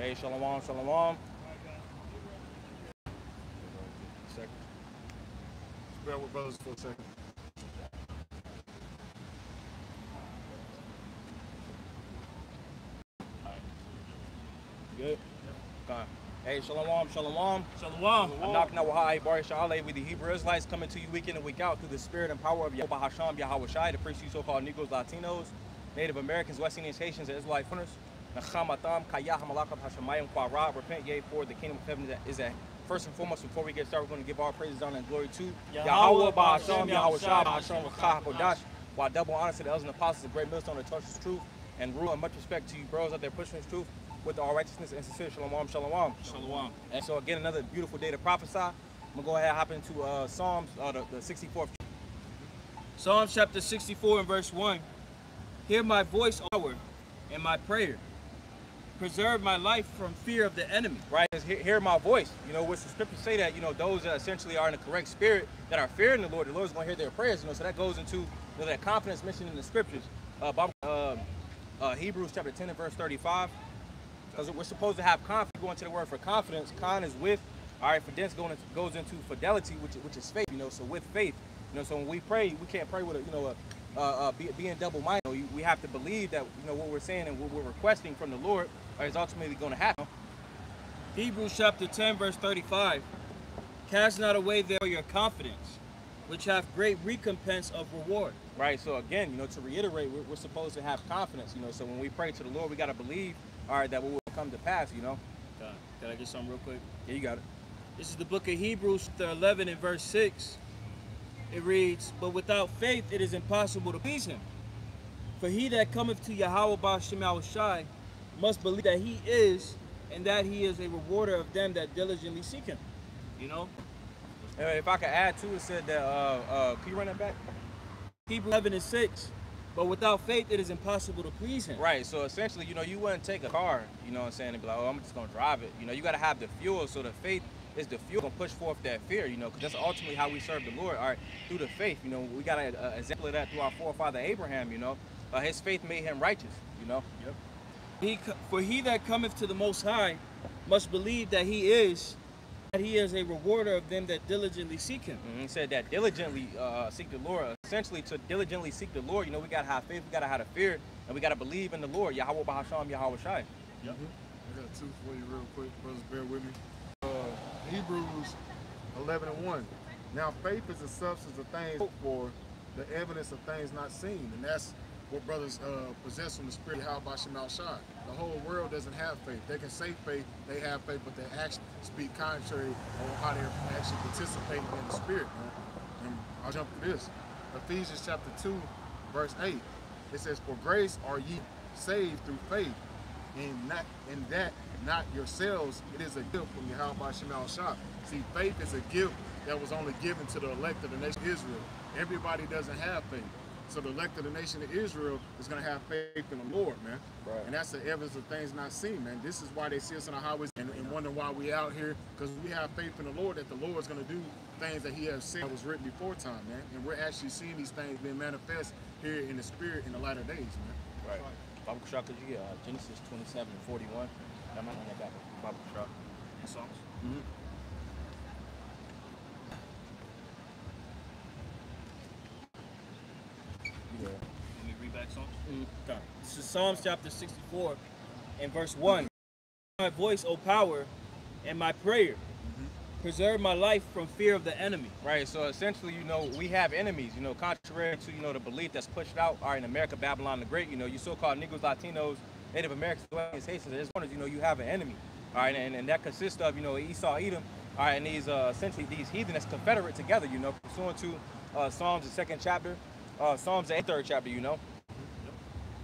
Hey, shalom, shalom. Second. Bear with brothers for a second. Good? Okay. Hey, shalom, shalom. Shalom. I'm knocking out Wahai Baruch Sha'aleh with the Hebrew Israelites coming to you week in and week out through the spirit and power of Yahweh Hashem, Yahweh Shai, the priest, you so-called Negroes, Latinos, Native Americans, West Indians, Haitians, and Israelite foreigners. Nachamatam, Kayah, Hamalakat, Hashemayim, Kwara, repent, yea, for the kingdom of heaven is at. First and foremost, before we get started, we're going to give all praises, honor, and glory to Yahweh Ba'ashem, Yahweh Shai, Ba'ashem, Rakah, HaKodash, while double honor to the elders and apostles, the great millstone that touches truth, and rule and much respect to you bros out there pushing this truth with all righteousness and sincere shalom, shalom. Shalom. And so again, another beautiful day to prophesy. I'm going to go ahead and hop into Psalms, the 64th. Psalms chapter 64 and verse 1. Hear my voice, hour, and my prayer. Preserve my life from fear of the enemy. Right, hear my voice. You know, which the scriptures say that, you know, those that essentially are in the correct spirit, that are fearing the Lord is going to hear their prayers, you know, so that goes into, you know, that confidence mentioned in the scriptures. Hebrews chapter 10 and verse 35. Because we're supposed to have confidence. Going to the word for confidence, con is with, all right, fidence goes into fidelity, which is faith, you know, so with faith. You know, so when we pray, we can't pray with, being double-minded. You know, we have to believe that, you know, what we're saying and what we're requesting from the Lord is ultimately going to happen. Hebrews chapter 10 verse 35. Cast not away there your confidence, which hath great recompense of reward. Right, so again, you know, to reiterate, we're supposed to have confidence, you know, so when we pray to the Lord, we got to believe, all right, that what will come to pass, you know. Can I get something real quick? Yeah, you got it. This is the book of Hebrews 11 and verse 6. It reads, but without faith it is impossible to please him. For he that cometh to Yahweh Ba'ashem Yahweh Shai must believe that he is, and that he is a rewarder of them that diligently seek him. You know? If I could add to it, said that, can you run that back? Hebrews 11 and 6. But without faith, it is impossible to please him. Right, so essentially, you know, you wouldn't take a car, you know what I'm saying, and be like, oh, I'm just going to drive it. You know, you got to have the fuel, so the faith is the fuel going to push forth that fear, you know, because that's ultimately how we serve the Lord, all right, through the faith. You know, we got an example of that through our forefather Abraham, you know. His faith made him righteous, you know. Yep. For he that cometh to the Most High must believe that he is a rewarder of them that diligently seek him. He said that diligently seek the Lord. Essentially, to diligently seek the Lord, you know, we got to have faith, we got to have the fear, and we got to believe in the Lord. Yahweh Ba'ashem, Yahweh Shai. Yep. I got two for you real quick. Brothers, bear with me. Hebrews 11 and 1. Now faith is the substance of things hoped for, the evidence of things not seen. And that's what brothers possess from the spirit of Yahweh Ba'ashem Yahweh Shai. The whole world doesn't have faith. They can say faith, they have faith, but they actually speak contrary on how they're actually participating in the spirit. Man. And I'll jump to this. Ephesians chapter 2, verse 8. It says, for grace are ye saved through faith, and that not yourselves, it is a gift from Yahweh Ba'ashem Yahweh Shai. See, faith is a gift that was only given to the elect of the nation of Israel. Everybody doesn't have faith. So the elect of the nation of Israel is going to have faith in the Lord, man. Right. And that's the evidence of things not seen, man. This is why they see us on the highways and wonder why we out here, because we have faith in the Lord that the Lord is going to do things that he has said that was written before time, man. And we're actually seeing these things being manifest here in the spirit in the latter days, man. Right. Bible Shah, could you get Genesis 27 and 41? I might run that back. Bible Shah. Psalms. Mm-hmm. Yeah. Let me read back Psalms. Okay. This is Psalms chapter 64 and verse 1. My voice, O power, and my prayer. Preserve my life from fear of the enemy. Right, so essentially, you know, we have enemies, you know, contrary to, you know, the belief that's pushed out, all right, in America, Babylon the Great, you know, you so-called Negroes, Latinos, Native Americans, Haitians, there's one, you know, you have an enemy, all right, and that consists of, you know, Esau, Edom, all right, and these, essentially, these heathen that's confederate together, you know, pursuant to Psalms, the 2nd chapter, Psalms, the 3rd chapter, you know.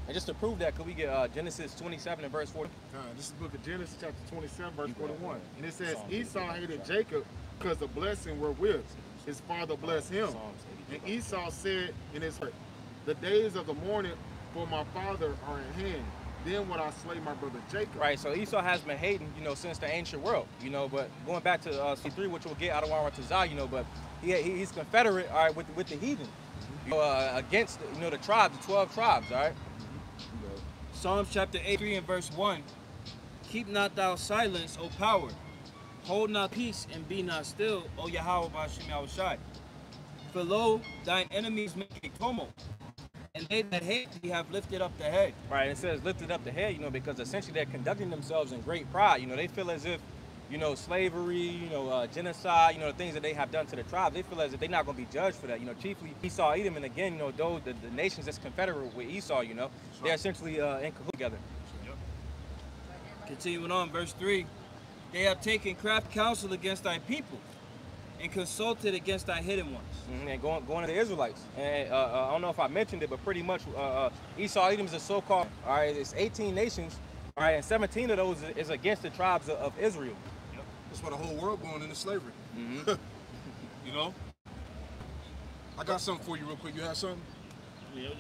And just to prove that, could we get Genesis 27 and verse 40? This is the book of Genesis chapter 27, verse 41. And it says, Esau hated Jacob because the blessing wherewith his father blessed him. And Esau said in his heart, the days of the morning for my father are in hand. Then would I slay my brother Jacob. Right, so Esau has been hating, you know, since the ancient world, you know, but going back to C3, which we'll get out of our Tazah, you know, but he's confederate, all right, with the heathen, you know, against, you know, the tribes, the 12 tribes, all right? Psalms chapter 83 and verse 1. Keep not thou silence, O power. Hold not peace and be not still, O Yahweh Ba'ashem Yahushai. For lo, thine enemies make a tumult, and they that hate thee have lifted up the head. Right, it says lifted up the head, you know, because essentially they're conducting themselves in great pride. You know, they feel as if, you know, slavery, you know, genocide, you know, the things that they have done to the tribes, they feel as if they're not going to be judged for that. You know, chiefly Esau, Edom, and again, you know, those the nations that's confederate with Esau, you know, they're essentially in cahoots together. Yep. Continuing on, verse 3. They have taken craft counsel against thy people, and consulted against thy hidden ones. And going to the Israelites. And I don't know if I mentioned it, but pretty much Esau, Edom is a so-called, all right, it's 18 nations, all right, and 17 of those is against the tribes of Israel. Yep. That's why the whole world going into slavery. You know? I got something for you real quick. You have something? Yeah,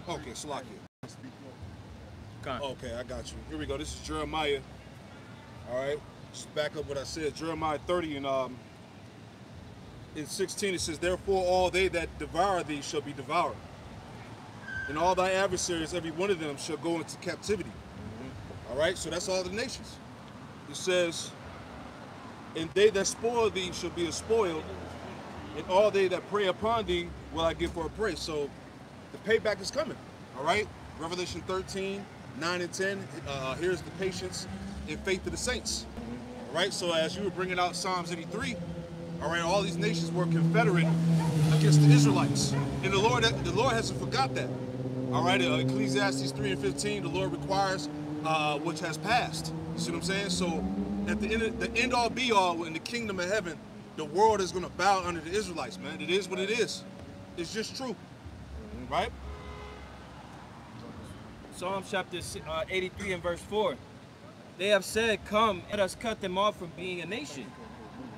Okay, Salakia. Okay, I got you. Here we go. This is Jeremiah. All right. Just back up what I said. Jeremiah 30 and in 16 it says, therefore all they that devour thee shall be devoured, and all thy adversaries, every one of them, shall go into captivity. All right, so that's all the nations. It says, and they that spoil thee shall be spoiled, and all they that prey upon thee will I give for a prey. So the payback is coming. All right, Revelation 13, 9 and 10. Here's the patience and faith of the saints. All right, so as you were bringing out Psalms 83, all right, all these nations were confederate against the Israelites, and the Lord hasn't forgot that. All right, Ecclesiastes 3 and 15, the Lord requires which has passed. You see what I'm saying? So at the end all be all in the kingdom of heaven, the world is going to bow under the Israelites, man. It is what it is. It's just true, right? Psalm chapter 83 and verse 4. They have said, come, let us cut them off from being a nation,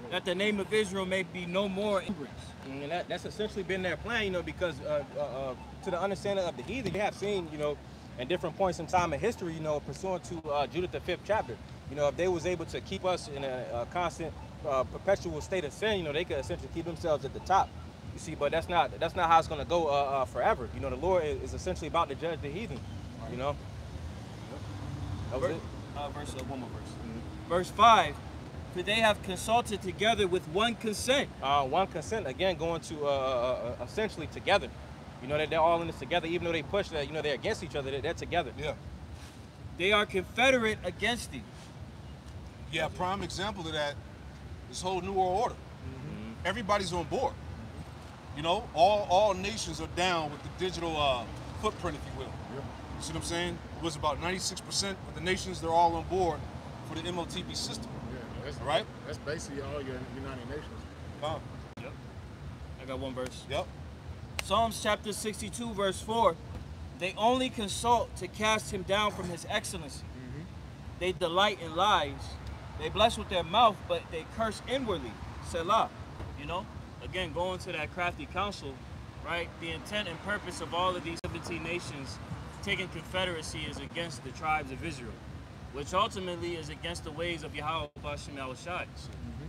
that the name of Israel may be no more in remembrance. And that's essentially been their plan, you know, because to the understanding of the heathen, we have seen, you know, at different points in time in history, you know, pursuant to Judith the 5th chapter, you know, if they was able to keep us in a constant, perpetual state of sin, you know, they could essentially keep themselves at the top. You see, but that's not how it's going to go forever. You know, the Lord is essentially about to judge the heathen. You know. That was it. One more verse. Verse 5. For they have consulted together with one consent. One consent, again, going to essentially together. You know, they're all in this together, even though they push that, you know, they're against each other, they're together. Yeah. They are confederate against thee. Yeah, prime example of that, this whole New World Order. Everybody's on board. You know, all nations are down with the digital footprint, if you will. Yeah. You see what I'm saying? It was about 96% of the nations, they're all on board for the MOTB system. That's, all right? That's basically all your United Nations. Yep. I got one verse. Yep. Psalms chapter 62, verse 4. They only consult to cast him down from his excellency. They delight in lies. They bless with their mouth, but they curse inwardly. Selah. You know? Again, going to that crafty counsel, right? The intent and purpose of all of these 17 nations taking confederacy is against the tribes of Israel, which ultimately is against the ways of Yahweh Ba'ashem Yahushai.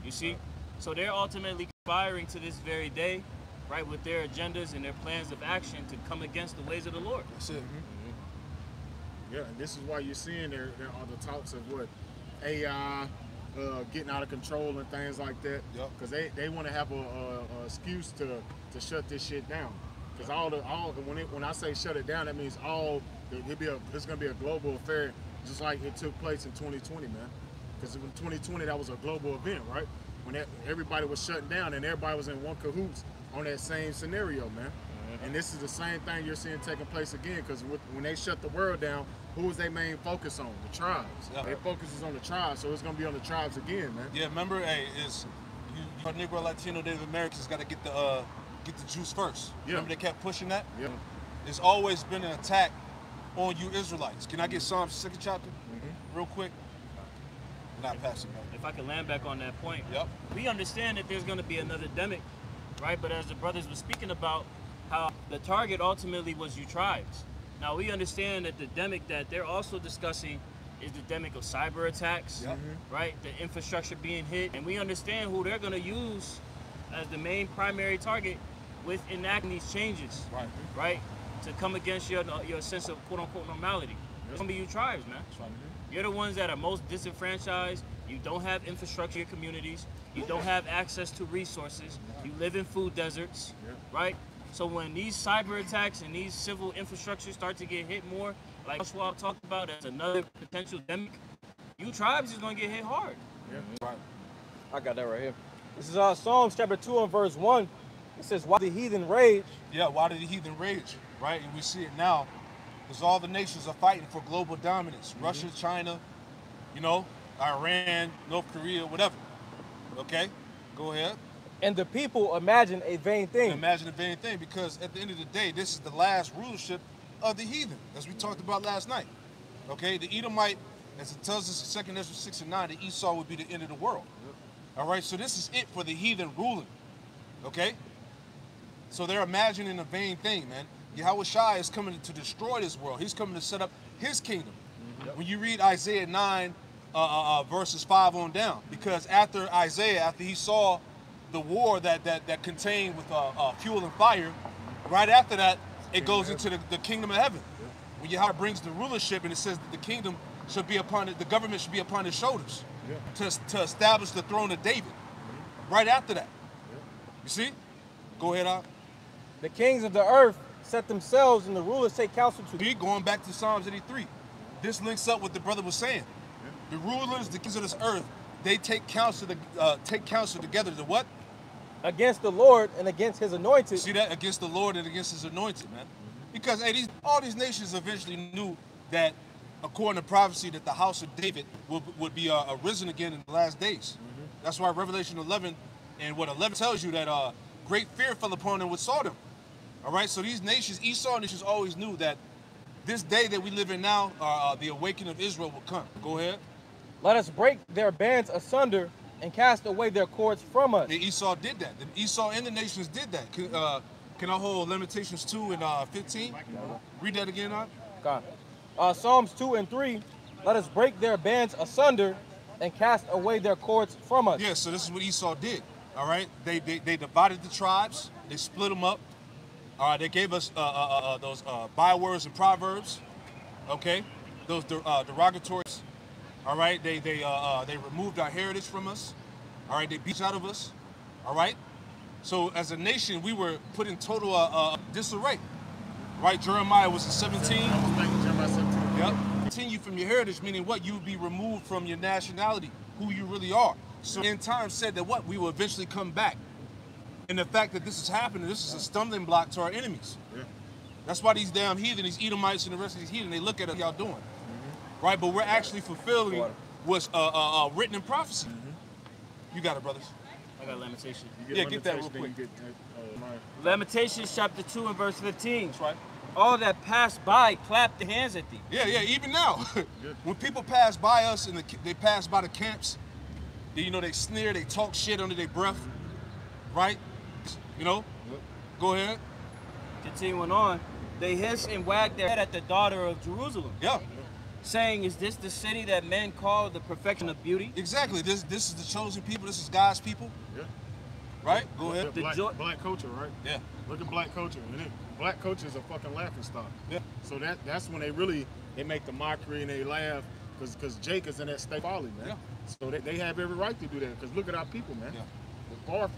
You see? So they're ultimately conspiring to this very day, right, with their agendas and their plans of action to come against the ways of the Lord. That's it. Yeah, and this is why you're seeing there are the talks of what AI getting out of control and things like that. Yep. Because they want to have a excuse to shut this shit down. Because when I say shut it down, that means it's gonna be a global affair, just like it took place in 2020, man. Because in 2020 that was a global event, right? When everybody was shutting down and everybody was in one cahoots on that same scenario, man. And this is the same thing you're seeing taking place again, because when they shut the world down, who was their main focus on? The tribes. Yeah. Their focus is on the tribes, so it's going to be on the tribes again, man. Yeah, remember, hey, you Negro, Latino, Native Americans got to get the juice first. Yeah. Remember they kept pushing that? Yeah. There's always been an attack on you Israelites. Can I get Psalms 2nd chapter real quick? Not passing, man. If I can land back on that point, Yep. we understand that there's going to be another demic, right? But as the brothers were speaking about, how the target ultimately was you tribes. Now we understand that the demic that they're also discussing is the demic of cyber attacks, right? The infrastructure being hit, and we understand who they're going to use as the main primary target with enacting these changes, right? To come against your sense of quote unquote normality. It's gonna be you tribes, man. You're the ones that are most disenfranchised. You don't have infrastructure in your communities. You don't have access to resources. You live in food deserts, right? So when these cyber attacks and these civil infrastructures start to get hit more, like Schwab talked about as another potential endemic, you tribes is gonna get hit hard. Right. I got that right here. This is Psalms chapter 2 and verse 1. It says, "Why the heathen rage?" Yeah, why did the heathen rage, right? And we see it now, because all the nations are fighting for global dominance. Russia, China, you know, Iran, North Korea, whatever. Okay, go ahead. And the people imagine a vain thing. Imagine a vain thing, because at the end of the day, this is the last rulership of the heathen, as we talked about last night. Okay, the Edomite, as it tells us in 2 Ezra 6 and 9, that Esau would be the end of the world. All right, so this is it for the heathen ruling. Okay, so they're imagining a vain thing, man. Yahweh Shai is coming to destroy this world. He's coming to set up his kingdom. When you read Isaiah 9, verses 5 on down, because after Isaiah, after he saw the war that contained with fuel and fire, right after that, it goes into the kingdom of heaven. When Yahweh brings the rulership, and it says that the kingdom should be upon it, the government should be upon his shoulders to establish the throne of David. Right after that. You see? Go ahead, Al. The kings of the earth set themselves, and the rulers take counsel to Be going back to Psalms 83. This links up what the brother was saying. The rulers, the kings of this earth, they take counsel together to what? against the Lord and against his anointed. See that? Against the Lord and against his anointed, man. Because hey, all these nations eventually knew that, according to prophecy, that the house of David would be arisen again in the last days. That's why Revelation 11 and what 11 tells you that great fear fell upon them with Sodom. All right, so these nations, Esau nations, always knew that this day that we live in now, the awakening of Israel will come. Go ahead. Let us break their bands asunder and cast away their cords from us. And Esau did that. Esau and the nations did that. Can I hold Lamentations 2 and 15? Read that again, Aunt. God. Psalms 2 and 3. Let us break their bands asunder and cast away their cords from us. Yeah, so this is what Esau did. All right, they divided the tribes. They split them up. All right, they gave us those bywords and proverbs. Okay, those derogatories. All right, they removed our heritage from us. All right, they beat out of us. All right, so as a nation, we were put in total disarray. Right, Jeremiah was in 17. I was thinking Jeremiah 17. Yep. Continue from your heritage, meaning what? You would be removed from your nationality, who you really are. So in time said that what? We will eventually come back. And the fact that this is happening, this is a stumbling block to our enemies. Yeah. That's why these damn heathen, these Edomites and the rest of these heathen, they look at us, y'all doing. Right? But we're actually fulfilling what's written in prophecy. You got it, brothers. I got Lamentations. Yeah, get that real quick. Lamentations chapter 2 and verse 15. That's right. All that pass by clap their hands at thee. Yeah, even now. When people pass by us and they pass by the camps, you know, they sneer, they talk shit under their breath, right? You know? Go ahead. Continuing on, they hiss and wag their head at the daughter of Jerusalem, Yeah, saying, is this the city that men call the perfection of beauty? exactly. This is the chosen people. This is God's people, Yeah. right? Go ahead. The Black culture, right? Yeah. Look at black culture. And then black culture is a fucking laughing stock. Yeah. So that's when they make the mockery and they laugh because Jake is in that state folly, man. Yeah. So they have every right to do that because look at our people, man. Yeah. We're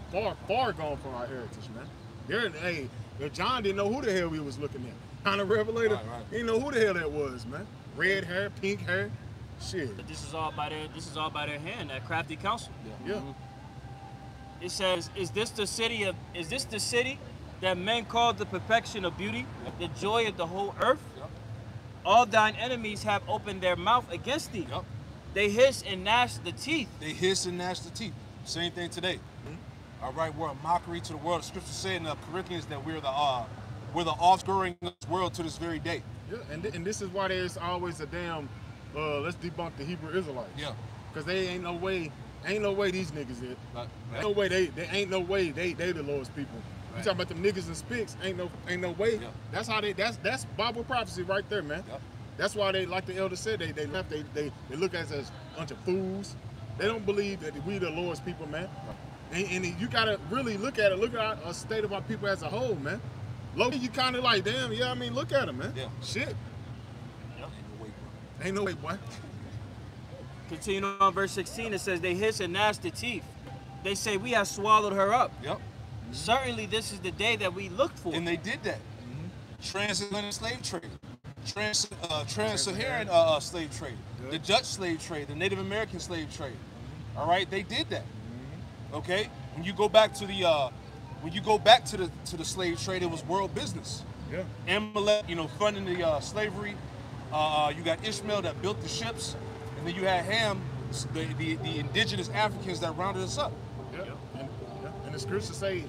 far gone from our heritage, man. If John didn't know who the hell we was looking at. John the Revelator, Right. he didn't know who the hell that was, man. Red hair, pink hair, shit. But this is all by their hand, that crafty counsel. Yeah. It says, is this the city that men call the perfection of beauty, the joy of the whole earth? Yep. All thine enemies have opened their mouth against thee. Yep. They hiss and gnash the teeth. They hiss and gnash the teeth. Same thing today. All right, we're a mockery to the world. The scripture said in Corinthians that we're the offspring of this world to this very day. Yeah, and this is why there's always a damn let's debunk the Hebrew Israelites. Yeah. Cause they ain't no way these niggas it. Right. Ain't no way they ain't no way they the Lord's people. You talking about them niggas and spicks? Ain't no way. Yeah. That's how that's Bible prophecy right there, man. Yep. That's why they, like the elder said, they left. They look at us as a bunch of fools. They don't believe that we the Lord's people, man. And you gotta really look at a state of our people as a whole, man. Low, you kind of like, damn, yeah, I mean, look at them, man. Yeah. Shit. Ain't no way, bro. Ain't no way, boy. Continuing on verse 16, it says, they hiss and gnash their teeth. They say, we have swallowed her up. Yep. Certainly this is the day that we looked for. And they did that. Transatlantic slave trade, trans-Saharan slave trade, the Dutch slave trade, the Native American slave trade. All right, they did that. Okay, when you go back to the slave trade, it was world business. Yeah. Amalek, funding the slavery. You got Ishmael that built the ships, and then you had Ham, the indigenous Africans that rounded us up. Yeah. And the scriptures say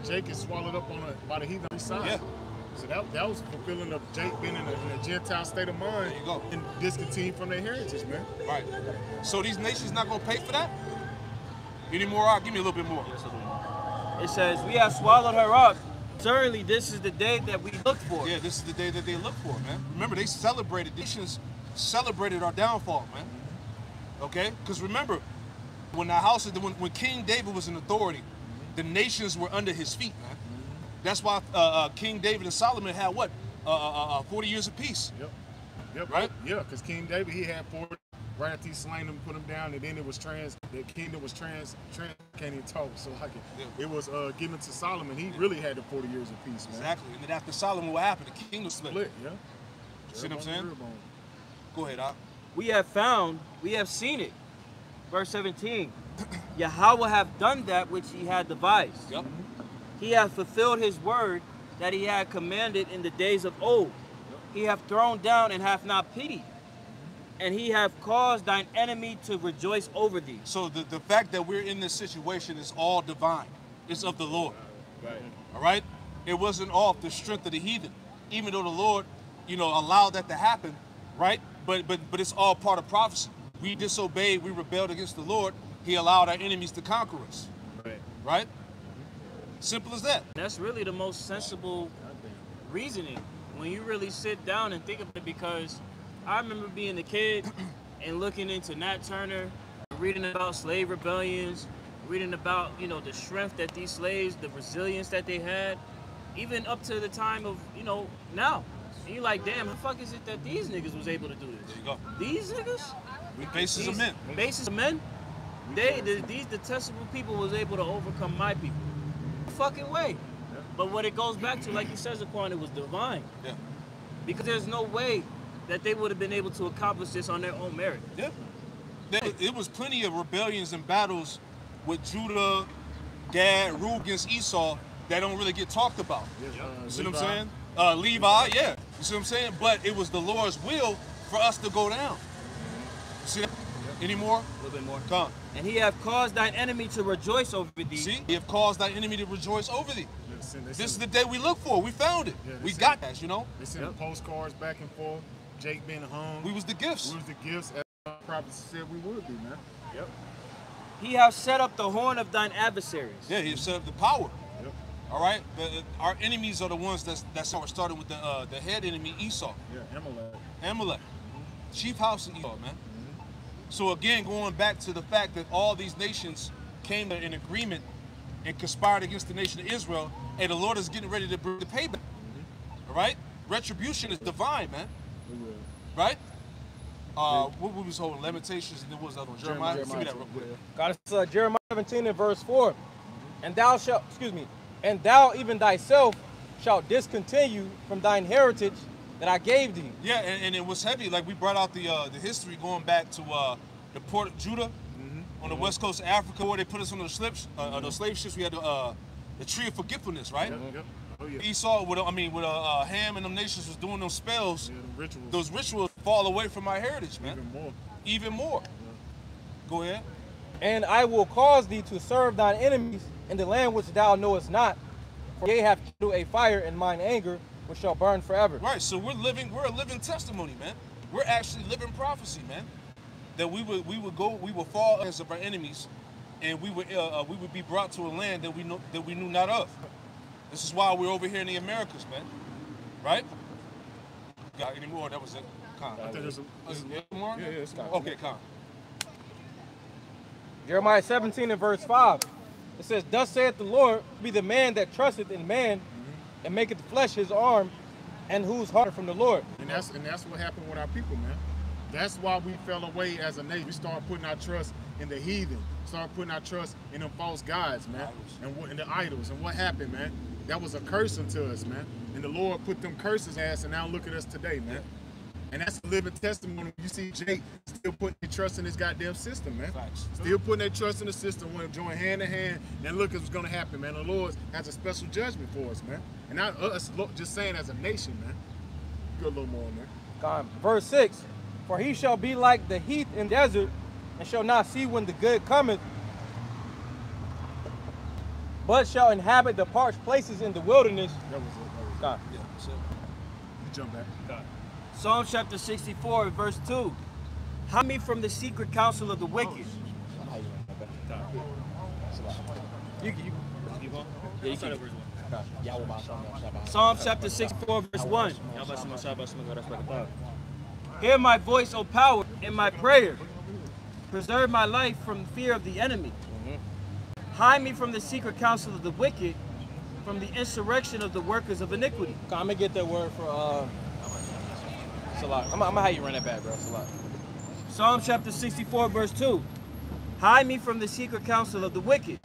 Jake is swallowed up by the heathen side. Yeah. So that was fulfilling of Jake being in a Gentile state of mind. There you go. And discontinued from their heritage, man. Right. So these nations not gonna pay for that? Any more? Give me a little bit more. It says, we have swallowed her up. Certainly this is the day that we looked for. Yeah, this is the day that they look for, man. Remember, they celebrated, nations celebrated our downfall, man. Okay? Because remember, when King David was in authority, the nations were under his feet, man. That's why King David and Solomon had what? 40 years of peace. Yep. Right? Yeah, because King David, he had 40 right after he slain them, put them down, and then it was the kingdom was can't even talk, so like it was given to Solomon. He really had the 40 years of peace, man. Exactly. And then after Solomon, what happened? The kingdom split. Yeah. See what I'm saying? Go ahead, Doc. We have seen it. Verse 17, Yahweh have done that which he had devised. Yep. He hath fulfilled his word that he had commanded in the days of old. He hath thrown down and hath not pitied. And he hath caused thine enemy to rejoice over thee. So the fact that we're in this situation is all divine. It's of the Lord. Right. All right? It wasn't off the strength of the heathen. Even though the Lord, allowed that to happen, right? But it's all part of prophecy. We disobeyed, we rebelled against the Lord. He allowed our enemies to conquer us. Right. Right? Simple as that. That's really the most sensible reasoning when you really sit down and think of it, because I remember being a kid and looking into Nat Turner, reading about slave rebellions, reading about, the strength that these slaves, the resilience that they had, even up to the time of, now. And you're like, damn, how the fuck is it that these niggas was able to do this? There you go. These niggas? We bases of men. Bases of men? These detestable people was able to overcome my people. No fucking way. Yeah. But what it goes back to, like you said, Zaquan, it was divine. Yeah. Because there's no way that they would have been able to accomplish this on their own merit. Yeah. It was plenty of rebellions and battles with Judah, Gad, Reuben against Esau that don't really get talked about. You see what I'm saying? Levi, yeah. You see what I'm saying? But it was the Lord's will for us to go down. You see that? Any more? A little bit more. Come. And he hath caused thine enemy to rejoice over thee. See? He have caused thy enemy to rejoice over thee. They This is the day we look for. We found it. Yeah, We got that, They sent postcards back and forth. Jake being home. We was the gifts. We was the gifts, as the prophecy said we would be, man. Yep. He hath set up the horn of thine adversaries. Yeah, he set up the power. Yep. All right? Our enemies are the ones that's how it started with the head enemy, Esau. Yeah, Amalek. Chief house of Esau, man. So again, going back to the fact that all these nations came in agreement and conspired against the nation of Israel, and the Lord is getting ready to bring the payback. All right? Retribution is divine, man. Right? What we was holding? Lamentations, and then what was the other one? Jeremiah? Give me that real quick. God, it's Jeremiah 17 and verse 4. And thou shalt, and thou even thyself shalt discontinue from thine heritage that I gave thee. Yeah, and it was heavy. Like we brought out the history going back to the port of Judah on the west coast of Africa, where they put us on the slave ships. We had the tree of forgetfulness, right? Yep. Oh, yeah. Esau, with Ham and them nations was doing those spells. Yeah, the rituals. Those rituals fall away from our heritage, man. Even more. Yeah. Go ahead. And I will cause thee to serve thine enemies in the land which thou knowest not. For they have kindled a fire in mine anger, which shall burn forever. Right, so we're a living testimony, man. We're actually living prophecy, man. That we would fall against our enemies, and we would be brought to a land that we knew not of. This is why we're over here in the Americas, man. Right? Got any more? That was it. Con. I think there's more? Yeah, it's Con. Okay, Con. Jeremiah 17 and verse 5. It says, thus saith the Lord, be the man that trusteth in man, and maketh the flesh his arm, and whose heart from the Lord. And that's what happened with our people, man. That's why we fell away as a nation. We started putting our trust in the heathen. Started putting our trust in them false gods, man. And the idols. And what happened, man? That was a curse unto us, man. And the Lord put them curses in us, and now look at us today, man. And that's a living testimony. You see Jake still putting their trust in this goddamn system, man. Still putting their trust in the system, want to join hand in hand, and look at what's going to happen, man. The Lord has a special judgment for us, man. And not us just saying as a nation, man. Go a little more, man. Verse 6, for he shall be like the heath in the desert, and shall not see when the good cometh, but shall inhabit the parched places in the wilderness. That was it. God. Yeah, so You jump back. God. Psalm chapter 64, verse 2. Hide me from the secret counsel of the wicked. You Keep on. Yeah, you can. verse 1. Psalm chapter 64, verse 1. Hear my voice, O power, in my prayer. Preserve my life from fear of the enemy. Hide me from the secret counsel of the wicked, from the insurrection of the workers of iniquity. I'm gonna get that word for Salat. I'm gonna have you run that back, bro. Salat. Psalm chapter 64, verse 2. Hide me from the secret counsel of the wicked,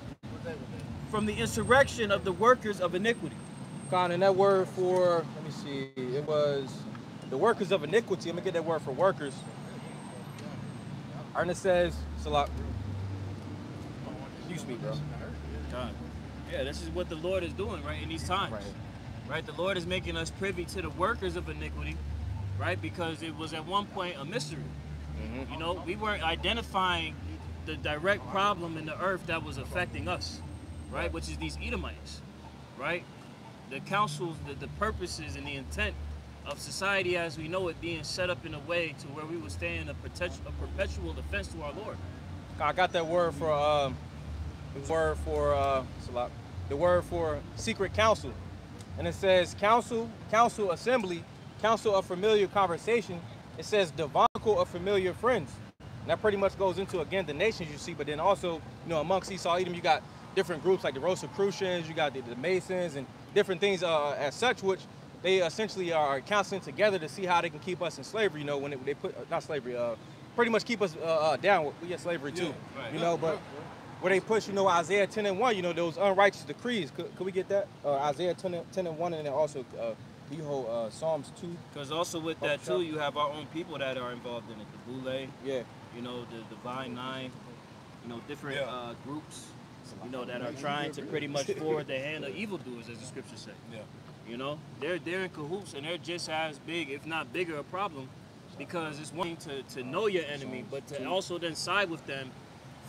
from the insurrection of the workers of iniquity. Con, and that word for, let me see, it was the workers of iniquity. I'm gonna get that word for workers. And it says, Salat. You speak, bro. God. Yeah, this is what the Lord is doing, right, in these times. Right? The Lord is making us privy to the workers of iniquity, right? Because it was at one point a mystery. You know, we weren't identifying the direct problem in the earth that was affecting us, right? Which is these Edomites, right? The counsels, the purposes, and the intent of society as we know it being set up in a way to where we would stand a perpetual defense to our Lord. I got that word for Salat. The word for secret counsel, and it says counsel, assembly, counsel of familiar conversation. It says debacle of familiar friends, and that pretty much goes into again the nations you see, but then also amongst Esau Edom you got different groups like the Rosicrucians, you got the Masons, and different things as such, which they essentially are counseling together to see how they can keep us in slavery. When they put not slavery, pretty much keep us down. We get slavery too, but. Where they push, Isaiah 10 and 1, those unrighteous decrees. Could we get that? Isaiah 10 and 1, and then also Psalms 2. Because also with that too, you have our own people that are involved in it. The Boule, yeah, the Divine Nine, different groups, that are trying to pretty much forward the hand of evildoers, as the scriptures say. yeah. They're in cahoots, and they're just as big, if not bigger, a problem, because it's one thing to know your enemy, but to also then side with them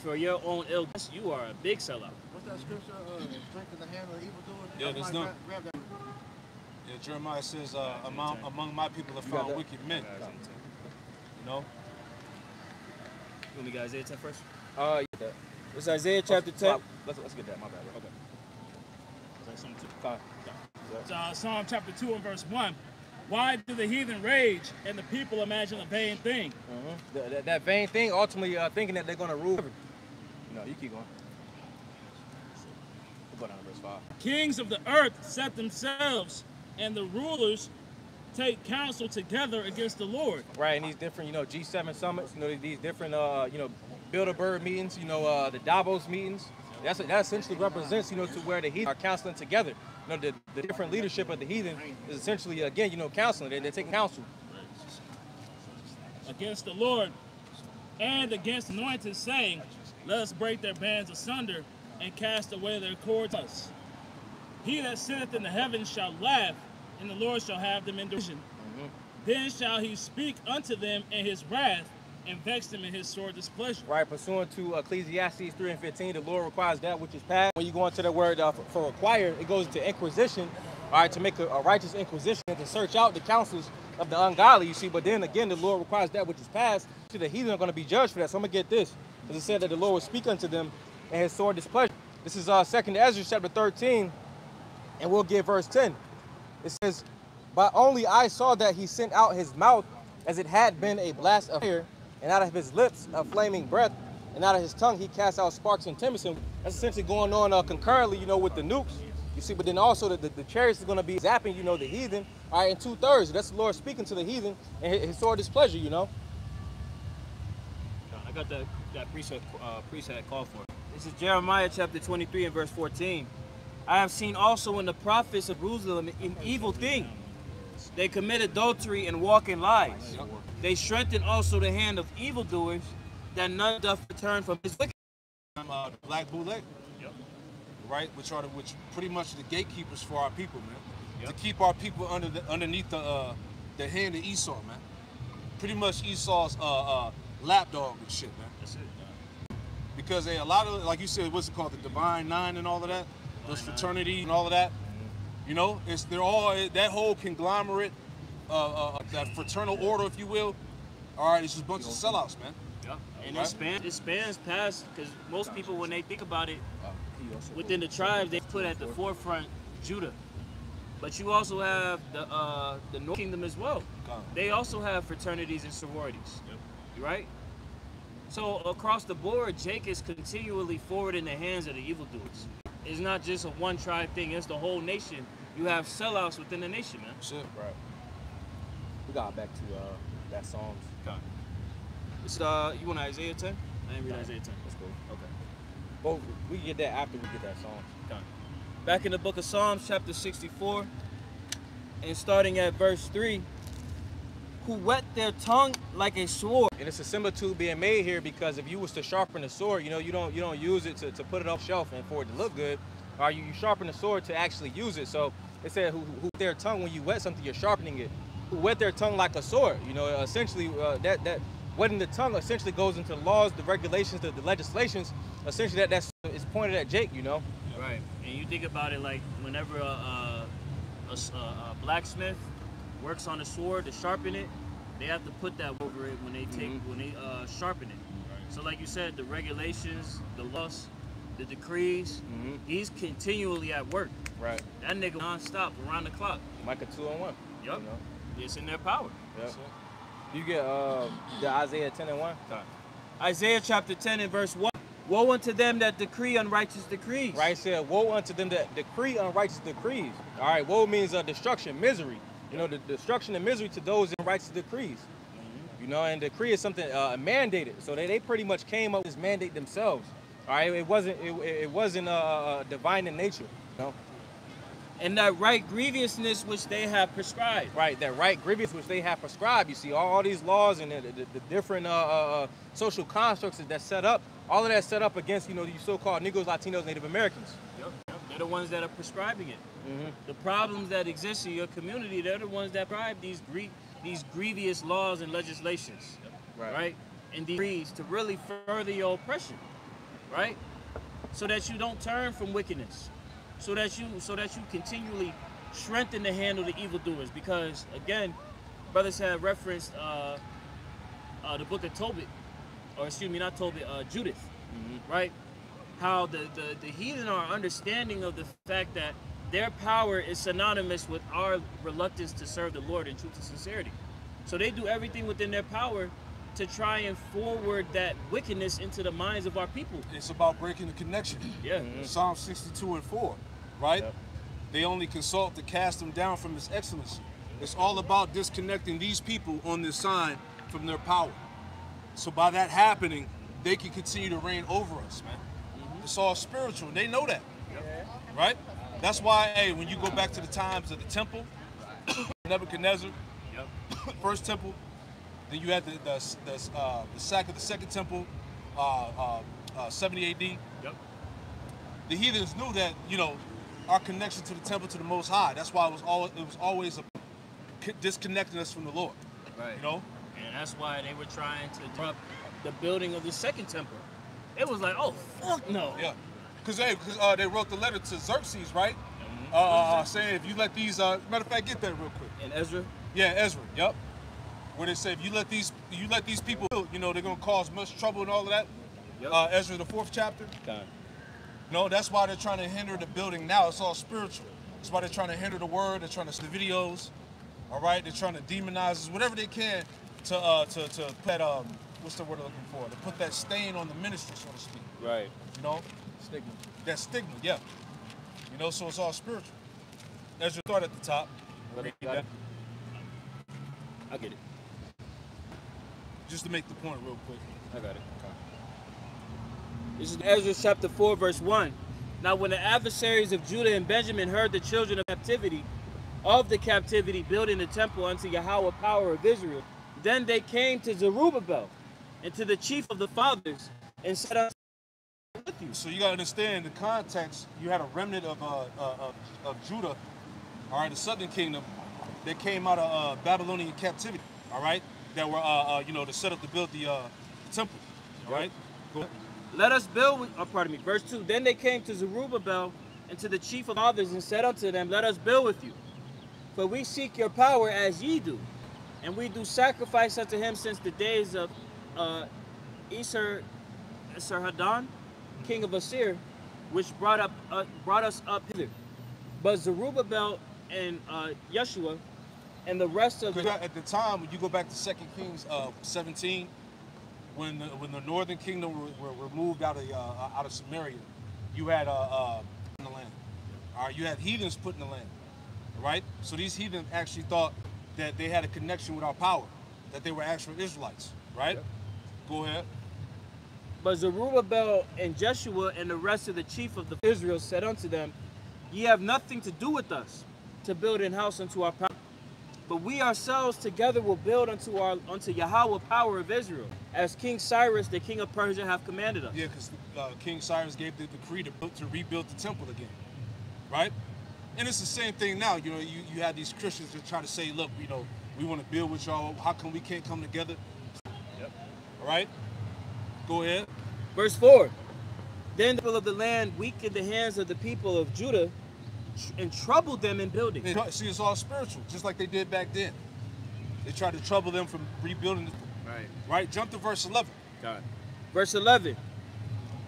for your own ill. You are a big sellout. What's that scripture? Strengthen the hand of the evildoer? Yeah, there's no. Yeah, Jeremiah says, among my people are found wicked men. You know? You want me to get Isaiah 10 first? Yeah. It's Isaiah chapter 10. Let's get that. My bad. Bro. Okay. Fine. Psalm chapter 2 and verse 1. Why do the heathen rage and the people imagine a vain thing? That vain thing, ultimately thinking that they're going to rule. You keep going. We'll go down to verse 5. Kings of the earth set themselves, and the rulers take counsel together against the Lord. Right, and these different, G7 summits, these different, Bilderberg meetings, the Davos meetings. That essentially represents, to where the heathen are counseling together. The different leadership of the heathen is essentially, again, counseling. They're taking counsel. Against the Lord and against anointed, saying, let us break their bands asunder and cast away their cords. He that sitteth in the heavens shall laugh, and the Lord shall have them in derision. Then shall he speak unto them in his wrath, and vex them in his sore displeasure. Right, pursuant to Ecclesiastes 3 and 15, the Lord requires that which is past. When you go into the word for require, it goes into inquisition, all right, to make a righteous inquisition and to search out the counsels of the ungodly, you see. But then again, the Lord requires that which is past. See, the heathen are going to be judged for that. So I'm going to get this. As it said that the Lord will speak unto them in his sore displeasure. This is 2nd Ezra chapter 13, and we'll get verse 10. It says, but only I saw that he sent out his mouth as it had been a blast of fire, and out of his lips a flaming breath, and out of his tongue he cast out sparks and tempests. That's essentially going on concurrently, with the nukes. You see, but then also the chariots is going to be zapping, the heathen, all right, in 2/3. That's the Lord speaking to the heathen and his sore displeasure, forgot that priest had called for. This is Jeremiah chapter 23 and verse 14. I have seen also in the prophets of Jerusalem an evil thing. They commit adultery and walk in lies. They strengthen also the hand of evildoers, that none doth return from his wickedness. The Black Bootleg, right? Which pretty much the gatekeepers for our people, man. To keep our people underneath the hand of Esau, man. Pretty much Esau's lapdog and shit, man. That's it. Because a lot of, like you said, what's it called, the Divine Nine and all of that, those fraternities and all of that. You know, they're all that whole conglomerate, that fraternal order, if you will. All right, it's just a bunch of sellouts, man. Yep. And it spans past, because most people, when they think about it, within the tribes, they put at the forefront Judah. But you also have the North Kingdom as well. They also have fraternities and sororities, right? So across the board, Jake is continually forward in the hands of the evildoers. It's not just a one tribe thing, it's the whole nation. You have sellouts within the nation, man. Shit. Right. We got back to that Psalms. Okay. It's, you want Isaiah 10? I didn't read Isaiah 10. Let's go. Okay. Well, we can get that after we get that Psalms. Okay. Back in the book of Psalms, chapter 64, and starting at verse 3, who whet their tongue like a sword. And it's a similitude being made here, because if you was to sharpen a sword, you know, you don't use it to put it off shelf and for it to look good. Or you sharpen the sword to actually use it. So it said who their tongue, when you wet something, you're sharpening it. Who wet their tongue like a sword. You know, essentially that wetting the tongue essentially goes into the laws, the regulations, the legislations. Essentially that's pointed at Jake, you know. Right. And you think about it like whenever a blacksmith works on a sword to sharpen it, they have to put that over it when they sharpen it. Right. So like you said, the regulations, the laws, the decrees, he's continually at work. Right. That nigga non-stop around the clock. Micah 2:1. Yup. You know? It's in their power. Yep. You get the Isaiah 10:1. Isaiah chapter 10 and verse 1. Woe unto them that decree unrighteous decrees. Right, it said, woe unto them that decree unrighteous decrees. All right, woe means destruction, misery. You know, the destruction and misery to those in righteous decrees. You know, and decree is something mandated. So they pretty much came up with this mandate themselves. All right, it wasn't divine in nature. You know? And that right grievousness which they have prescribed. Right, that right grievous which they have prescribed. You see, all these laws and the different social constructs that's set up, all of that's set up against, you know, these so-called Negroes, Latinos, Native Americans. Yep. They're the ones that are prescribing it. The problems that exist in your community, they're the ones that prescribe these grievous laws and legislations. Right? And decrees to really further your oppression. Right? So that you don't turn from wickedness. So that you continually strengthen the hand of the evildoers. Because again, brothers have referenced the book of Tobit, or excuse me, not Tobit, Judith, right? How the heathen are understanding of the fact that their power is synonymous with our reluctance to serve the Lord in truth and sincerity. So they do everything within their power to try and forward that wickedness into the minds of our people. It's about breaking the connection. Yeah. Psalm 62 and 4, right? Yep. They only consult to cast them down from his excellency. It's all about disconnecting these people on this sign from their power. So by that happening, they can continue to reign over us, man. It's all spiritual, and they know that, right? That's why, hey, when you go back to the times of the temple, Nebuchadnezzar, first temple, then you had the sack of the second temple, 70 AD. Yep. The heathens knew that, you know, our connection to the temple, to the Most High. That's why it was always disconnecting us from the Lord. Right. You know. And that's why they were trying to disrupt the building of the second temple. It was like, oh fuck no. Yeah. Because they wrote the letter to Xerxes, right? Saying if you let these matter of fact, get that real quick. And Ezra. Yeah, Ezra. Yep. Where they say if you let these people, you know, they're gonna cause much trouble and all of that. Yep. Ezra, the 4th chapter. Okay. No, that's why they're trying to hinder the building now. It's all spiritual. That's why they're trying to hinder the word. They're trying to the videos. All right, they're trying to demonize us, whatever they can to put what's the word I'm looking for? To put that stain on the ministry, so to speak. Right. You know, Stigma. that stigma. Yeah. You know, so it's all spiritual. Ezra, start at the top. Got it? I get it. just to make the point real quick. I got it. This is Ezra chapter 4, verse 1. Now when the adversaries of Judah and Benjamin heard the children of the captivity building the temple unto Yahweh power of Israel, then they came to Zerubbabel and to the chief of the fathers and said unto him, with you. So you gotta understand the context. You had a remnant of Judah, all right, the southern kingdom, that came out of Babylonian captivity, all right, that were to set up to build the temple, all right. Go ahead. Let us build, pardon me, verse 2. Then they came to Zerubbabel and to the chief of fathers and said unto them, let us build with you, for we seek your power as ye do, and we do sacrifice unto him since the days of Esarhaddon, king of Assyria, which brought us up hither. But Zerubbabel and Yeshua and the rest of the... At the time, when you go back to 2 Kings 17, when the northern kingdom were moved out of Samaria, you had in the land. All right, you had heathens put in the land. Right? So these heathens actually thought that they had a connection with our power, that they were actual Israelites. Right? Yep. Go ahead. But Zerubbabel and Jeshua and the rest of the chief of the Israel said unto them, ye have nothing to do with us to build an house unto our power, but we ourselves together will build unto Yahweh power of Israel, as King Cyrus, the king of Persia, hath commanded us. Yeah, because King Cyrus gave the decree to rebuild the temple again, right? And it's the same thing now. You know, you have these Christians that try to say, look, you know, we want to build with y'all. How come we can't come together? Yep. All right. Go ahead. Verse 4. Then the people of the land weakened the hands of the people of Judah and troubled them in building. See, it's all spiritual, just like they did back then. They tried to trouble them from rebuilding. Right. Right? Jump to verse 11. God. Verse 11.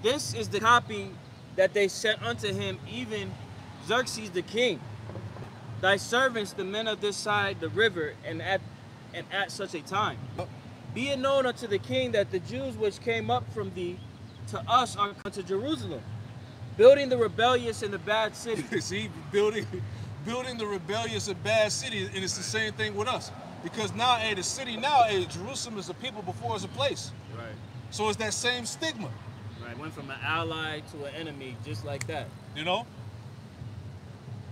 This is the copy that they sent unto him, even Xerxes the king. Thy servants, the men of this side the river, and at such a time. Be it known unto the king that the Jews which came up from thee to us are come to Jerusalem, building the rebellious and the bad city. See, building the rebellious and bad city, and it's the same thing with us. Because now, hey, the city now, hey, Jerusalem is a people before it's a place. Right. So it's that same stigma. Right, went from an ally to an enemy, just like that. You know?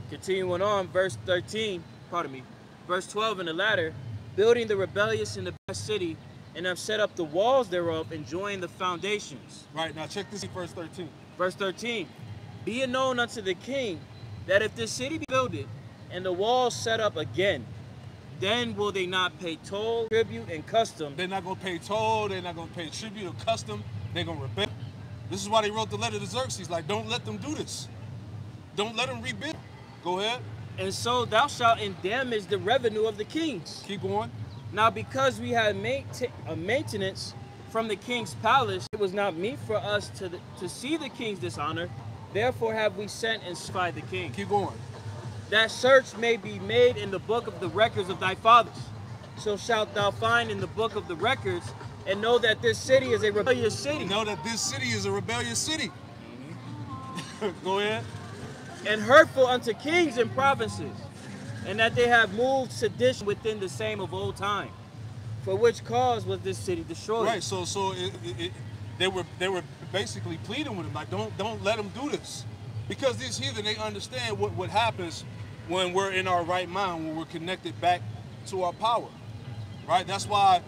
Continuing on, verse 13, pardon me, verse 12 in the latter, building the rebellious and the bad city, and have set up the walls thereof, and joined the foundations. Right, now check this in verse 13. Verse 13, be it known unto the king that if this city be builded and the walls set up again, then will they not pay toll, tribute, and custom. They're not going to pay toll, they're not going to pay tribute or custom, they're going to rebel. This is why they wrote the letter to Xerxes, like, don't let them do this. Don't let them rebuild. Go ahead. And so thou shalt endamage the revenue of the kings. Keep going. Now because we had a maintenance from the king's palace, it was not meet for us to see the king's dishonor. Therefore have we sent and spied the king. Keep going. That search may be made in the book of the records of thy fathers. So shalt thou find in the book of the records, and know that this city is a rebellious city. Know that this city is a rebellious city. Go ahead. And hurtful unto kings and provinces, and that they have moved sedition within the same of old time. For which cause was this city destroyed? Right. So they were basically pleading with him, like, don't let them do this, because these heathen, they understand what happens when we're in our right mind, when we're connected back to our power. Right. That's why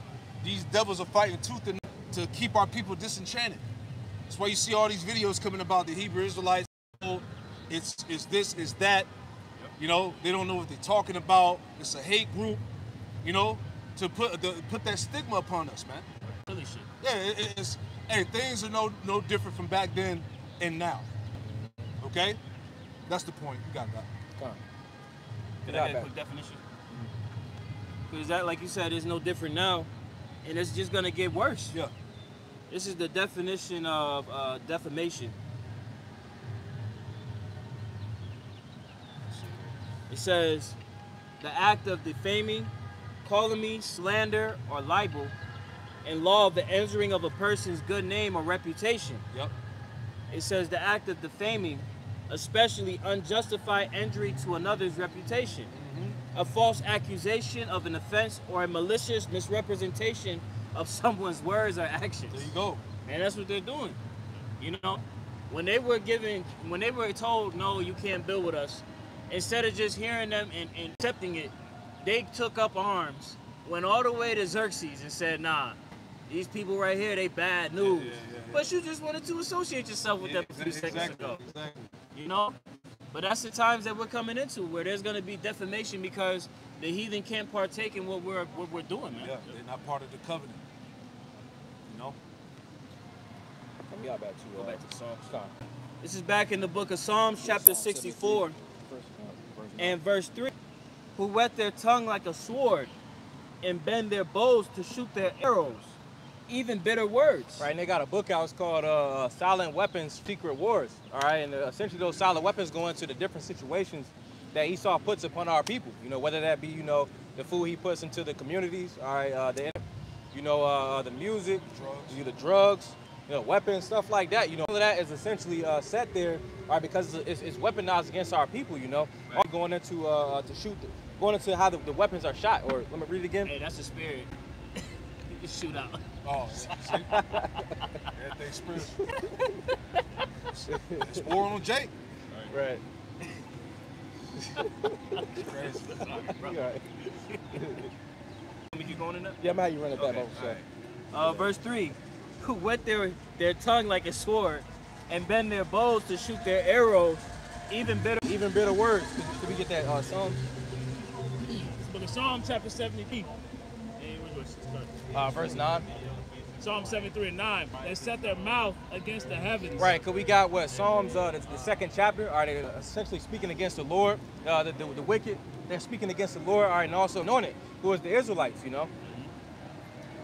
these devils are fighting tooth and nail to keep our people disenchanted. That's why you see all these videos coming about the Hebrew Israelites. It's this, it's that. You know, they don't know what they're talking about. It's a hate group, you know, to put that stigma upon us, man. Really shit. Yeah, hey, things are no different from back then and now. Okay? That's the point. You got that. Can I get a quick definition? Because that, like you said, is no different now, and it's just gonna get worse. Yeah. This is the definition of defamation. It says, the act of defaming, calumny, slander, or libel, and law of the injuring of a person's good name or reputation. Yep. It says the act of defaming, especially unjustified injury to another's reputation, a false accusation of an offense or a malicious misrepresentation of someone's words or actions. There you go. And that's what they're doing. You know, when they were told, no, you can't build with us, instead of just hearing them and accepting it, they took up arms, went all the way to Xerxes and said, nah, these people right here, they bad news. Yeah. But you just wanted to associate yourself with them a few seconds ago. Exactly. You know? But that's the times that we're coming into, where there's going to be defamation because the heathen can't partake in what we're doing, man. Yeah, they're not part of the covenant. You know? We got back to Go back to Psalms. This is back in the book of Psalms, chapter 64, and verse 3. Who whet their tongue like a sword and bend their bows to shoot their arrows, even bitter words. Right, and they got a book out. It's called Silent Weapons, Secret Wars. All right, and essentially those silent weapons go into the different situations that Esau puts upon our people. You know, whether that be, you know, the food he puts into the communities. All right, the music, the drugs, you know, weapons, stuff like that. You know, all of that is essentially set there, all right, because it's weaponized against our people. You know, right. Going into to shoot. Going into how the weapons are shot, or let me read it again. Hey, that's the spirit. You can shoot out. Oh, see? Everything spiritual. It's war on Jake. Right. Crazy. Right. Let me keep going in there? Yeah, I'm how you run it back. Okay. Verse 3. Who whet their tongue like a sword and bend their bows to shoot their arrows, even bitter words. Could we get that Psalm? Book of Psalm chapter 73. Verse 9. Psalm 73 and 9. They set their mouth against the heavens. Right, because we got what? Psalms, the second chapter. Are they essentially speaking against the Lord, the wicked? They're speaking against the Lord, all right, and also knowing it, who is the Israelites, you know?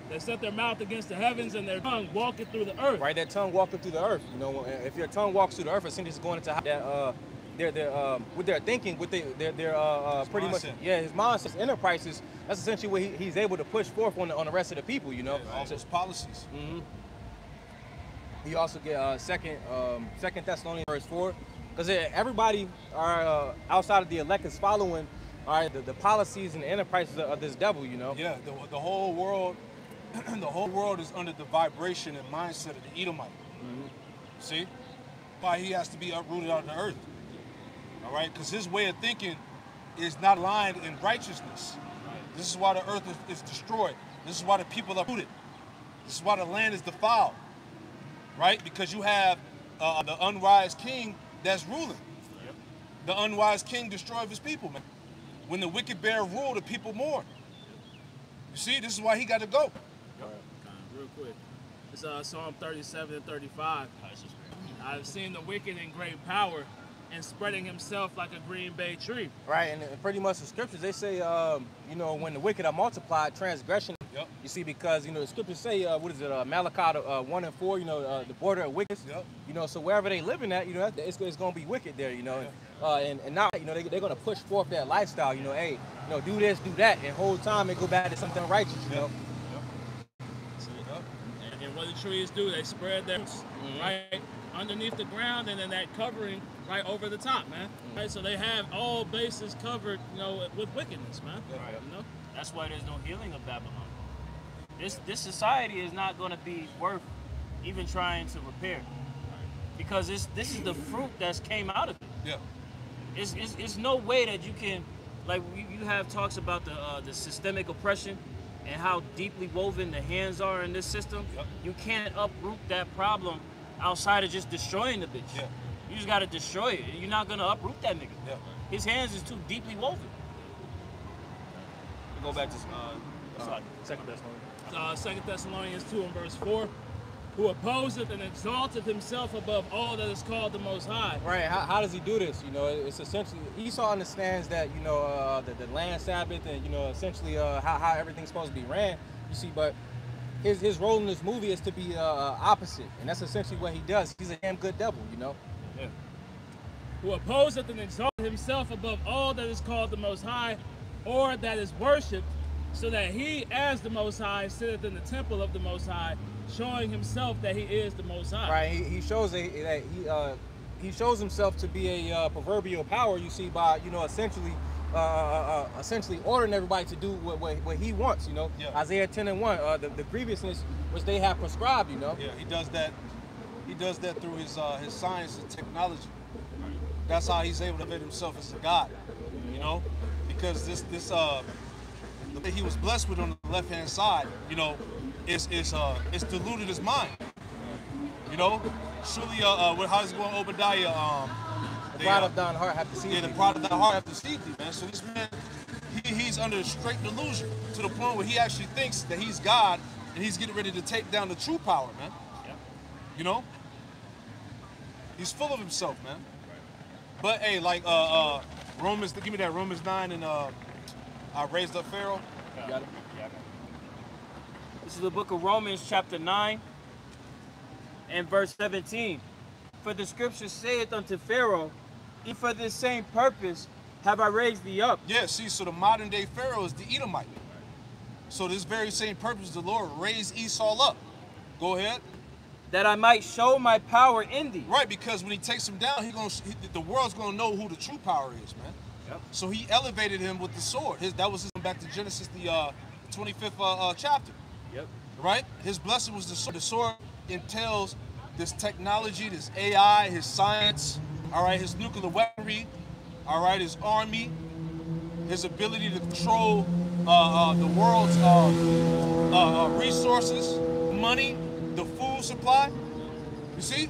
They set their mouth against the heavens and their tongue walking through the earth. Right, that tongue walking through the earth. You know, if your tongue walks through the earth, essentially it's going into that, with their thinking, with their pretty much, mindset. His mindset, his enterprises. That's essentially what he's able to push forth on the rest of the people, you know. Yeah, all those policies. Mm-hmm. You also get Second Thessalonians verse 4, because everybody are outside of the elect is following, all right, the policies and the enterprises of this devil, you know. Yeah, the whole world, the whole world is under the vibration and mindset of the Edomite. Mm-hmm. See, why he has to be uprooted out of the earth. All right, because his way of thinking is not aligned in righteousness. This is why the earth is destroyed. This is why the people are rooted. This is why the land is defiled. Right? Because you have the unwise king that's ruling. Yep. The unwise king destroys his people, man. When the wicked bear rule, the people mourn. You see, this is why he got to go. Real quick. It's Psalm 37 and 35. I've seen the wicked in great power and spreading himself like a green bay tree. Right, and pretty much the scriptures, they say, you know, when the wicked are multiplied, transgression. Yep. You see, because, you know, the scriptures say, Malachi 1 and 4, you know, the border of wickedness. Yep. You know, so wherever they living at, you know, it's going to be wicked there, you know. Yeah. And now, you know, they're going to push forth that lifestyle, you know, hey, you know, do this, do that, and whole time they go back to something righteous, you know. And what the trees do, they spread their roots right underneath the ground, and then that covering right over the top, man. Right, so they have all bases covered, you know, with wickedness, man. Right. You know? That's why there's no healing of Babylon. This society is not going to be worth even trying to repair, because this is the fruit that's came out of it. Yeah. It's no way that you can, like, you have talks about the systemic oppression and how deeply woven the hands are in this system. Yep. You can't uproot that problem outside of just destroying the bitch. Yeah. You just gotta destroy it. You're not gonna uproot that nigga. Yeah. His hands is too deeply woven. Go back to Second Thessalonians. 2 Thessalonians 2 and verse 4. Who opposeth and exalteth himself above all that is called the Most High. Right, how does he do this? You know, it's essentially, Esau understands that, you know, the land Sabbath and, you know, essentially how everything's supposed to be ran, you see, but his role in this movie is to be opposite, and that's essentially what he does. He's a damn good devil, you know? Yeah. Who opposeth and exalteth himself above all that is called the Most High, or that is worshipped, so that he, as the Most High, sitteth in the temple of the Most High, showing himself that he is the Most High. Right, he shows that he shows himself to be a proverbial power, you see, by, you know, essentially essentially ordering everybody to do what he wants, you know. Yeah. Isaiah 10:1, the grievousness which they have prescribed, you know. Yeah, he does that. He does that through his science and technology. That's how he's able to make himself as a god, you know, because the thing he was blessed with on the left hand side, you know, it's deluded his mind, you know. Surely, how is it going, Obadiah? The pride of thine heart have deceived Yeah, the thee. pride of thy heart have deceived thee, man. So this man, he's under a straight delusion to the point where he actually thinks that he's God and he's getting ready to take down the true power, man. Yep. You know? He's full of himself, man. But hey, like Romans, give me that Romans 9 and I raised up Pharaoh. You got it? This is the book of Romans, chapter 9, and verse 17. For the scripture saith unto Pharaoh, if for this same purpose have I raised thee up. Yeah, see, so the modern day Pharaoh is the Edomite. So this very same purpose, the Lord raised Esau up. Go ahead. That I might show my power in thee. Right, because when he takes him down, the world's gonna know who the true power is, man. Yep. So he elevated him with the sword. That was back to Genesis, the 25th chapter. Yep. Right? His blessing was the sword. The sword entails this technology, this AI, his science, all right, his nuclear weaponry, all right, his army, his ability to control the world's resources, money, the food supply. You see?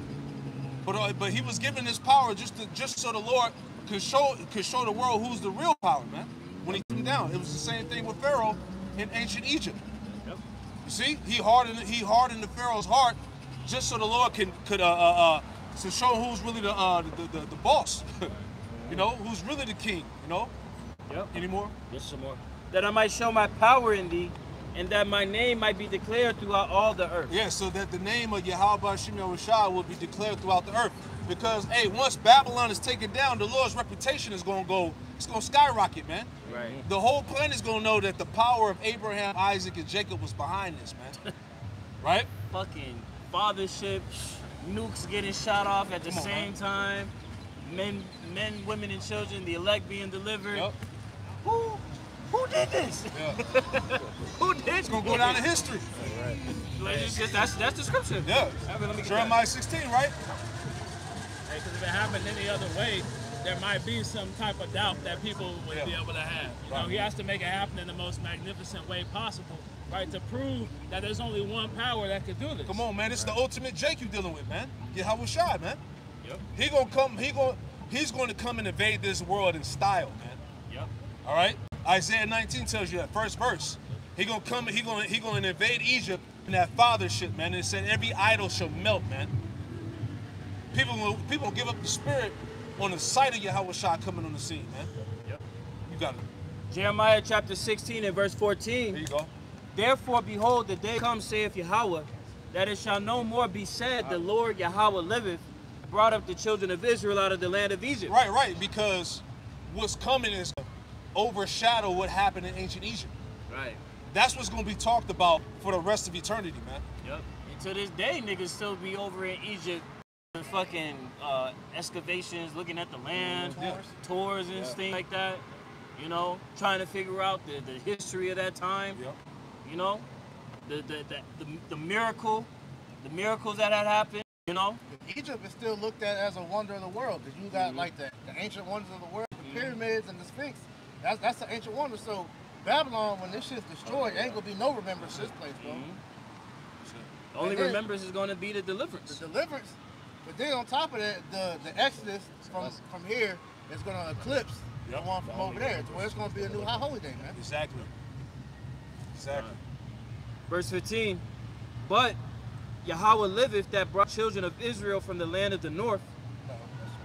But he was given this power just so the Lord could show the world who's the real power, man. When he took him down, it was the same thing with Pharaoh in ancient Egypt. Yep. You see, he hardened the Pharaoh's heart just so the Lord could to show who's really the boss. You know, who's really the king. You know. Yep. Any more? Yes, some more. That I might show my power in thee, and that my name might be declared throughout all the earth. Yeah, so that the name of Yahweh Shem Yahushua will be declared throughout the earth. Because, hey, once Babylon is taken down, the Lord's reputation is going to skyrocket, man. Right. The whole planet is going to know that the power of Abraham, Isaac, and Jacob was behind this, man. Right? Fucking fathership, nukes getting shot off at the Come on, same man. time, men, women, and children, the elect being delivered. Yep. Who did this? Yeah. Who did It's going to go down in history. That's the scripture. Yeah. Let me get Jeremiah 16, right? Because if it happened any other way, there might be some type of doubt that people would be able to have. You know, he has to make it happen in the most magnificent way possible, right? To prove that there's only one power that could do this. Come on, man. It's the ultimate Jake you dealing with, man. Yahweh Shai, man. Yep. He's going to come and invade this world in style, man. Yep. All right? Isaiah 19 tells you that first verse. He gonna come, he gonna invade Egypt in that fathership, man. And it said every idol shall melt, man. People will give up the spirit on the sight of Yahweh Shai coming on the scene, man. Yep. You got it. Jeremiah chapter 16 and verse 14. There you go. Therefore, behold, the day comes, saith Yahweh, that it shall no more be said, the Lord Yahweh liveth, brought up the children of Israel out of the land of Egypt. Right, because what's coming is overshadow what happened in ancient Egypt. Right. That's what's gonna be talked about for the rest of eternity, man. Yep. And to this day, niggas still be over in Egypt, doing fucking excavations, looking at the land, tours and things like that. You know, trying to figure out the history of that time. Yep. You know, the miracles that had happened. You know. Egypt is still looked at as a wonder of the world because you got like the ancient wonders of the world, the pyramids and the Sphinx. That's the ancient wonder. So Babylon, when this shit's destroyed, ain't gonna be no remembrance of this place, bro. The only And then- remembrance is going to be the deliverance. The deliverance, but then on top of that, the Exodus from here is gonna eclipse the one from over there, to where it's gonna be a new high holy day, man. Exactly. Verse 15. But Yahweh liveth that brought children of Israel from the land of the north,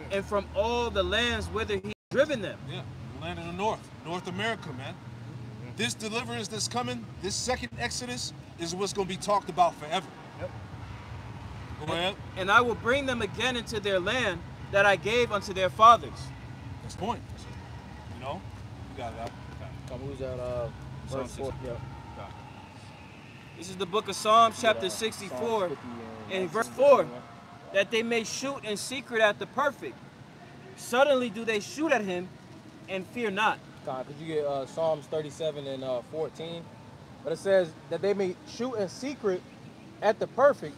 and from all the lands whither he driven them. Yeah, the land of the north, North America, man. This deliverance that's coming, this second Exodus, is what's going to be talked about forever. Yep. Go ahead. And I will bring them again into their land that I gave unto their fathers. That's the point. You know? You got it out. Who's that? Verse 4. Yeah. This is the book of Psalms, chapter 64, and verse 4. That they may shoot in secret at the perfect. Suddenly do they shoot at him, and fear not. Could you get Psalms 37 and 14? But it says that they may shoot in secret at the perfect.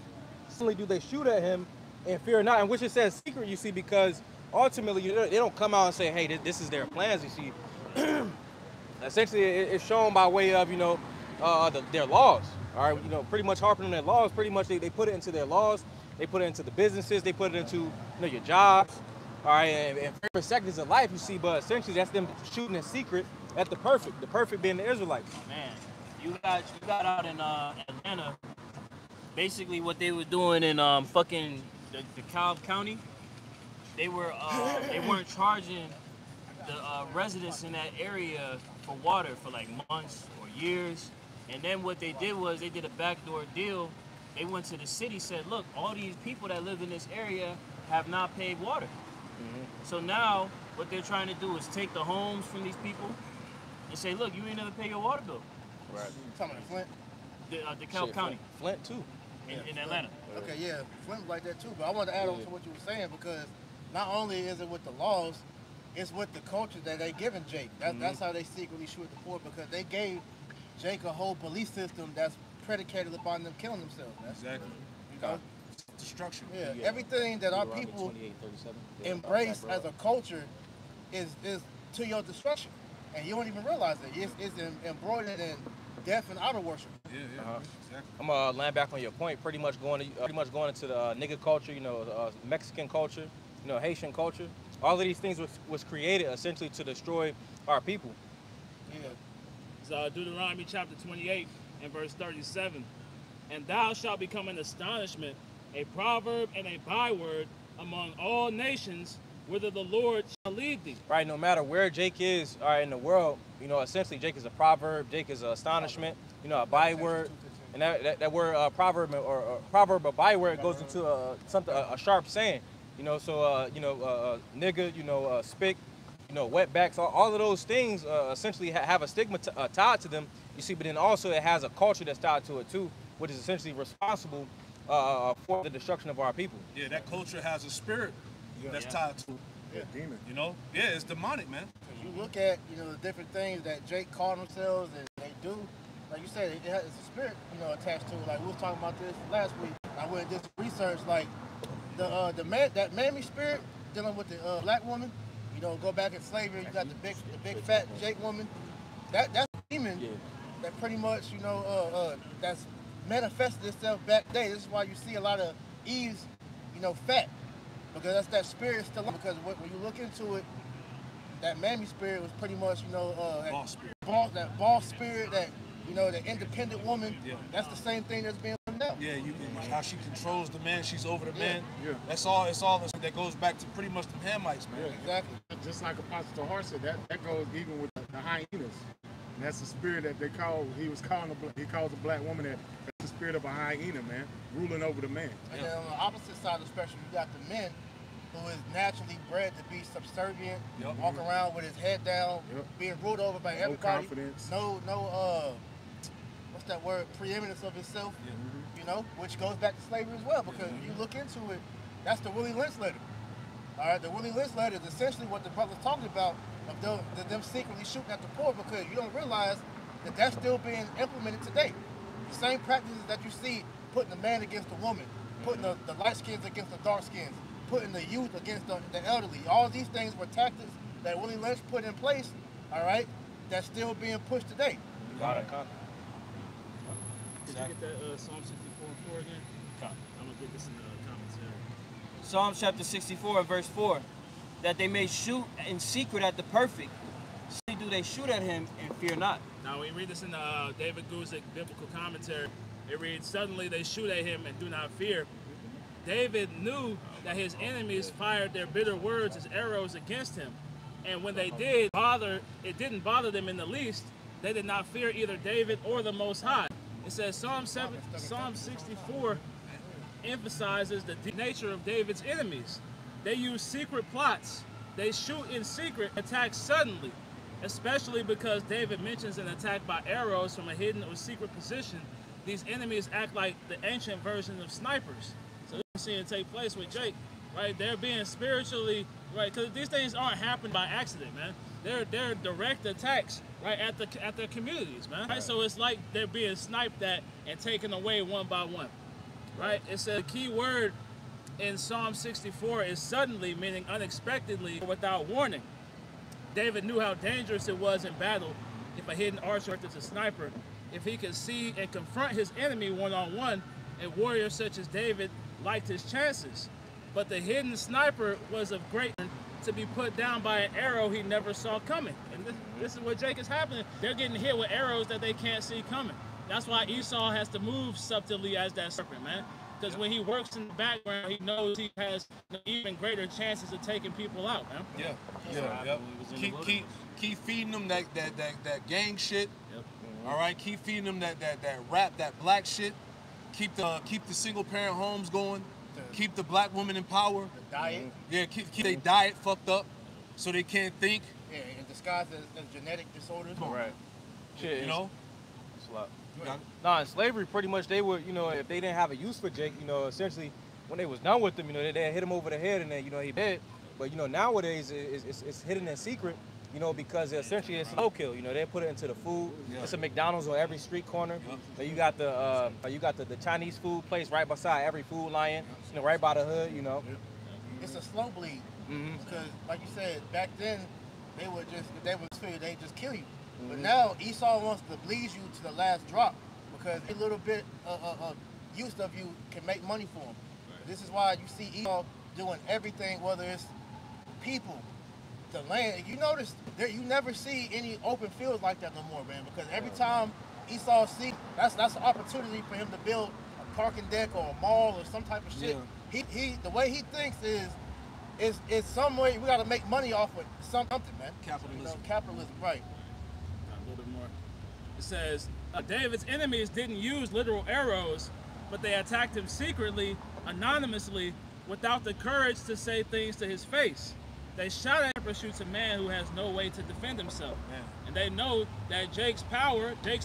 Suddenly do they shoot at him and fear not. And which it says secret, you see, because ultimately they don't come out and say, hey, this is their plans, you see. Essentially, it's shown by way of, their laws. All right, pretty much harping on their laws. Pretty much they put it into their laws. They put it into the businesses. They put it into your jobs. All right, and favorite sectors of life, you see. But essentially, that's them shooting in secret at the perfect being the Israelites. Man, you got out in Atlanta. Basically, what they were doing in fucking the DeKalb County, they weren't charging the residents in that area for water for like months or years. And then what they did was they did a backdoor deal. They went to the city, said, look, all these people that live in this area have not paid water. Mm-hmm. So now what they're trying to do is take the homes from these people and say, look, you ain't never pay your water bill. Right. You talking about Flint? DeKalb County. Flint too. In Atlanta. Okay, yeah, Flint was like that too. But I wanted to add on to what you were saying, because not only is it with the laws, it's with the culture that they given Jake. That's how they secretly shoot the poor, because they gave Jake a whole belief system that's predicated upon them killing themselves. Exactly. You know? Destruction. Yeah, everything that our people 28:37. embrace as a culture is to your destruction, and you don't even realize it. It's embroidered in death and idol worship. Yeah, exactly. I'm gonna land back on your point. Pretty much going into the nigga culture, Mexican culture, Haitian culture. All of these things was created essentially to destroy our people. Yeah. So Deuteronomy chapter 28 and verse 37. And thou shalt become an astonishment, a proverb and a byword among all nations, whither the Lord shall lead thee. Right, no matter where Jake is, all right, in the world, essentially Jake is a proverb, Jake is an astonishment, a byword. And that word proverb or proverb or byword goes into a sharp saying. Nigga, spick, wetbacks, all of those things essentially have a stigma tied to them, you see, but then also it has a culture that's tied to it too, which is essentially responsible for the destruction of our people. Yeah, that culture has a spirit that's tied to it. Yeah, demon. Yeah, it's demonic, man. You look at, the different things that Jake called themselves and they do. Like you said, it's a spirit, attached to it. Like we was talking about this last week. I went and did some research, like that mammy spirit dealing with the black woman. Go back in slavery, you got the big fat Jake woman. That's a demon that pretty much, that's manifested itself back then. This is why you see a lot of Eve's, fat. Because that's that spirit still on. Because when you look into it, that mammy spirit was pretty much, Boss spirit. That boss spirit, that, the independent woman. Yeah. That's the same thing that's being done now. Yeah, how she controls the man, she's over the man. Yeah. It's all that goes back to pretty much the Hamites, man. Yeah, exactly. Just like Apostle Hart said, that goes even with the hyenas. And that's the spirit that he calls a black woman that's the spirit of a hyena, man, ruling over the man. And then on the opposite side of the spectrum, you got the men who is naturally bred to be subservient, walk around with his head down, being ruled over by everybody. No confidence. No, what's that word? Preeminence of himself. Yeah. Which goes back to slavery as well, because you look into it, that's the Willie Lynch letter. All right, the Willie Lynch letter is essentially what the brother's talking about, of them secretly shooting at the poor, because you don't realize that that's still being implemented today. The same practices that you see, putting the man against the woman, putting the light skins against the dark skins, putting the youth against the elderly. All these things were tactics that Willie Lynch put in place, all right, that's still being pushed today. Got it. Did you get that Psalm 64:4 again? I'm going to put this in the commentary. Psalm chapter 64 and verse 4. That they may shoot in secret at the perfect. So do they shoot at him and fear not. Now, we read this in the David Guzik biblical commentary. It reads, suddenly they shoot at him and do not fear. David knew that his enemies fired their bitter words as arrows against him. And when they did, it didn't bother them in the least. They did not fear either David or the Most High. It says Psalm 64 emphasizes the deep nature of David's enemies. They use secret plots. They shoot in secret, attack suddenly, especially because David mentions an attack by arrows from a hidden or secret position. These enemies act like the ancient version of snipers. So you see it take place with Jake, right? They're being spiritually, right? Because these things aren't happening by accident, man. they're direct attacks right at their communities, man. Right? So it's like they're being sniped at and taken away one by one. Right? It's a key word in Psalm 64 is suddenly, meaning unexpectedly, without warning. David knew how dangerous it was in battle if a hidden archer is a sniper. If he could see and confront his enemy one-on-one, a warrior such as David liked his chances. But the hidden sniper was of great to be put down by an arrow he never saw coming. And this is what Jake is happening. They're getting hit with arrows that they can't see coming. That's why Esau has to move subtly as that serpent, man. Because when he works in the background, he knows he has even greater chances of taking people out, man. Yeah. Keep feeding them that gang shit. Yep. All right, keep feeding them that rap, that black shit. Keep the single parent homes going. Keep the black women in power. The diet. Yeah, keep their diet fucked up so they can't think. Yeah, and disguised as genetic disorders. Right. Shit, You know? it's a lot. You got it. Nah, in slavery, pretty much they would, if they didn't have a use for Jake, essentially when they was done with him, they'd hit him over the head and then, he dead. But, nowadays it's hidden in secret, because essentially it's low kill. They put it into the food. Yeah. It's a McDonald's on every street corner. So you got the Chinese food place right beside every food lion, right by the hood, It's a slow bleed. Because, like you said, back then they would just kill you. But now Esau wants to bleed you to the last drop because a little bit of use of you can make money for him. This is why you see Esau doing everything, whether it's people, the land. You notice you never see any open fields like that no more, man. Because every time Esau sees, that's an opportunity for him to build a parking deck or a mall or some type of shit. Yeah. He the way he thinks is some way we got to make money off of something, man. Capitalism. Capitalism, right? A little bit more. It says, David's enemies didn't use literal arrows, but they attacked him secretly, anonymously, without the courage to say things to his face. They shot at and shoots a man who has no way to defend himself. Man. And they know that Jake's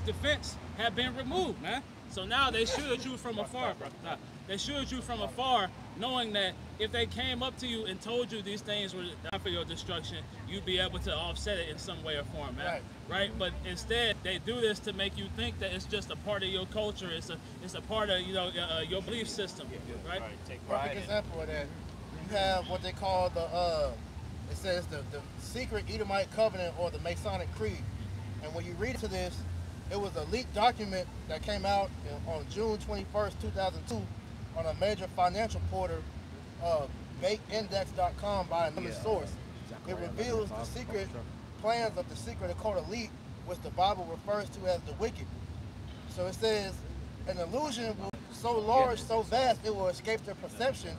defense had been removed, man. So now they shoot at you from afar, bro. They shoot at you from afar, knowing that if they came up to you and told you these things were not for your destruction, you'd be able to offset it in some way or form, man. Right? But instead, they do this to make you think that it's just a part of your culture. It's a part of your belief system, right? Perfect example of that. You have what they call it says the secret Edomite covenant or the Masonic Creed. And when you read into this, it was a leaked document that came out on June 21st, 2002 on a major financial portal, BakeIndex.com, by another source. It reveals the secret plans of the secret occult elite, which the Bible refers to as the wicked. So it says, an illusion will be so large, so vast, it will escape their perception.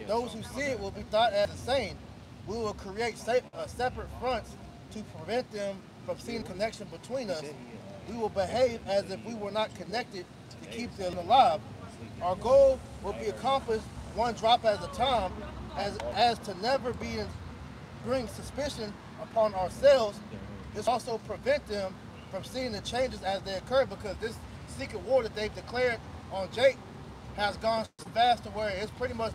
Those who see it will be thought as insane. We will create separate fronts to prevent them from seeing connection between us. We will behave as if we were not connected to keep them alive. Our goal will be accomplished one drop at a time, as to never bring suspicion upon ourselves. This also prevent them from seeing the changes as they occur, because this secret war that they've declared on Jake has gone so fast to where it's pretty much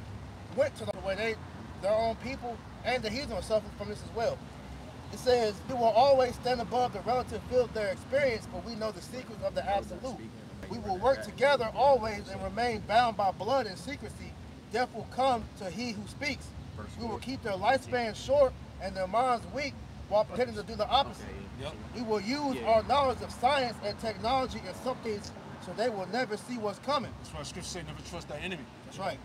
went to the way their own people and the heathen are suffering from this as well. It says, we will always stand above the relative field of their experience, but we know the secrets of the absolute. We will work together always and remain bound by blood and secrecy. Death will come to he who speaks. We will keep their lifespan short and their minds weak while pretending to do the opposite. We will use our knowledge of science and technology and something so they will never see what's coming. That's why Scripture says never trust thy enemy. That's right.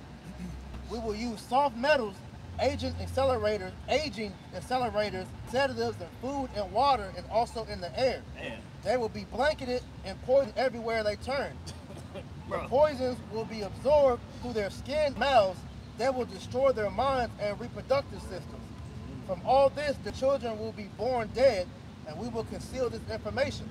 We will use soft metals, aging accelerators, sedatives in food and water, and also in the air. They will be blanketed and poisoned everywhere they turn. The poisons will be absorbed through their skin, mouths. They will destroy their minds and reproductive systems. From all this, the children will be born dead, and we will conceal this information.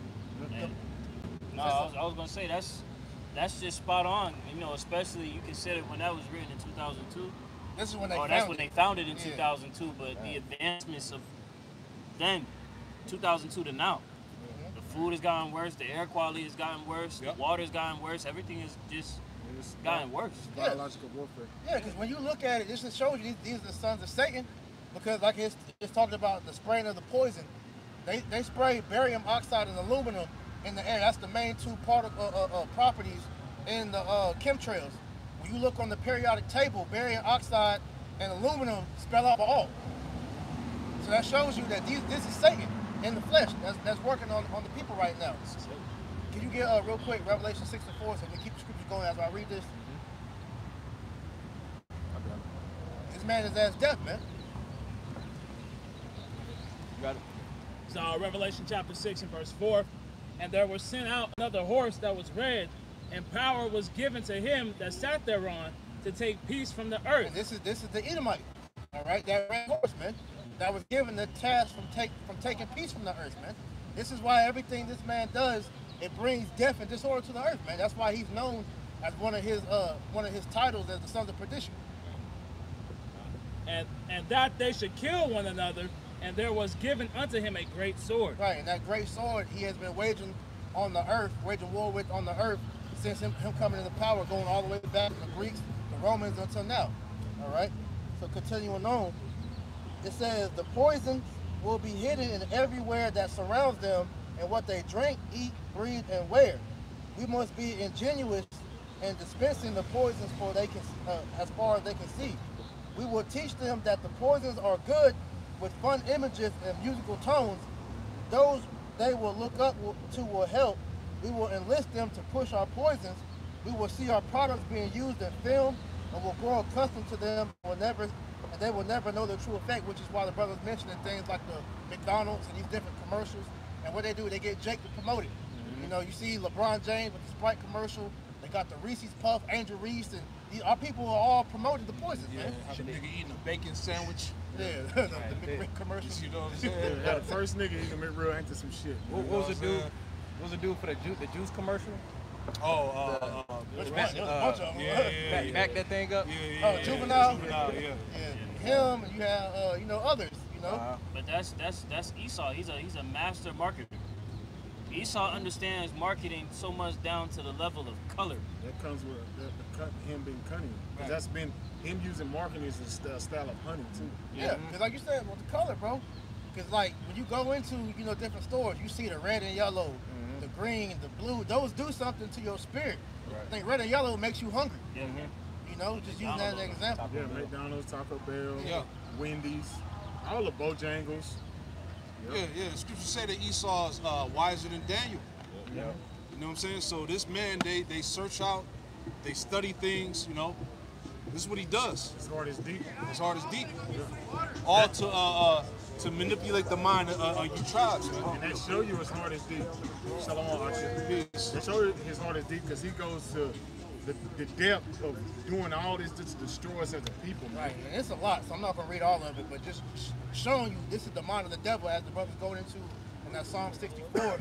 No, I was gonna say that's just spot on. Especially you consider when that was written in 2002. This is when they that's when they found it in 2002. But the advancements of then, 2002 to now, the food has gotten worse, the air quality has gotten worse, the water has gotten worse. Everything has just gotten worse. Biological warfare. Yeah, because when you look at it, this just shows you these are the sons of Satan, because like it's talking about the spraying of the poison. They spray barium oxide and aluminum in the air. That's the main two properties in the chemtrails. When you look on the periodic table, barium oxide and aluminum spell out all. So that shows you that this is Satan in the flesh that's working on the people right now. Can you get real quick Revelation 6 and 4 so we can keep the scriptures going as I read this? This man is as death, man. You got it. So Revelation chapter 6 and verse 4. And there was sent out another horse that was red, and power was given to him that sat thereon to take peace from the earth. And this is the Edomite, all right? That red horse, man, that was given the task from taking peace from the earth, man. This is why everything this man does, it brings death and disorder to the earth, man. That's why he's known as one of his titles as the sons of perdition. And that they should kill one another, and there was given unto him a great sword. Right, and that great sword he has been waging on the earth, waging war with on the earth since him coming into power, going all the way back to the Greeks, the Romans until now. All right. So continuing on, it says the poison will be hidden in everywhere that surrounds them, and what they drink, eat, breathe, and wear. We must be ingenious in dispensing the poisons for they can, as far as they can see. We will teach them that the poisons are good with fun images and musical tones. Those they will look up to will help. We will enlist them to push our poisons. We will see our products being used in film and will grow accustomed to them. They will never know the true effect, which is why the brothers mentioning things like the McDonald's and these different commercials. And what they do, they get Jake to promote it. You know, you see LeBron James with the Sprite commercial. They got the Reese's Puff, Angel Reese, and our people are all promoting the poisons, man. The nigga eating a bacon sandwich. Yeah, the McRib commercials. You know what I'm saying? Yeah, the first nigga he gonna make real into some shit. What was the dude? What was the dude for the juice commercial? Which one? There was a bunch of them. Back that thing up. Juvenile. Juvenile, yeah. Him, and you have others, you know. But that's Esau. He's a master marketer. Esau understands marketing so much down to the level of color. That comes with him being cunning. Because that's been him using marketing as a style of hunting too. Yeah, because like you said, with the color, bro. Because like when you go into different stores, you see the red and yellow, the green, the blue. Those do something to your spirit. Right. I think red and yellow makes you hungry. You know, just using that as an example. Yeah, McDonald's, Taco Bell, Wendy's, all the Bojangles. Yeah, the scriptures say that Esau is wiser than Daniel. You know what I'm saying? So this man, they search out, they study things, you know. This is what he does. His heart is deep. His heart is deep. All to manipulate the mind of you tribes, man. And that show you his heart is deep. Shalom, Achille. They show you his heart is deep because he goes to the depth of doing all this to destroy us as a people, man. Right, and it's a lot, so I'm not going to read all of it, but just showing you this is the mind of the devil as the brother's going into in that Psalm 64.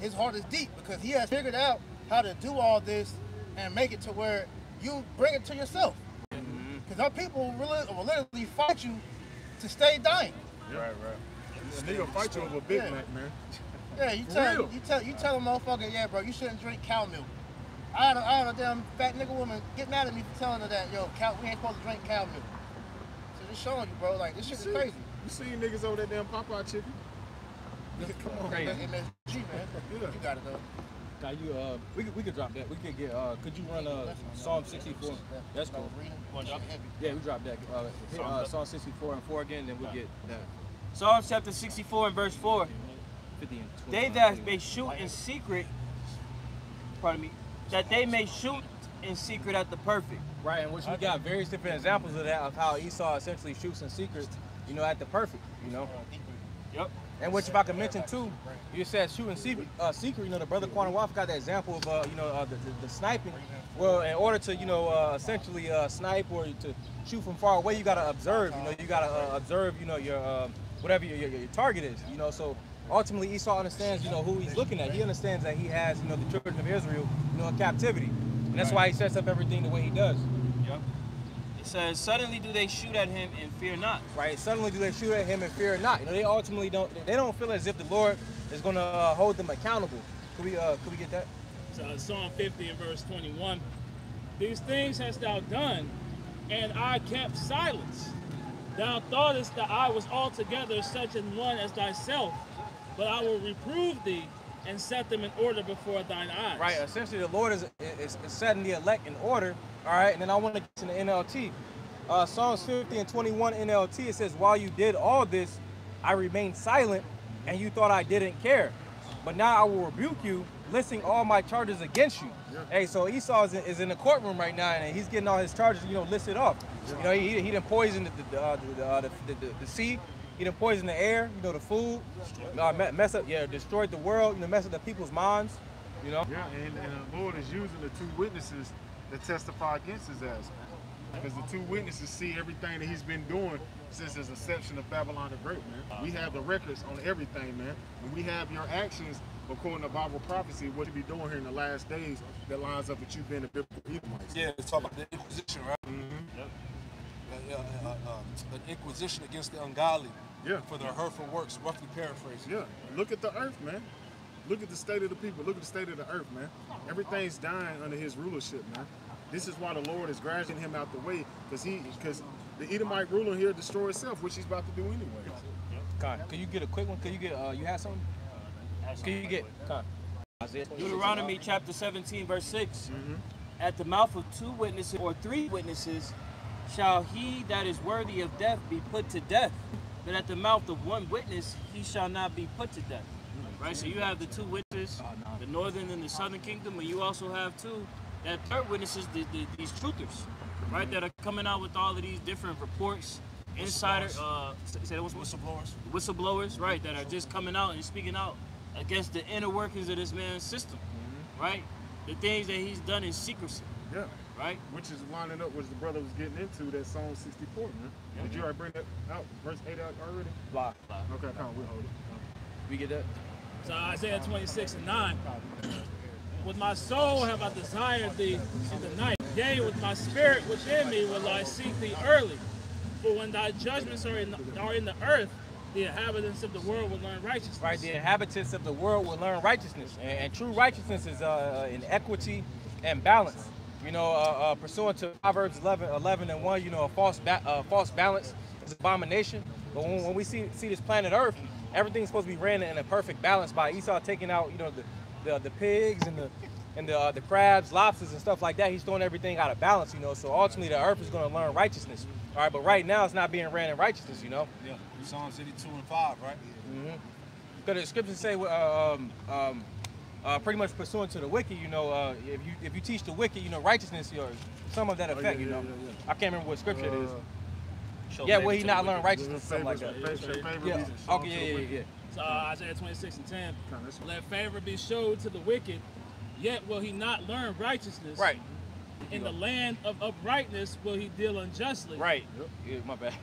His heart is deep because he has figured out how to do all this and make it to where you bring it to yourself. Because our people will literally fight you to stay dying. Right. And they gonna fight you over a Big Mac, man. Yeah, you tell a motherfucker, yeah, bro, you shouldn't drink cow milk. I had a damn fat nigga woman get mad at me for telling her that, yo, we ain't supposed to drink cow milk. So just showing you, bro, like, this shit is crazy. You see niggas over that damn Popeye chicken? Come on, Crazy. MSG, man. You got it, though. Now we could drop that. We could get. Could you run Psalm 64? That's cool. Yeah, we drop that. Hit, Psalm 64 and 4 again, then we'll get that. Psalm chapter 64 and verse 4. 50 and 25. They that may shoot in secret, that they may shoot in secret at the perfect. Right, and which we got various different examples of that, of how Esau essentially shoots in secret, at the perfect, Yep. And which, if I could mention too, you said shooting secret. The brother Quantum Waff got the example of the sniping. Well, in order to essentially snipe or to shoot from far away, you gotta observe. You gotta observe. Your whatever your target is. So ultimately Esau understands who he's looking at. He understands that he has the children of Israel in captivity, and that's why he sets up everything the way he does. Yep. It says, suddenly do they shoot at him and fear not. Right. Suddenly do they shoot at him and fear not. They ultimately don't feel as if the Lord is going to hold them accountable. Could we get that? So Psalm 50 and verse 21. These things hast thou done, and I kept silence. Thou thoughtest that I was altogether such an one as thyself, but I will reprove thee and set them in order before thine eyes. Right, essentially the Lord is setting the elect in order, all right? And then I want to get to the NLT. Psalms 50 and 21 NLT, it says, while you did all this, I remained silent, and you thought I didn't care. But now I will rebuke you, listing all my charges against you. Yeah. Hey, so Esau is in the courtroom right now, and he's getting all his charges, listed off. Yeah. He done poisoned the sea. He done poisoned the air, the food, destroyed the world, mess up the people's minds, Yeah, and the Lord is using the two witnesses to testify against his ass. Because the two witnesses see everything that he's been doing since his inception of Babylon the Great, man. We have the records on everything, man. And we have your actions according to Bible prophecy, what you be doing here in the last days that lines up with you being a biblical Edomites. Yeah, it's talking about the Inquisition, right? Mm-hmm. Yep. An Inquisition against the ungodly. Yeah. For their hurtful works, roughly paraphrasing. Yeah. Look at the earth, man. Look at the state of the people. Look at the state of the earth, man. Everything's dying under his rulership, man. This is why the Lord is grasping him out the way, because the Edomite ruler here destroy itself, which he's about to do anyway. Con, can you get a quick one? Can you get, you have something? Can you get, Con? Deuteronomy chapter 17, verse 6. Mm-hmm. At the mouth of two witnesses or three witnesses shall he that is worthy of death be put to death. But at the mouth of one witness he shall not be put to death. Right? So you have the two witnesses, the northern and the southern kingdom, and you also have that third witnesses, these truthers, right? That are coming out with all of these different reports, insiders, whistleblowers, right? That are just coming out and speaking out against the inner workings of this man's system, right? The things that he's done in secrecy. Yeah. Right? Which is lining up with the brother was getting into, that Psalm 64, man. Yeah, did you already bring that out, verse 8 out already? Blah. Okay, come on, we'll hold it. We get that? So Isaiah 26 and 9. With my soul have I desired thee in the night. Yea, with my spirit within me will I seek thee early. For when thy judgments are in the earth, the inhabitants of the world will learn righteousness. Right, the inhabitants of the world will learn righteousness. And true righteousness is in equity and balance. Pursuant to Proverbs 11 and 1, a false balance is abomination. But when we see this planet Earth, everything's supposed to be ran in a perfect balance by Esau taking out, the pigs and the crabs, lobsters, and stuff like that. He's throwing everything out of balance, So ultimately, the earth is going to learn righteousness. All right, but right now, it's not being ran in righteousness, Yeah, Psalms 82 and 5, right? Mm-hmm. Because the scriptures say, pretty much pursuant to the wicked, if you teach the wicked, righteousness, some of that effect, Yeah. I can't remember what scripture it is. Will he not learn righteousness, something like that. Yeah. Okay, yeah. So Isaiah 26 and 10. Let favor be showed to the wicked, yet will he not learn righteousness. Right. In the land of uprightness will he deal unjustly. Right. Yeah, my bad.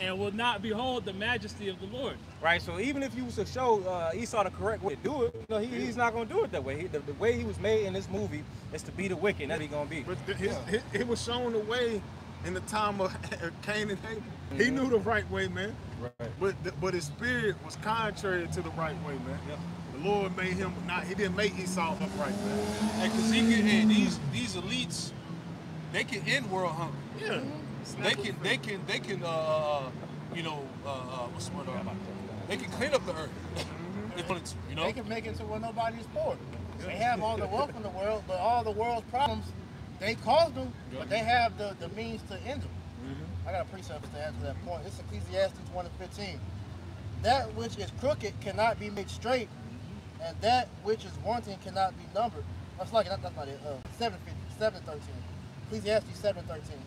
And will not behold the majesty of the Lord. Right, so even if you was to show Esau the correct way to do it, he's not going to do it that way. The way he was made in this movie is to be the wicked, and that's what he's going to be. But it was shown the way in the time of Cain and Abel. Mm-hmm. He knew the right way, man. Right. But his spirit was contrary to the right way, man. Yep. The Lord made him he didn't make Esau upright, man. And because these elites, they can end world hunger. Yeah. They can what's the word? They can clean up the earth. They can make it to where nobody's poor. They have all the wealth in the world, but all the world's problems, they caused them, but they have the means to end them. I got a precept to add to that point. It's Ecclesiastes 1:15. That which is crooked cannot be made straight, and that which is wanting cannot be numbered. That's not it. 7:13. Ecclesiastes 7:13.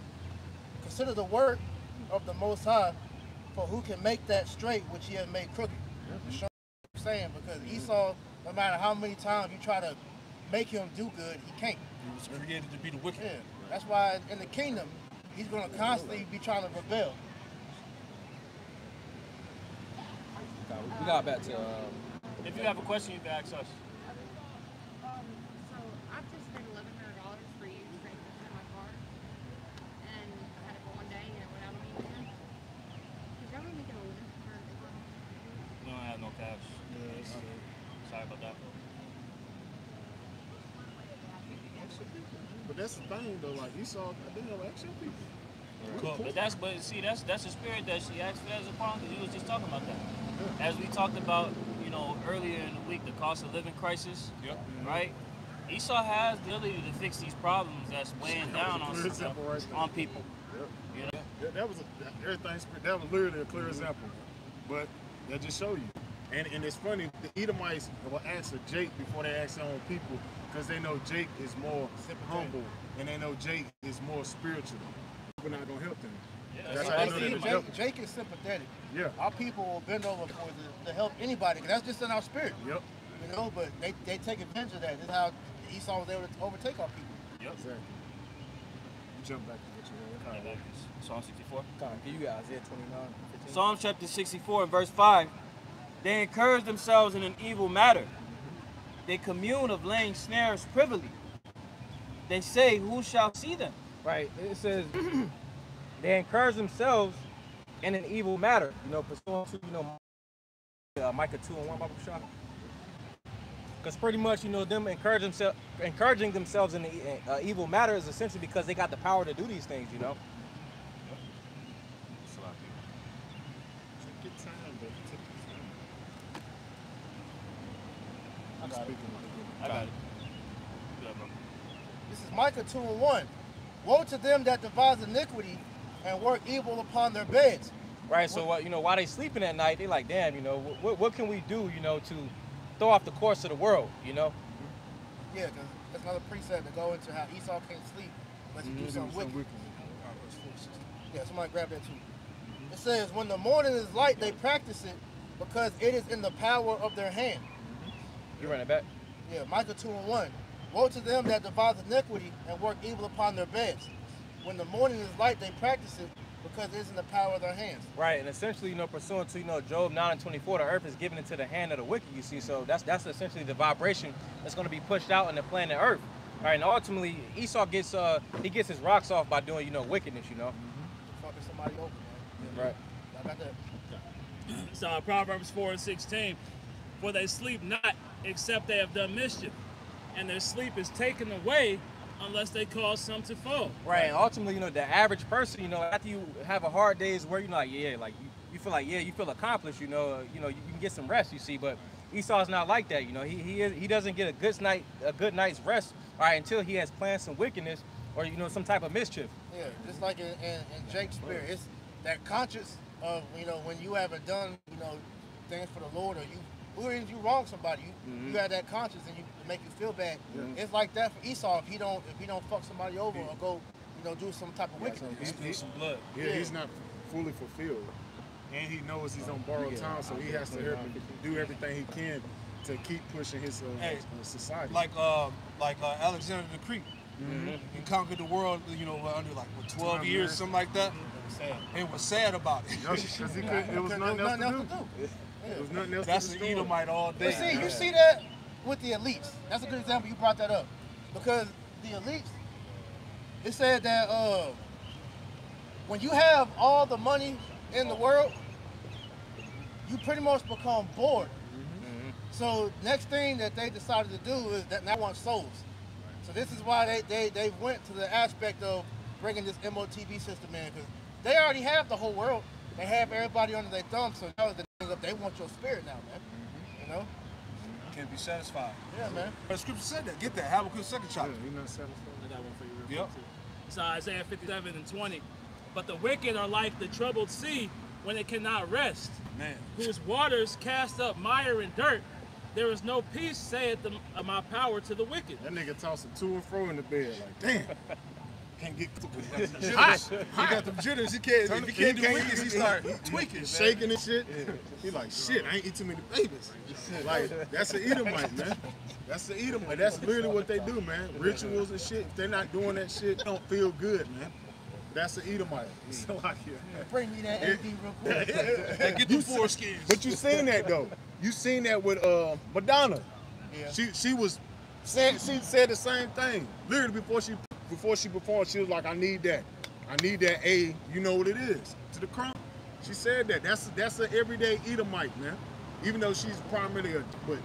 Consider the work of the Most High, for who can make that straight which he has made crooked. Show what I'm saying, because Esau, no matter how many times you try to make him do good, he can't. He was created to be the wicked. Yeah. That's why in the kingdom, he's going to constantly be trying to rebel. We got back to... If you have a question, you can ask us. So I've just spent $1,100 for you to take this in my car, and I had it for one day, and it went out on me again. Could y'all make it a list for April? We don't have no cash. Sorry about that. But that's the thing, though. Like Esau, they have action people. But that's the spirit that she asked for as upon, because we was just talking about that. As we talked about, earlier in the week, the cost of living crisis, Yep. right? Esau has the ability to fix these problems that's weighing down on example right there. on people. Yep. You know? That was that was literally a clear example, but that just show you. And it's funny, the Edomites will answer Jake before they ask their own people because they know Jake is more humble and they know Jake is more spiritual. We're not gonna help them. Yeah, That's so how I I know see they help. Jake is sympathetic. Yeah. Our people will bend over to help anybody, 'cause that's just in our spirit. Yep. You know, but they take advantage of that. This is how Esau was able to overtake our people. Yep. Exactly. You jump back to what you read. Psalm 64. Can you guys Isaiah 29, 15? Psalm chapter 64 and verse 5. They encourage themselves in an evil matter. They commune of laying snares privily. They say, who shall see them? Right. It says they encourage themselves in an evil matter. Pursuant to Micah 2:1 Bible shot. Because pretty much them encouraging themselves in the evil matter is essentially because they got the power to do these things. Take your time, baby. Take your time. I got it. I got it. Yeah, bro. This is Micah 2:1. Woe to them that devise iniquity and work evil upon their beds. Right. So while they sleeping at night, they like, damn, what can we do, to throw off the course of the world, Yeah, because that's another precept to go into how Esau can't sleep unless he do something wicked. Yeah, somebody grab that too. It says, when the morning is light, they practice it because it is in the power of their hand. You run it back. Yeah, Micah 2:1. Woe to them that devise iniquity and work evil upon their beds. When the morning is light, they practice it because it is in the power of their hands. Right, and essentially, pursuant to Job 9:24, the earth is given into the hand of the wicked. You see, so that's essentially the vibration that's going to be pushed out in the planet Earth. All right, and ultimately, Esau gets his rocks off by doing wickedness. Fucking somebody over, man. Right. I got that. So Proverbs 4:16, for they sleep not except they have done mischief, and their sleep is taken away unless they cause some to fall. Right, and ultimately, the average person, after you have a hard day's work, you feel accomplished, you can get some rest, you see, but Esau's not like that, he doesn't get a good night's rest, all right, until he has planned some wickedness or some type of mischief. Yeah, just like in Jake's spirit, it's that conscience of when you haven't done things for the Lord, or you wrong somebody, you have that conscience and you make you feel bad. Yeah. It's like that for Esau if he don't fuck somebody over or go do some type of wickedness. He's some blood. Yeah, he's not fully fulfilled, and he knows he's on borrowed time, so he has to do everything he can to keep pushing his society. Like Alexander the Great. He conquered the world, under 12 years, something like that. And was sad about it. Because it was nothing else to do. It was nothing else That's to an destroy. Edomite all day. But see, you see that with the elites. That's a good example. You brought that up because the elites. It said that when you have all the money in the world, you pretty much become bored. So next thing that they decided to do is that they want souls. So this is why they went to the aspect of bringing this MOTV system in, because they already have the whole world. They have everybody under their thumb. So now they want your spirit now, man. Can't be satisfied. Yeah, man. But the scripture said that. Get that. Habakkuk 2nd chapter. Yeah, he's not satisfied. I got one for you real Yep. quick, too. So Isaiah 57:20. But the wicked are like the troubled sea when it cannot rest, Man. whose waters cast up mire and dirt. There is no peace, saith my power to the wicked. That nigga tossing to and fro in the bed like, damn. Can't get He got them jitters. He can't. If he can't do wickedness, he start tweaking. He's shaking and shit. He like, shit, I ain't eat too many babies. Like, that's an Edomite, man. That's an Edomite. That's literally what they do, man. Rituals and shit. If they're not doing that shit, they don't feel good, man. That's an Edomite. So like, Bring me that AD real quick. And get the foreskins. but you seen that though. You seen that with Madonna. Yeah. She said the same thing. Literally before she performed, she was like, I need that A, you know what it is, to the crown. She said that. That's an everyday Edomite, man. Even though she's primarily but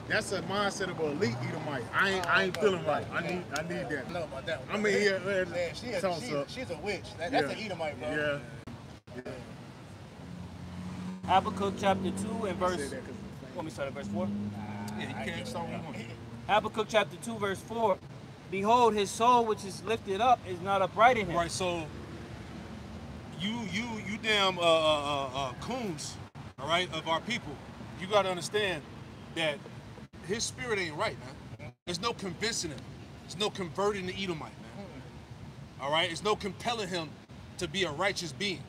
that's a mindset of an elite Edomite. I ain't feeling right. I need that. I don't know about that one. I mean, yeah, Man, she's a witch. That's an Edomite, bro. Yeah. Habakkuk chapter 2 and verse Want me to start at verse 4? Yeah, you can't start with one. Habakkuk chapter 2, verse 4. Behold, his soul which is lifted up is not upright in him. Right, so you damn coons, all right, of our people. You got to understand that his spirit ain't right, man. There's no convincing him. There's no converting the Edomite, man. All right, there's no compelling him to be a righteous being.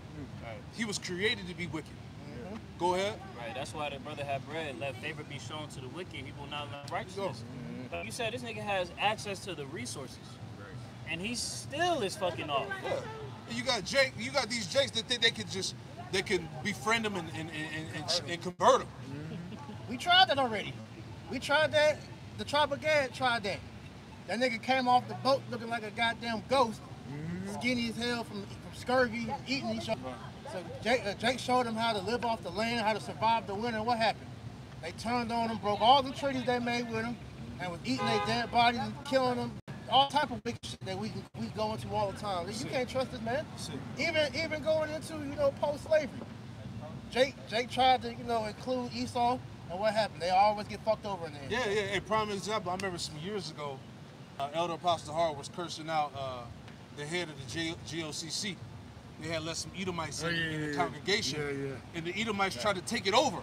Right. He was created to be wicked. Go ahead. Right, that's why the brother had bread. Let favor be shown to the wicked. He will not learn righteousness. But you said this nigga has access to the resources. And he still is fucking off. Yeah. You got Jake. You got these Jakes that think they can befriend him and convert him. We tried that already. We tried that. The tribe of Gad tried that. That nigga came off the boat looking like a goddamn ghost, skinny as hell from scurvy, eating each other. So Jake showed them how to live off the land, how to survive the winter. What happened? They turned on them, broke all the treaties they made with them, and was eating their dead bodies and killing them. All type of wicked shit that we go into all the time. You can't trust this man. Even going into post-slavery. Jake tried to include Esau, and what happened? They always get fucked over in the end. Yeah. A prime example. I remember some years ago, Elder Apostle Hart was cursing out the head of the GOCC. They had let some Edomites in the congregation, and the Edomites tried to take it over.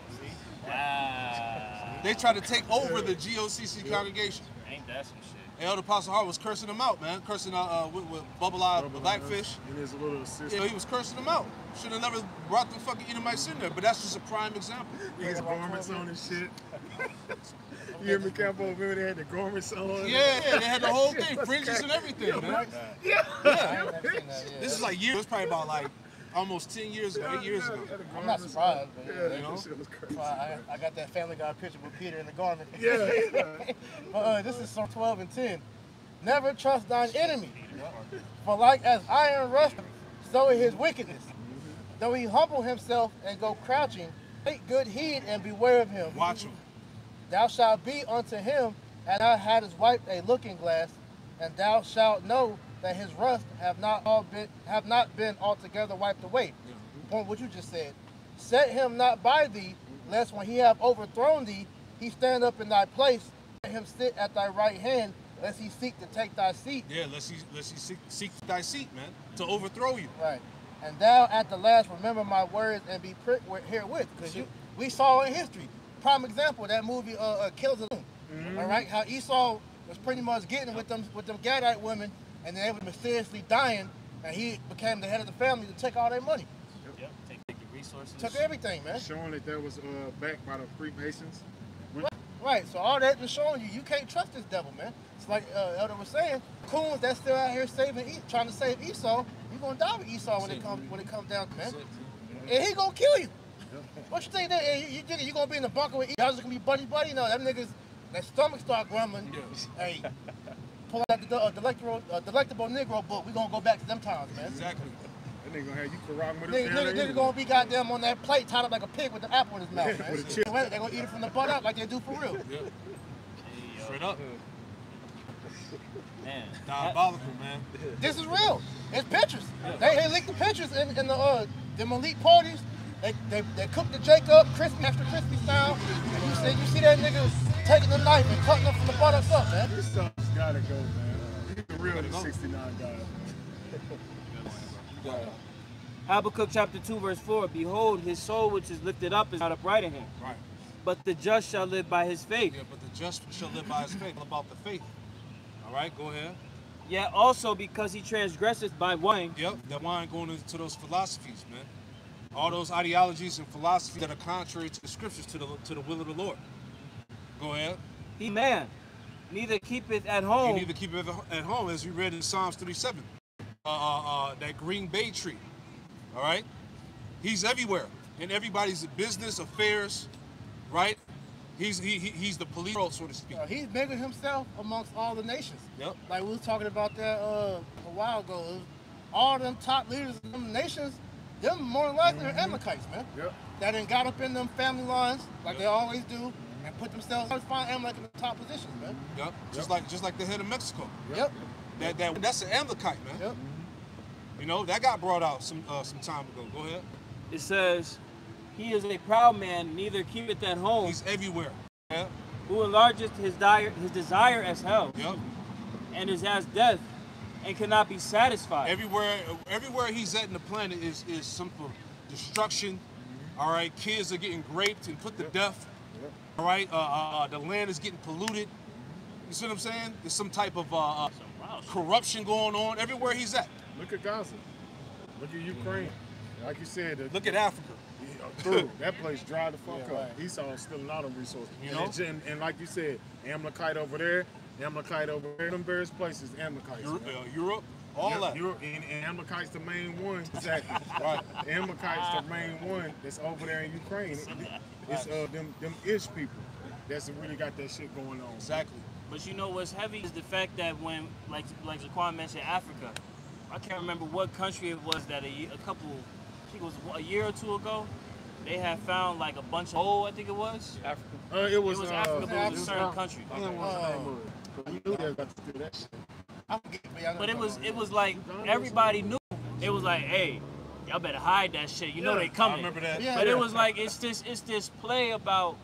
They tried to take over the GOCC congregation. Ain't that some shit? Elder Apostle Hart was cursing them out, man. Cursing out with Bubble-Eye Blackfish. And his little assistant. Yeah, he was cursing them out. Should have never brought the fucking Edomites in there, but that's just a prime example. His garments on and shit. You hear me, Campo? Remember they had the garments on? Yeah, they had the whole thing, fringes and everything, man. Yeah. This is like years. It was probably about like almost 10 years ago, 8 years ago. I'm not surprised, but Yeah, that shit was crazy. I got that Family Guy picture with Peter in the garment. Yeah. But this is Psalm 12 and 10. Never trust thine enemy, for like as iron rusteth, so is his wickedness. Though he humble himself and go crouching, take good heed and beware of him. Watch him. Thou shalt be unto him as thou hadst wiped a looking glass, and thou shalt know that his rust have not been altogether wiped away. Point what you just said. Set him not by thee, lest when he have overthrown thee, he stand up in thy place. Let him sit at thy right hand, lest he seek to take thy seat. Yeah, lest he seek thy seat, man, to overthrow you. Right. And thou at the last remember my words and be pricked herewith. Because we saw in history, prime example, that movie Killers of the Moon. All right, how Esau was pretty much getting with them Gadite women, and they were mysteriously dying, and he became the head of the family to take all their money. Yep. Take your resources. Took everything, man. Showing that was backed by the Freemasons. Right, so all that is showing you can't trust this devil, man. It's like Elder was saying, coons that's still out here trying to save Esau, you're gonna die with Esau when it comes down, man. And he gonna kill you. What you think that you gonna be in the bunker with Esau? Y'all just gonna be buddy? No, them niggas, that stomach start grumbling. Hey, pull out the delectable Negro book. We gonna go back to them times, man. Exactly. That nigga gonna have you carotting with his Nigga gonna be goddamn on that plate tied up like a pig with the apple in his mouth, man. With a chip. They're gonna eat it from the butt up like they do for real. Yeah. Straight up. Man. Diabolical, man. This is real. It's pictures. They leaked the pictures in the elite parties. They cooked the Jake up crispy after crispy style. And you see that nigga taking the knife and cutting them from the buttocks up, man. This stuff's gotta go, man. He's the real 69 guy. Habakkuk chapter 2, verse 4. Behold, his soul which is lifted up is not upright in him. Right. But the just shall live by his faith. Yeah, but the just shall live by his faith. About the faith. All right, go ahead. Yet also because he transgresseth by wine. Yep, that wine going into those philosophies, man. All those ideologies and philosophies that are contrary to the scriptures, to the will of the Lord. Go ahead. He man, neither keepeth at home. You need to keep it at home, as we read in Psalms 37. That green bay tree. All right? He's everywhere. In everybody's business, affairs, right? He's the police, so to speak. He's bigger himself amongst all the nations. Yep. Like we was talking about that a while ago. All them top leaders of them nations, them more than likely are Amalekites, man. Yep. That done got up in them family lines like they always do, and put themselves find Amalek in the top positions, man. Yep. Just like the head of Mexico. Yep. That's an Amalekite, man. Yep. You know, that got brought out some time ago. Go ahead. It says, He is a proud man, neither keepeth at home. He's everywhere. Yeah. Who enlargeth his desire as hell, Yep. and is as death, and cannot be satisfied. Everywhere he's at in the planet is some for destruction. All right, kids are getting raped and put to death. All right, the land is getting polluted. You see what I'm saying? There's some type of corruption going on everywhere he's at. Look at Gaza. Look at Ukraine. Like you said, Look at Africa. through that place dry the fuck up. Esau's stealing all them resources. You know? And like you said, Amalekite over there, Amalekite over there, them various places, Amalekites. Europe, all that. Europe, and Amalekite's the main one. Exactly. Right. Amalekite's the main one that's over there in Ukraine. It's them Ish people that's really got that shit going on. Exactly. But you know what's heavy is the fact that when, like Zaquan mentioned, Africa, I can't remember what country it was that I think it was a year or two ago, they had found like a bunch of gold, I think it was. Africa. It was Africa, but it was a certain country. But it was like everybody knew. It was like, hey, y'all better hide that shit. You know they coming. I remember that. Yeah. But it was like it's this play about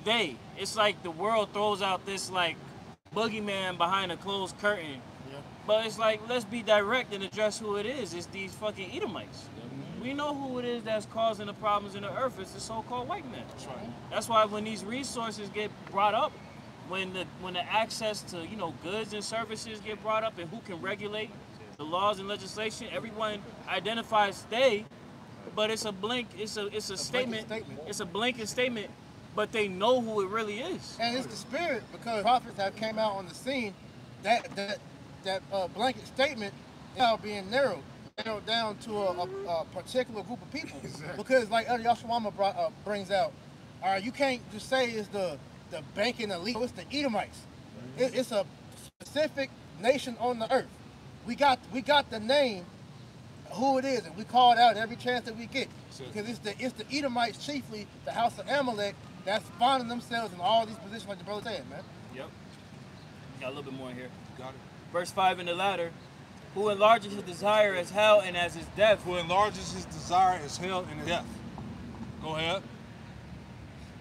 they. It's like the world throws out this like boogeyman behind a closed curtain. Yeah. But it's like, let's be direct and address who it is. It's these fucking Edomites. We know who it is that's causing the problems in the earth. It's the so-called white man. That's right. That's why when these resources get brought up, when the access to goods and services get brought up, and who can regulate the laws and legislation, everyone identifies they, but it's a blank. It's a statement. It's a blanket statement, but they know who it really is. And it's the spirit, because prophets have came out on the scene. That blanket statement is now being narrowed down to a particular group of people. Exactly. Because like Yashwama brings out, you can't just say it's the banking elite. It's the Edomites. It's a specific nation on the earth. We got the name, who it is, and we call it out every chance that we get. Because it's the Edomites, chiefly the house of Amalek, that's finding themselves in all these positions like the brother said, man. Yep. Got a little bit more here. Got it. Verse 5 in the latter, who enlarges his desire as hell and as his death. Who enlarges his desire as hell and death. Go ahead.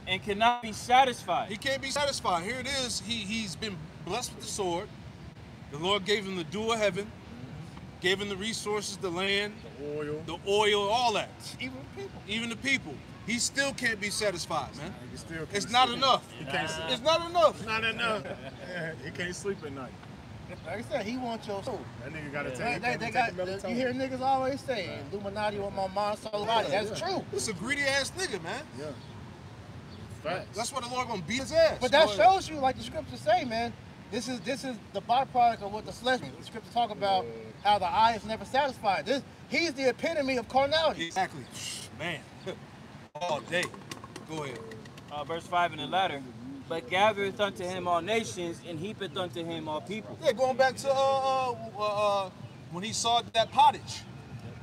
And cannot be satisfied. He can't be satisfied. Here it is. He's been blessed with the sword. The Lord gave him the dew of heaven, gave him the resources, the land, the oil, all that. Even the people. He still can't be satisfied, man. It's not enough. It's not enough. It's not enough. He can't sleep at night. Like I said, he wants your soul. That nigga gotta take You hear niggas always say, Illuminati on my mind, soul, body. That's true. It's a greedy ass nigga, man. Yeah. Facts. That's why the Lord gonna beat his ass. But that shows you, like the scriptures say, man, this is the byproduct of what the flesh means. The scriptures talk about how the eye is never satisfied. He's the epitome of carnality. Exactly. Man. All day. Go ahead. Verse 5 in the latter, but gathereth unto him all nations, and heapeth unto him all people. Yeah, going back to when he saw that pottage.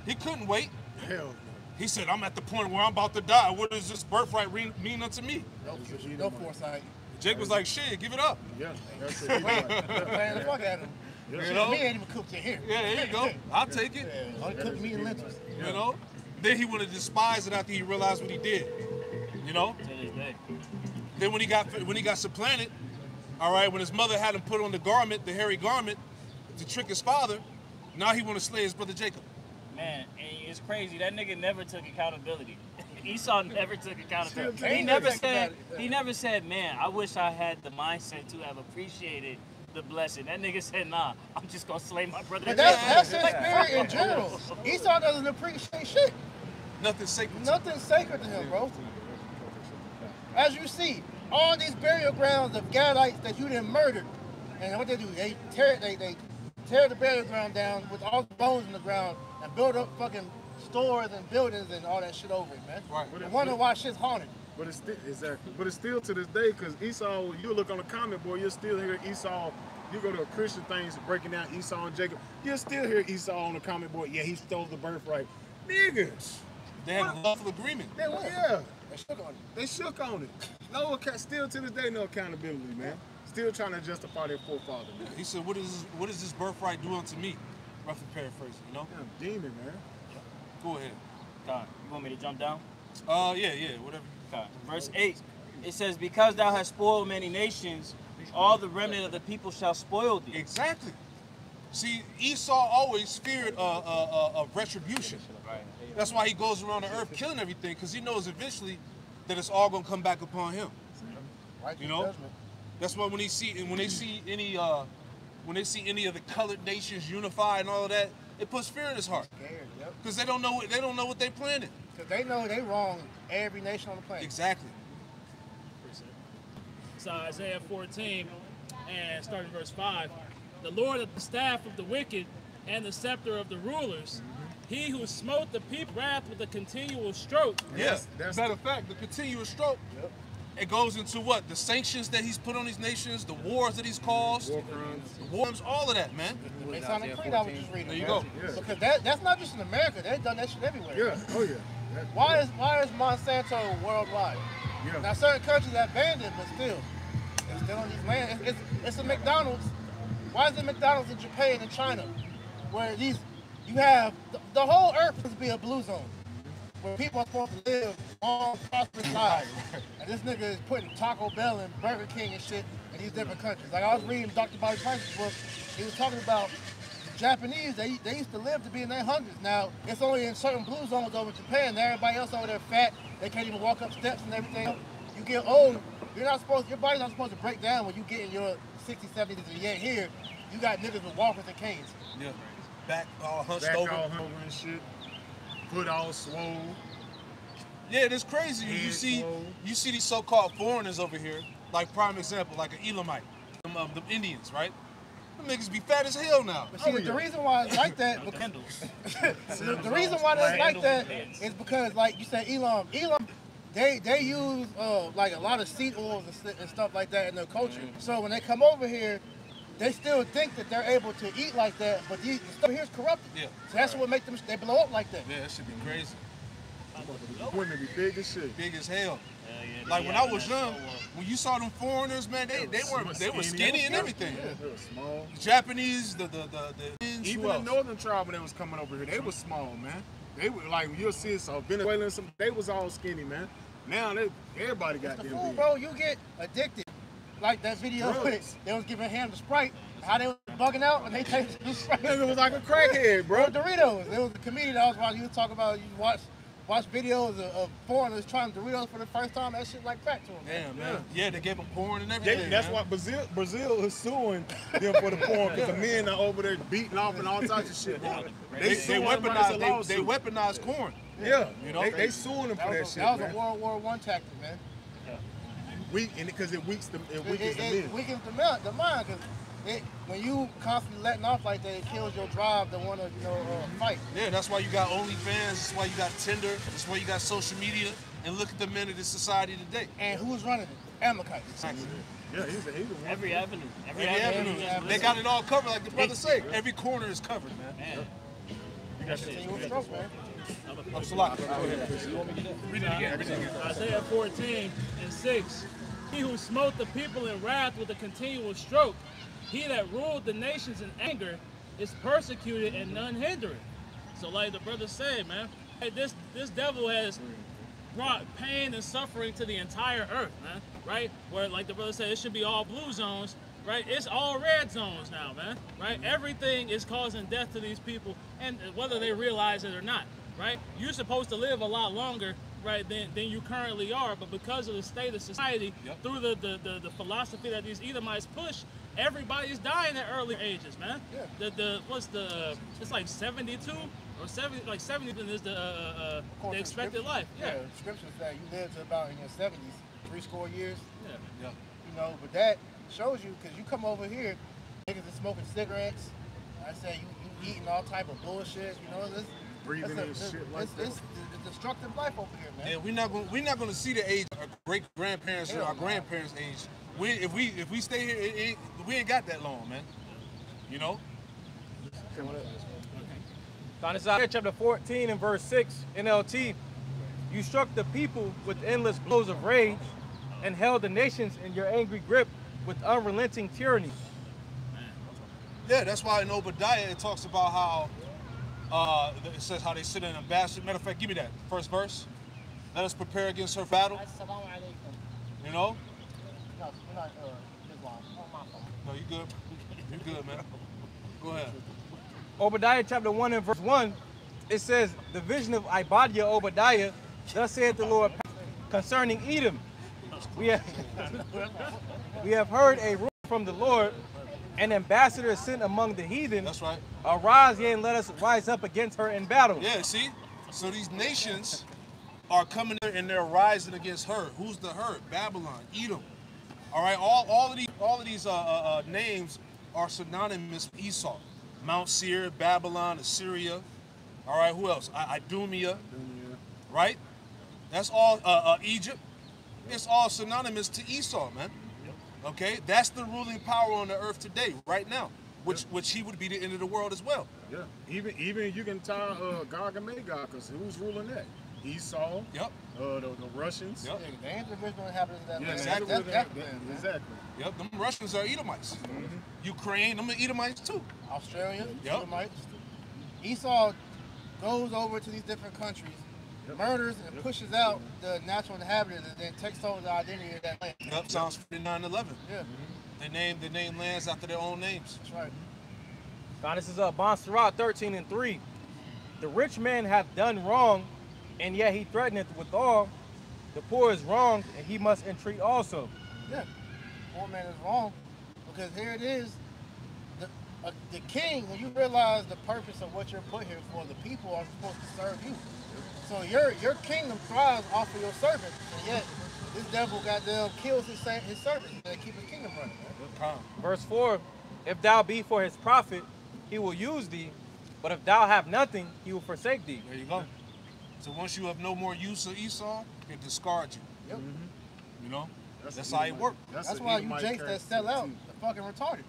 He couldn't wait. Hell no. He said, I'm at the point where I'm about to die. What does this birthright mean unto me? No foresight. Jake was like, shit, give it up. Yeah, that's it. Man, the fuck out of him. You know? Me ain't even cooked in here. Yeah, there you go. I'll take it. Only cooked me and lentils. You know? Then he would have despised it after he realized what he did. You know? To this day. Then when he got supplanted, all right, when his mother had him put on the garment, the hairy garment, to trick his father, now he want to slay his brother Jacob. Man, and it's crazy. That nigga never took accountability. Esau never took accountability. Still He can't never take said, accountability. man, I wish I had the mindset to have appreciated the blessing. That nigga said, nah, I'm just gonna slay my brother. But that's his spirit in general. Esau doesn't appreciate shit. Nothing sacred. Nothing's sacred to him, bro. As you see, all these burial grounds of Gadites that you didn't murder, and what they do, they tear the burial ground down with all the bones in the ground and build up fucking stores and buildings and all that shit over it, man. Right. I wonder why shit's haunted. But it's still, exactly. But it's still to this day, because Esau, you look on the comment board, you'll still hear Esau. You go to a Christian things breaking down Esau and Jacob, you'll still hear Esau on the comment board. Yeah, he stole the birthright. Niggas. They had a lawful agreement. Yeah. They shook on it. They shook on it. No, still to this day, no accountability, man. Still trying to justify their forefather. Man. He said, what is this birthright do unto me? Roughly paraphrasing, you know? Damn demon, man. Go ahead. God, you want me to jump down? Yeah, whatever. Okay. Verse 8, it says, because thou hast spoiled many nations, all the remnant of the people shall spoil thee. Exactly. See, Esau always feared a retribution. That's why he goes around the earth killing everything, because he knows eventually that it's all gonna come back upon him. You know, that's why when they see any of the colored nations unified and all of that, it puts fear in his heart. Because they don't know what they planning. Because they know they wrong every nation on the planet. Exactly. So Isaiah 14, and starting verse 5, the Lord of the staff of the wicked and the scepter of the rulers, he who smote the people wrath with a continual stroke. Yes. Matter of fact, the continuous stroke, it goes into what? The sanctions that he's put on these nations, the wars that he's caused, the war crimes, all of that, man. They sound Creed I was just reading. There you go. Yeah. Because that's not just in America. They've done that shit everywhere. Yeah. Oh yeah. Why is Monsanto worldwide? Yeah. Now certain countries have banned it, but still, it's still on these lands. It's a McDonald's. Why is it McDonald's in Japan and China, where you have the whole earth is to be a blue zone, where people are supposed to live long, prosperous lives, and this nigga is putting Taco Bell and Burger King and shit in these different countries. Like I was reading Dr. Bobby Price's book, he was talking about the Japanese. They used to live to be in their hundreds. Now it's only in certain blue zones over Japan. Everybody else over there fat. They can't even walk up steps and everything. You get old. Your body's not supposed to break down when you get in your 60s, 70s, and yet here you got niggas with walkers and canes. Yeah. Back all hunched Back over. all over and shit. Foot all swole. Yeah, it's crazy. You see these so-called foreigners over here, like prime example, like an Elamite, them Indians, right? Them niggas be fat as hell now. But see, the reason why it's like that, the reason why it's like that is because, like you said, Elam, they use like a lot of seed oils and stuff like that in their culture. So when they come over here, they still think that they're able to eat like that, but the stuff here is corrupted. Yeah. So that's what makes them, they blow up like that. Yeah, that should be crazy. Women be big as shit. Big as hell. Like when I was young, when you saw them foreigners, man, they were skinny and everything. Yeah, they were small. The Japanese, the Indians, Even the northern tribe when they was coming over here, they was small, man. They were like you'll see Venezuelans, they was all skinny, man. Now everybody got The them food, big. bro, you get addicted. Like that video, they was giving ham the Sprite, how they was bugging out and they tasted the Sprite. It was like a crackhead, bro. Doritos. There was a comedian I was watching. He was talking about you watch videos of foreigners trying Doritos for the first time. That shit like crack to them. Damn, man. Yeah, they gave them porn and everything. That's man. why Brazil is suing them for the porn because the men are over there beating off and all types of shit. They weaponized corn. Yeah, you know, they suing them for that shit. That was man. a World War I tactic, man. Because it weakens the men. It weakens the mind because when you constantly letting off like that, it kills your drive to want to fight. Yeah, that's why you got OnlyFans. That's why you got Tinder. That's why you got social media. And look at the men of this society today. And who's running it? Amalekites. Exactly. Yeah, he's a Every avenue. Every avenue. They got it all covered, like the brother say. Every corner is covered, man. You got Continuous stroke, man. I'm Salah. Go ahead. Read it again. Isaiah 14 and 6. He who smote the people in wrath with a continual stroke, he that ruled the nations in anger, is persecuted and none hindereth. So like the brother said, man, hey, this devil has brought pain and suffering to the entire earth, man, right? Where like the brother said, it should be all blue zones, right? It's all red zones now, man, right? Everything is causing death to these people, and whether they realize it or not, right? You're supposed to live a lot longer, right, than you currently are, but because of the state of society, through the philosophy that these Edomites push, everybody's dying at early ages, man. Yeah. It's like 72 or 70, like 70 is the expected life. Yeah. The scriptures say you live to about in your 70s, 60 years. Yeah. You know, but that shows you because you come over here, niggas is smoking cigarettes. I say you eating all type of bullshit. You know, breathing and shit like that. It's destructive life over here, man. Yeah, we're not gonna see the age of our great grandparents or our grandparents' age. If we stay here, we ain't got that long, man. You know. Isaiah chapter 14 and verse 6, NLT. You struck the people with endless blows of rage and held the nations in your angry grip with unrelenting tyranny. Yeah, that's why in Obadiah it talks about how it says how they sit in a basket. Matter of fact, give me that first verse. Let us prepare against her battle. Assalamu alaikum. You know? No, we're not Islam. Oh, my fault. No, you good. You good, man. Go ahead. Obadiah chapter 1 and verse 1, it says, the vision of Ibadiah Obadiah, thus saith the Lord concerning Edom. We have heard a rumor from the Lord, an ambassador is sent among the heathen. That's right. Arise, yea, and let us rise up against her in battle. Yeah, see? So these nations are coming in and they're rising against her. Who's the her? Babylon, Edom. All right, all of these names are synonymous with Esau. Mount Seir, Babylon, Assyria. All right, who else? Idumea, right? That's all Egypt. It's all synonymous to Esau, man. Okay, that's the ruling power on the earth today, right now, which he would be the end of the world as well. Yeah, even you can tie Gog and Magog, because who's ruling that? Esau. Yep. The Russians. Yep. They ain't the original inhabitants of that Yeah, land. exactly. That's Exactly. Yep. Them Russians are Edomites. Ukraine, them are Edomites too. Australia, Yep. Edomites. Esau goes over to these different countries, murders and pushes out the natural inhabitants, and then takes over the identity of that land. Yep. Psalms 59:11. Yeah, They name lands after their own names. that's right. Now this is Bonsarah 13 and 3. The rich man hath done wrong, and yet he threateneth withal. The poor is wronged, and he must entreat also. Yeah, poor man is wrong, because here it is. The king, when you realize the purpose of what you're put here for, the people are supposed to serve you. So your kingdom thrives off of your servants, and yet this devil goddamn kills his servants to keep his kingdom running. Man. Verse 4, if thou be for his profit, he will use thee, but if thou have nothing, he will forsake thee. There you go. So once you have no more use of Esau, he'll discard you. Yep. You know? That's an how it Edomite- works. That's an why you Edomite jakes that character sell out too. the fucking retarded.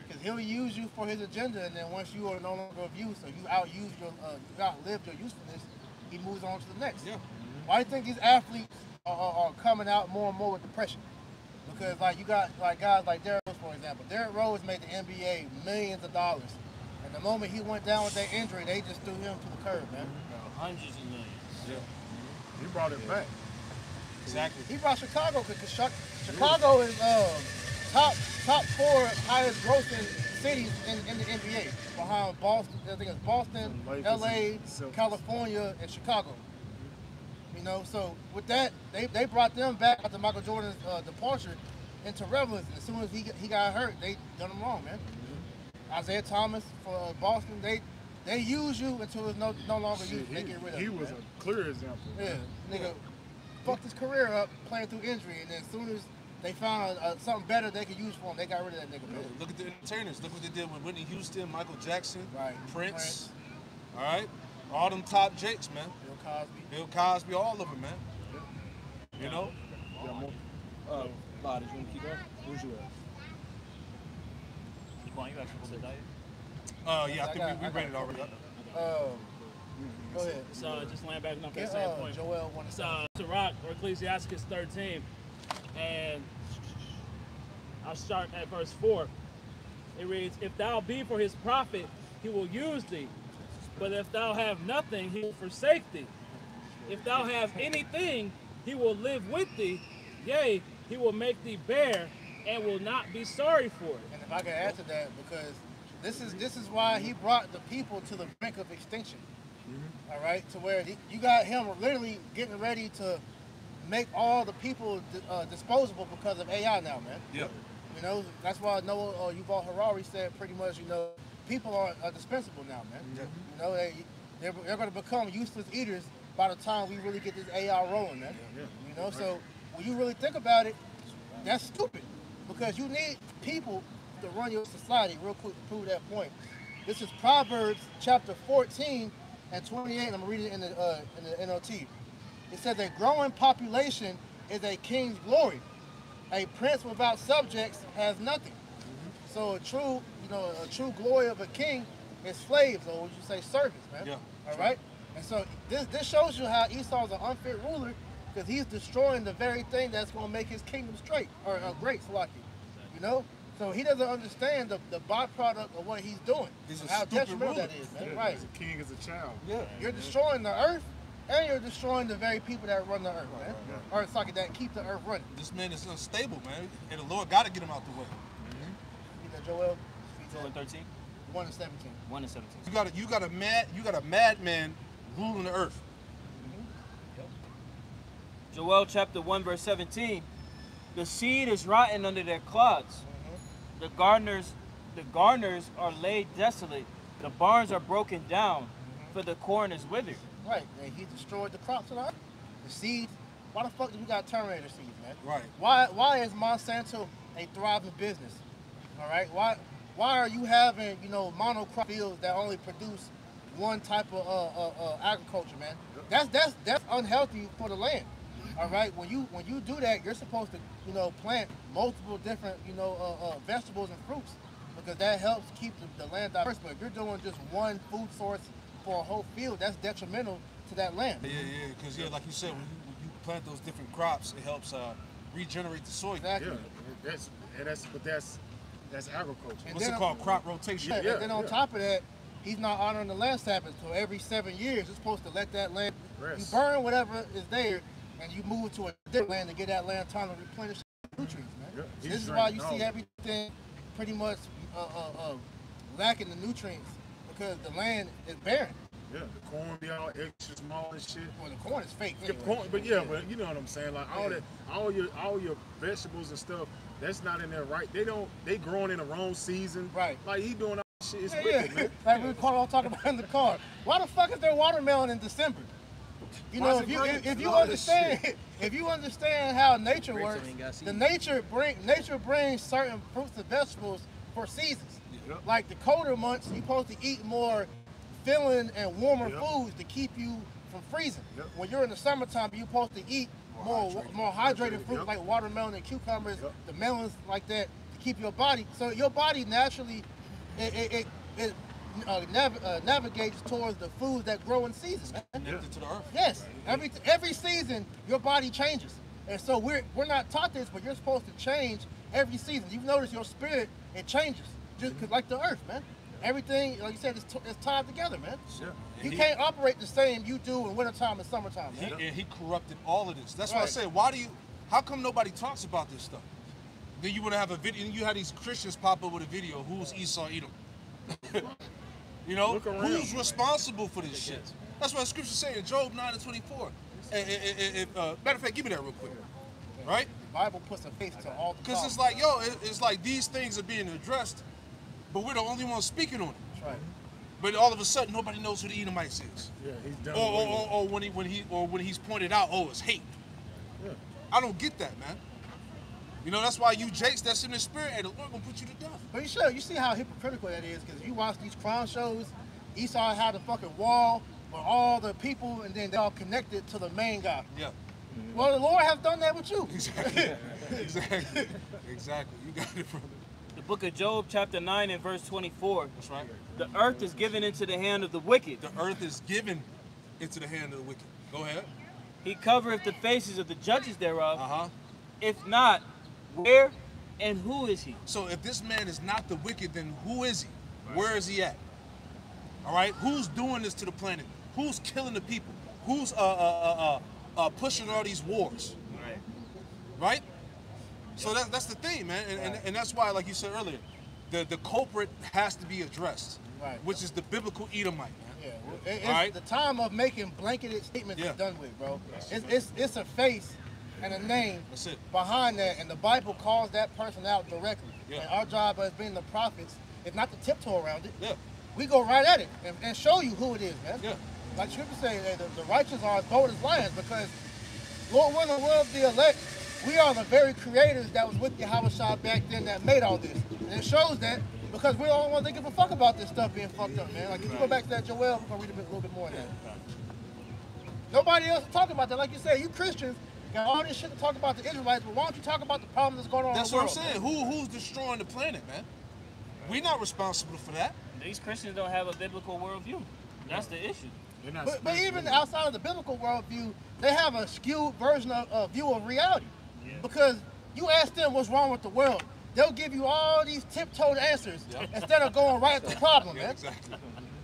Because he'll use you for his agenda, and then once you are no longer of use, or you outlived your usefulness, he moves on to the next. Yeah. Why do you think these athletes are coming out more and more with depression? Because like you got like guys like Derrick Rose, for example. Derrick Rose made the NBA millions of dollars, and the moment he went down with that injury, they just threw him to the curb, man. Hundreds of millions. He brought it back. Exactly. He brought Chicago because Chicago is top 4 highest grossing cities in the NBA, behind Boston. I think it's Boston, Lakers LA, and Celtics. California, and Chicago. You know, so with that, they brought them back after Michael Jordan's departure into relevance. And as soon as he got hurt, they done him wrong, man. Isaiah Thomas for Boston, they use you until it's no longer used. They get rid of He you, was man. a clear example. Yeah, nigga fucked his career up playing through injury, and then as soon as they found something better they could use for him, they got rid of that nigga, man. Look at the entertainers. Look what they did with Whitney Houston, Michael Jackson, Right. Prince. All right? All them top jakes, man. Bill Cosby. Bill Cosby, all of them, man. You know? Did you want to keep going? Who's you at? Quan, you actually hold the diet? Yeah, I think we read it already. Go ahead. So just land back up Get that same point. Joel one. It's Sirach or Ecclesiasticus 13, and I'll start at verse 4. It reads, if thou be for his profit, he will use thee, but if thou have nothing, he will forsake thee. If thou have anything, he will live with thee, yea, he will make thee bear, and will not be sorry for it. And if I can add to that, because this is why he brought the people to the brink of extinction. All right, to where you got him literally getting ready to make all the people disposable because of AI now, man. Yep. You know, that's why Noah Yuval Harari said pretty much, you know, people are dispensable now, man. Yep. You know, they're going to become useless eaters by the time we really get this AI rolling, man. You know, so when you really think about it, that's stupid, because you need people to run your society. Real quick to prove that point. This is Proverbs chapter 14 and 28. I'm gonna read it in the NLT. It says, a growing population is a king's glory. A prince without subjects has nothing. So a true glory of a king is slaves, or would you say servants, man? Yeah. All right. And so this shows you how Esau's an unfit ruler, because he's destroying the very thing that's going to make his kingdom straight or great, Salaki. You know. So he doesn't understand the byproduct of what he's doing. He's a how stupid detrimental ruler. that is, man. Right. As a king, as a child. Yeah. You're destroying the earth, and you're destroying the very people that run the earth, man. Or it's like that keep the earth running. This man is unstable, man, and the Lord got to get him out the way. You know, Joel, Joel 13, 1 and 17. 1 and 17. You got a madman ruling the earth. Joel chapter 1 verse 17. The seed is rotten under their clods. The garners are laid desolate. The barns are broken down, for the corn is withered. Right, and he destroyed the crops of the earth. The seeds. Why the fuck do we got Terminator seeds, man? Right. Why is Monsanto a thriving business? All right. Why are you having, you know, monocrop fields that only produce one type of agriculture, man? That's unhealthy for the land. All right. When you do that, you're supposed to, you know, plant multiple different, you know, vegetables and fruits, because that helps keep the land diverse. But if you're doing just one food source for a whole field, that's detrimental to that land. Yeah, because like you said, when you plant those different crops, it helps regenerate the soil. Exactly. Yeah, that's agriculture. And What's it then- called? Crop rotation. Yeah, and then on top of that, he's not honoring the land Sabbath. So every 7 years, you're supposed to let that land, Rest. you burn whatever is there, and you move to a different land to get that land time to replenish nutrients, man. Yeah, So he's this is why you drinking see all- everything pretty much lacking the nutrients, because the land is barren. Yeah, the corn be all extra small and shit. Well, the corn is fake. The Anyway. corn, but you know what I'm saying. Like all your vegetables and stuff, that's not in there right. They growing in the wrong season. Right. Like he doing all that shit. It's Yeah, wicked, yeah. man. Like we all talking about in the car. Why the fuck is there watermelon in December? You Why know, is if it you grapes if and you all that understand if you understand how nature Grapes works, ain't got seeds. the nature brings certain fruits and vegetables for seasons. Yep. Like the colder months, you're supposed to eat more filling and warmer Yep. foods to keep you from freezing. Yep. When you're in the summertime, you're supposed to eat more hydrated fruits Yep. like watermelon and cucumbers, Yep. the melons like that, to keep your body. So your body naturally it navigates towards the foods that grow in seasons. Man. Connected to the earth. Yes, every season your body changes, and so we're not taught this, but you're supposed to change every season. You've noticed your spirit, it changes, just 'cause like the earth, man. Everything, like you said, it's tied together, man. Yeah. You can't operate the same you do in wintertime and summertime, man. And he corrupted all of this. That's why I Right. said, how come nobody talks about this stuff? Then you want to have a video, and you have these Christians pop up with a video, who's Esau Edom? You know, Look around. who's responsible for this shit? That's what the scriptures say in Job 9 and 24. Matter of fact, give me that real quick. Right? The Bible puts a face to all the Because it's problems. like, it's like these things are being addressed, but we're the only ones speaking on it. That's right. But all of a sudden, nobody knows who the Edomites is. Yeah, he's done. Or when he's pointed out, it's hate. Yeah. I don't get that, man. You know, that's why you Jakes, that's in the spirit, and the Lord gonna put you to death. But you see how hypocritical that is, because you watch these crime shows, Esau had a fucking wall with all the people, and then they all connected to the main guy. Yeah. Well, the Lord has done that with you. Exactly. Exactly. You got it, brother. The book of Job chapter 9 and verse 24. That's right. The earth is given into the hand of the wicked. The earth is given into the hand of the wicked. Go ahead. He covereth the faces of the judges thereof. Uh-huh. If not, where and who is he? So if this man is not the wicked, then who is he? Right. Where is he at? All right. Who's doing this to the planet? Who's killing the people? Who's pushing all these wars? Right. Right? So that's the thing, man. And that's why, like you said earlier, the culprit has to be addressed. Right. Which is the biblical Edomite, man. Yeah, well, it's Right. the time of making blanketed statements Yeah. is done with, bro. It's a face and a name That's it. behind that, and the Bible calls that person out directly. Yeah. And our job as being the prophets is not to tiptoe around it. Yeah. We go right at it and show you who it is, man. Yeah. Like Scripture say, the righteous are as bold as lions, because Lord willing, the world the elect, we are the very creators that was with Yahushua back then that made all this. And it shows that because we don't want to give a fuck about this stuff being fucked up, man. Like if you go back to that Joel, we're gonna read a little bit more of that. Nobody else is talking about that. Like you said, you Christians got all this shit to talk about the Israelites, but why don't you talk about the problem that's going on That's in the what I'm world? saying. Who's destroying the planet, man? We're not responsible for that. These Christians don't have a biblical worldview. That's the issue. They're not But even outside of the biblical worldview, they have a skewed version of view of reality. Because you ask them what's wrong with the world, they'll give you all these tiptoed answers instead of going right at the problem, Yeah, man. exactly.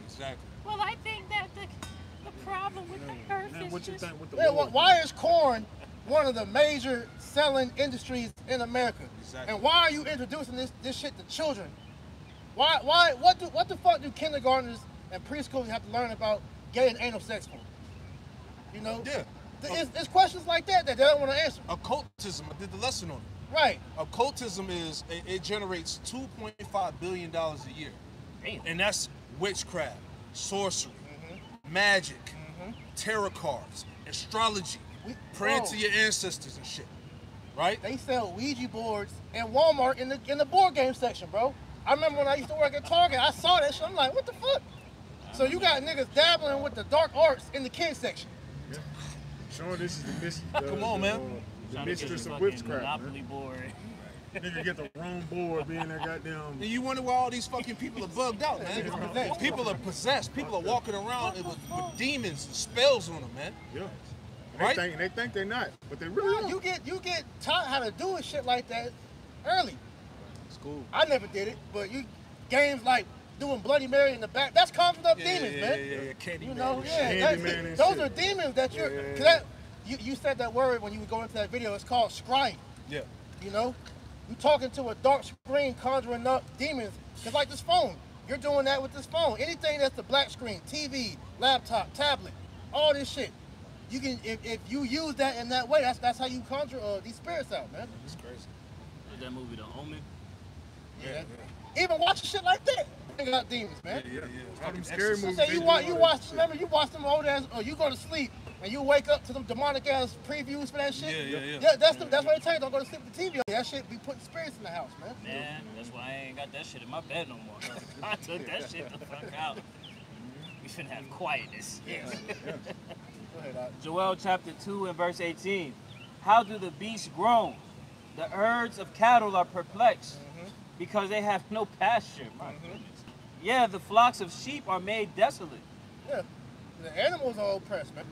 Exactly. Well, I think that the problem with the earth is what you think with the Yeah, Lord? why is corn one of the major selling industries in America? Exactly. And why are you introducing this shit to children? What the fuck do kindergartners and preschoolers have to learn about gay and anal sex for? You know? Yeah. It's questions like that they don't want to answer. Occultism, I did the lesson on it. Right. Occultism is, it generates $2.5 billion a year. Damn. And that's witchcraft, sorcery, magic, tarot cards, astrology, praying to your ancestors and shit. Right? They sell Ouija boards in Walmart in the board game section, bro. I remember when I used to work at Target, I saw that shit. I'm like, what the fuck? So you got niggas dabbling with the dark arts in the kids section. Yeah. Showing this is the mistress. Come on, man. The Trying to get mistress the of fucking witchcraft. Monopoly Man. board. Nigga get the wrong board being that goddamn. And you wonder why all these fucking people are bugged out, man. People are possessed. People are walking around with demons and spells on them, man. Yeah. Right? They think they're not, but they really are. You get taught how to do shit like that early. It's cool. I never did it, but games like doing Bloody Mary in the back, that's conjured up demons, man. Yeah, Candy You Man know, and yeah, shit. Candyman and those shit. are demons that you're. Yeah. 'Cause that, you said that word when you were going into that video. It's called scrying. Yeah. You know, you talking to a dark screen, conjuring up demons. It's like this phone. You're doing that with this phone. Anything that's a black screen, TV, laptop, tablet, all this shit. You can, if you use that in that way, that's how you conjure these spirits out, man. It's crazy. Is that movie The Omen? Yeah. Even watching shit like that, they got demons, man. Yeah. All them scary movies. Say they you do watch, all that watch. shit. Remember, you watch them old ass, or you go to sleep and you wake up to them demonic ass previews for that shit. Yeah. That's why they tell you don't go to sleep with the TV on. That shit be putting spirits in the house, man. Man, that's why I ain't got that shit in my bed no more. I took that shit the fuck out. We finna have quietness. Go ahead, Doc. Joel chapter 2 and verse 18. How do the beasts groan? The herds of cattle are perplexed because they have no pasture. My goodness. Yeah, the flocks of sheep are made desolate. Yeah, the animals are oppressed, man.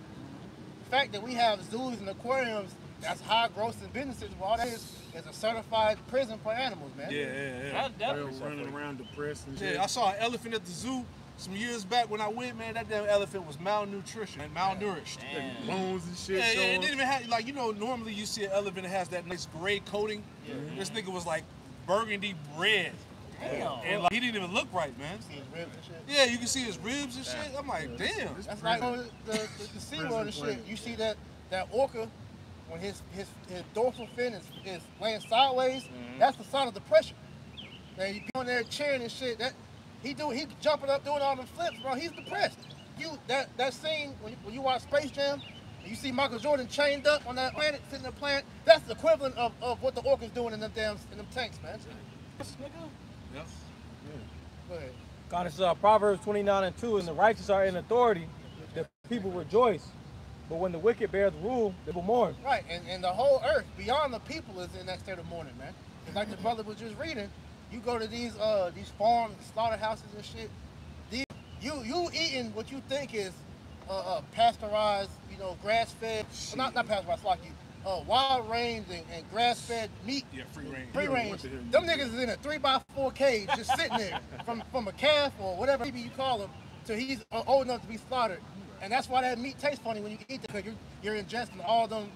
The fact that we have zoos and aquariums, that's high grossing businesses. Well, all that is a certified prison for animals, man. Yeah. That definitely Well, running around depressed and shit. Yeah, I saw an elephant at the zoo some years back when I went, man. That damn elephant was malnutrition and malnourished. Damn. Bones and shit. Yeah, it showing. didn't even have, like, you know, normally you see an elephant that has that nice gray coating. This nigga was like burgundy red. Damn. And like, he didn't even look right, man. See his ribs and shit. Yeah, you can see his ribs and shit. I'm like, damn. That's like on the SeaWorld and shit. You see that orca, when his dorsal fin is laying sideways, that's the sign of depression. And you be on there cheering and shit. He jumping up doing all them flips, bro. He's depressed. That scene when you watch Space Jam, and you see Michael Jordan chained up on that planet, sitting in the planet. That's the equivalent of what the orca's doing in them tanks, man. Yep. Go ahead. God, it's Proverbs 29 and 2, and the righteous are in authority, the people rejoice. But when the wicked bear the rule, they will mourn. Right, and the whole earth beyond the people is in that state of mourning, man. It's like the brother was just reading. You go to these farms, slaughterhouses and shit. You eating what you think is pasteurized, grass fed, not pasteurized, like wild range and grass fed meat. Yeah, free range. Free range. Them niggas is in a 3x4 cage just sitting there from a calf or whatever baby you call him till he's old enough to be slaughtered. And that's why that meat tastes funny when you eat it, because you're ingesting all them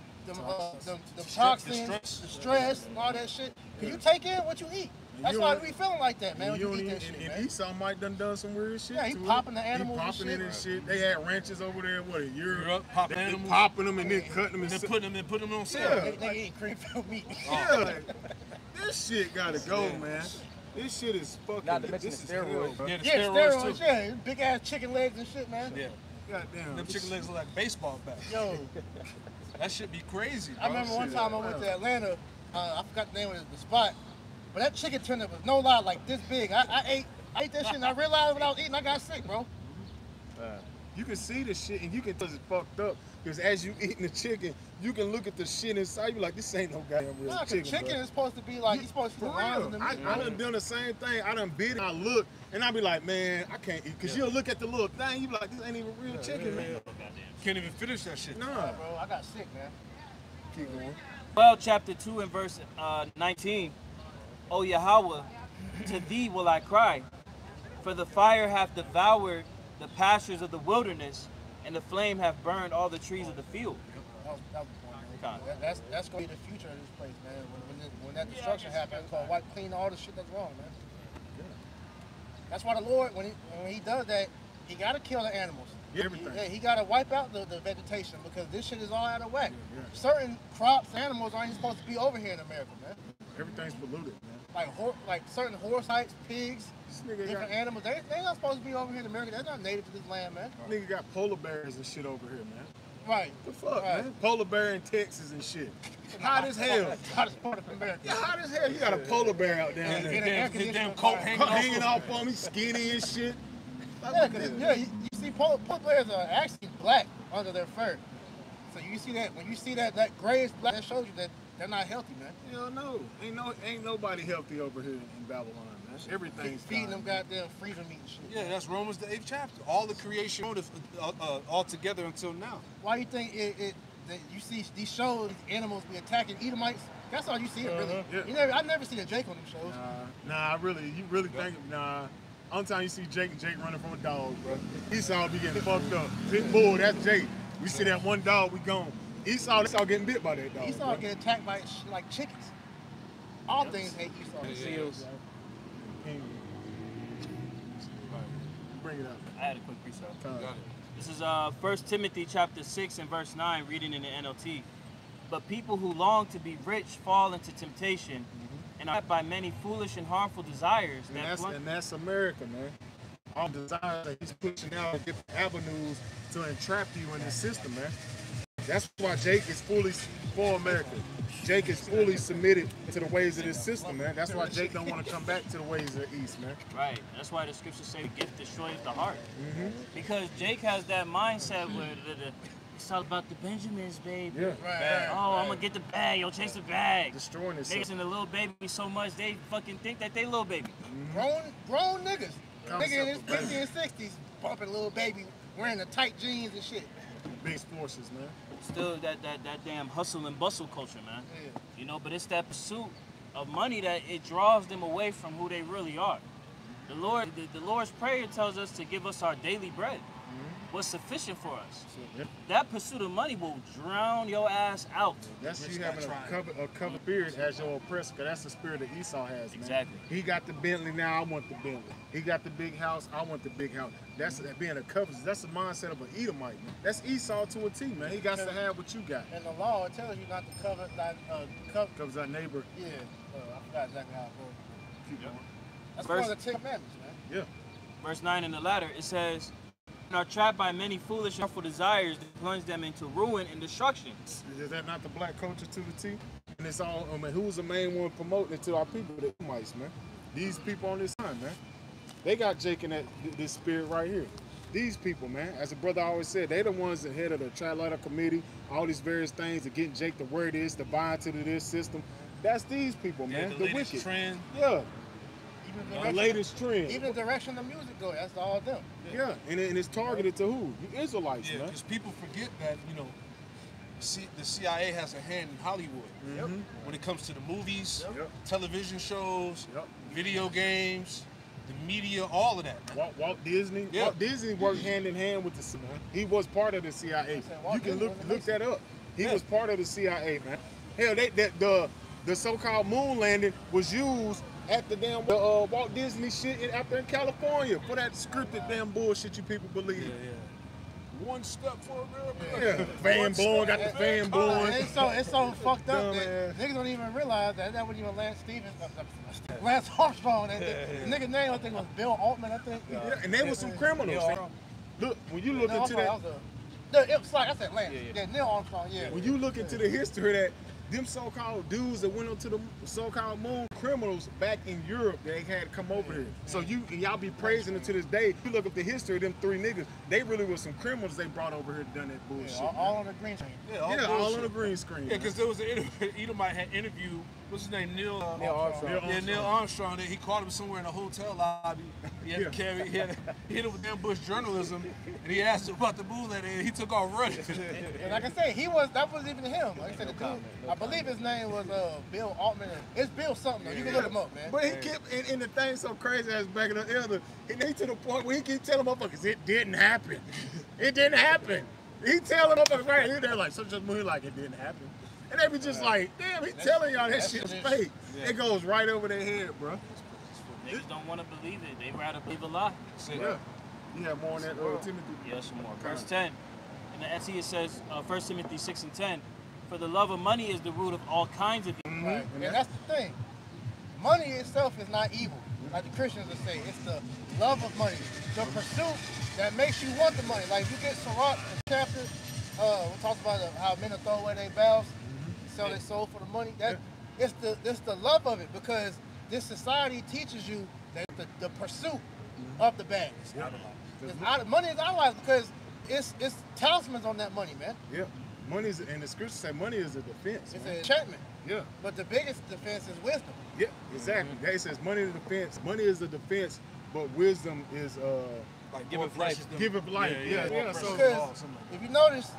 toxins, the stress, and all that shit. Cause you take in what you eat. That's why we feeling like that, man. When you eat that shit, man. And Esau Mike done some weird shit. Yeah, he to it. popping the animals He and popping it and shit. shit. They had ranches over there. What a year. Europe, popping They animals. popping them and then cutting them And and then putting them on sale. Yeah. They eating cream filled meat. Yeah, like, this shit gotta go, man. This shit is fucking. Not to mention this the is hell, steroids. bro. Yeah, the Yeah, steroids steroids, too. yeah. Big ass chicken legs and shit, man. Yeah. Goddamn. Them chicken legs look like baseball bats. Yo, That shit be crazy, bro. I remember one shit, time I went to Atlanta. I forgot the name of the spot, but that chicken tender was no lie like this big. I ate that shit and I realized when I was eating I got sick, bro. You can see the shit and you can tell it's fucked up. Because as you eating the chicken, you can look at the shit inside. You like, this ain't no goddamn real Nah, 'cause chicken. chicken bro. is supposed to be like, you're supposed to For put lines in real. the I meat. done done the same thing. I done bit it. I look and I be like, man, I can't eat. Because you'll look at the little thing, you be like, this ain't even real chicken, man. Can't even finish that shit. Nah. Bro, I got sick, man. Keep going. Well, chapter 2 and verse 19. O Yahweh, to thee will I cry, for the fire hath devoured the pastures of the wilderness, and the flame have burned all the trees of the field. That was the point, man. Okay. That's going to be the future of this place, man. When that destruction happens, it's going to wipe clean all the shit that's wrong, man. That's why the Lord, when he does that, he got to kill the animals. Everything. He got to wipe out the vegetation because this shit is all out of whack. Certain crops, animals aren't even supposed to be over here in America, man. Everything's polluted, man. Like certain horse types, pigs, This nigga different got, animals, they not supposed to be over here in America. They're not native to this land, man. nigga got polar bears and shit over here, man. Right. The fuck, Right. man? Polar bear in Texas and shit. Hot as hell. Hottest part of America. Yeah, hot as hell. You got a polar bear out there. In an air conditioning coat car. Hanging off on me, skinny and shit. Yeah, because you see polar bears are actually black under their fur. So you see that when you see that grayish black, that shows you that they're not healthy, man. Hell no. Ain't nobody healthy over here in Babylon, man. Everything's Feeding them dying. goddamn freezer meat and shit. Yeah, that's Romans the 8th chapter. All the creation motive all together until now. Why do you think that you see these shows, animals be attacking Edomites? That's all you see, really. Yeah. I never seen a Jake on them shows. You really think, only time you see Jake running from a dog, bro. Esau be getting fucked up. Pit bull, that's Jake. We see that one dog, we gone. Esau getting bit by that dog. Esau bro. get attacked by like chickens. All things hate Esau. Seals. Bring it up. I had a quick precept. Got it. This is 1 Timothy chapter 6 and verse 9, reading in the NLT. But people who long to be rich fall into temptation and are led by many foolish and harmful desires. And that's America, man. All desires that he's pushing out and different avenues to entrap you in the system, man. That's why Jake is fully for America. Jake is fully submitted to the ways of this system, man. That's why Jake don't want to come back to the ways of the East, man. Right. That's why the scriptures say the gift destroys the heart. Because Jake has that mindset where it's all about the Benjamins, baby. Yeah. Right. Oh, I'm gonna get the bag. Yo, chase the bag. Destroying this Niggas system. in the little baby so much they fucking think that they little baby. Grown niggas. Nigga in his Concept of 50s and 60s bumping little baby wearing the tight jeans and shit. Big forces, man. Still that damn hustle and bustle culture, man. Yeah. You know, but it's that pursuit of money that it draws them away from who they really are. The Lord's Prayer tells us to give us our daily bread. What's sufficient for us. Yeah. That pursuit of money will drown your ass out. That's you having a covered spirit as your oppressor, because that's the spirit that Esau has, man. Exactly. He got the Bentley, now I want the Bentley. He got the big house, I want the big house. That's being a covet. That's the mindset of an Edomite, man. That's Esau to a T, man. He got to have what you got. And the law, it tells you not to covet, Covers our neighbor. yeah, I forgot exactly how it goes. Keep going. That's Verse- one of the 10 Commandments, man. Yeah. Verse 9 in the latter, it says, and are trapped by many foolish and harmful desires that plunge them into ruin and destruction. Is that not the black culture to the T? And it's all, I mean, who's the main one promoting it to our people, the Edomites, man? These people on this time, man. They got Jake in this spirit right here. These people, man, as a brother always said, they the ones that head of the Trilateral Committee, all these various things, to getting Jake to where it is, to buy into this system. That's these people, man. the The latest wicked. trend. Yeah, Even the direction, latest trend. even the direction the music goes, that's all them. Yeah, and it's targeted to who? You Israelites, Yeah, man. because people forget that, the CIA has a hand in Hollywood. When it comes to the movies, Yep. television shows, Yep. video games, the media, all of that. Man. Walt Disney. Yeah. Walt Disney worked hand in hand with the CIA. He was part of the CIA. Walt You can Disney look was the that up. He Yeah. was part of the CIA, man. Hell, the so-called moon landing was used at the damn Walt Disney shit out there in California for that scripted damn bullshit you people believe. One step for America. Yeah. Fan blowing, got the fan blowing. It's so fucked up that Dumbass. niggas don't even realize that wasn't even Lance Armstrong. The nigga name I think was Bill Altman, I think. Yeah, and they were some criminals. Look, when you look No, into I'm that. sorry, it was like I said Lance. Yeah, Neil Armstrong, yeah. When you look into the history of that, them so-called dudes that went onto the so-called moon, criminals back in Europe, they had come over here. So y'all be praising them to this day. You look up the history of them three niggas, they really were some criminals they brought over here to done that bullshit. all on the green screen. Yeah, all bullshit. on the green screen. Yeah, because there was an Edomite had interviewed, what's his name, Neil Armstrong. Neil Armstrong. That he caught him somewhere in a hotel lobby. He had to carry, he hit him with damn Bush journalism, and he asked him about the moon landing, and he took off running. And like I said, that wasn't even him. Like I said, the dude, I believe his name was Bill Altman. It's Bill something. Though. You can look him up, man. But he kept, and the thing so crazy as back in the elder, and they to the point where he keep telling motherfuckers it didn't happen. It didn't happen. He telling motherfuckers right here, they're like, such a movie, like, it didn't happen. And they be just like, damn, he telling y'all that shit's fake. Yeah. It goes right over their head, bro. Niggas don't want to believe it. They rather believe a lie. Yeah. You have more on that, Timothy? Yes, some more. Verse 10. In the FT it says, 1 Timothy 6 and 10, for the love of money is the root of all kinds of evil. Right. And that's the thing. Money itself is not evil, like the Christians would say. It's the love of money, the pursuit that makes you want the money. Like you get Sirach, the chapter, we talk about how men throw away their vows, sell their soul for the money. That it's the love of it, because this society teaches you that the pursuit of the bag. Money is idolized because it's talismans on that money, man. Yeah. Money is, and the scriptures say money is a defense. It's an enchantment. Yeah. But the biggest defense is wisdom. Yeah, exactly. It says money is a defense. Money is a defense, but wisdom is like give it life. Give it life. Yeah. So if you notice,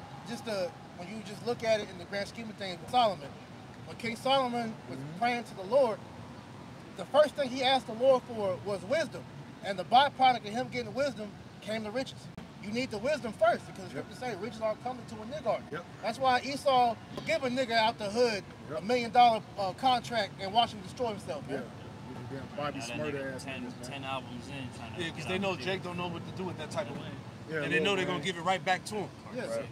when you just look at it in the grand scheme of things, Solomon, when King Solomon was praying to the Lord, the first thing he asked the Lord for was wisdom, and the byproduct of him getting wisdom came the riches. You need the wisdom first, because the scriptures say riches are coming to a nigger. That's why Esau give a nigga out the hood $1 million contract and watch him destroy himself, man. Yeah, Bobby Smurder ass. 10 albums in. Yeah, because they know Jake don't know what to do with that type of money. Yeah, and they know they're going to give it right back to him. Yes. Right.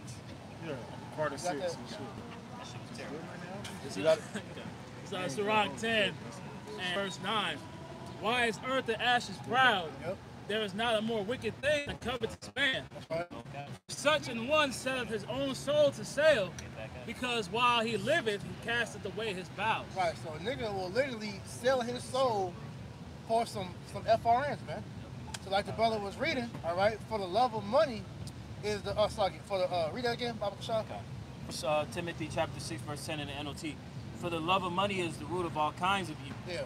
Yeah, Carter 6 and shit. You got it? So Sirach 10 and verse 9. Why is earth and ashes proud? There is not a more wicked thing than covetous man. Such an one setteth his own soul to sale, because while he liveth, he casteth away his vows. Right, so a nigga will literally sell his soul for some FRNs, man. So like the brother was reading, all right, for the love of money is the, read that again, Baba Kashan. Timothy chapter 6, verse 10 in the NOT. For the love of money is the root of all kinds of evil. Yeah,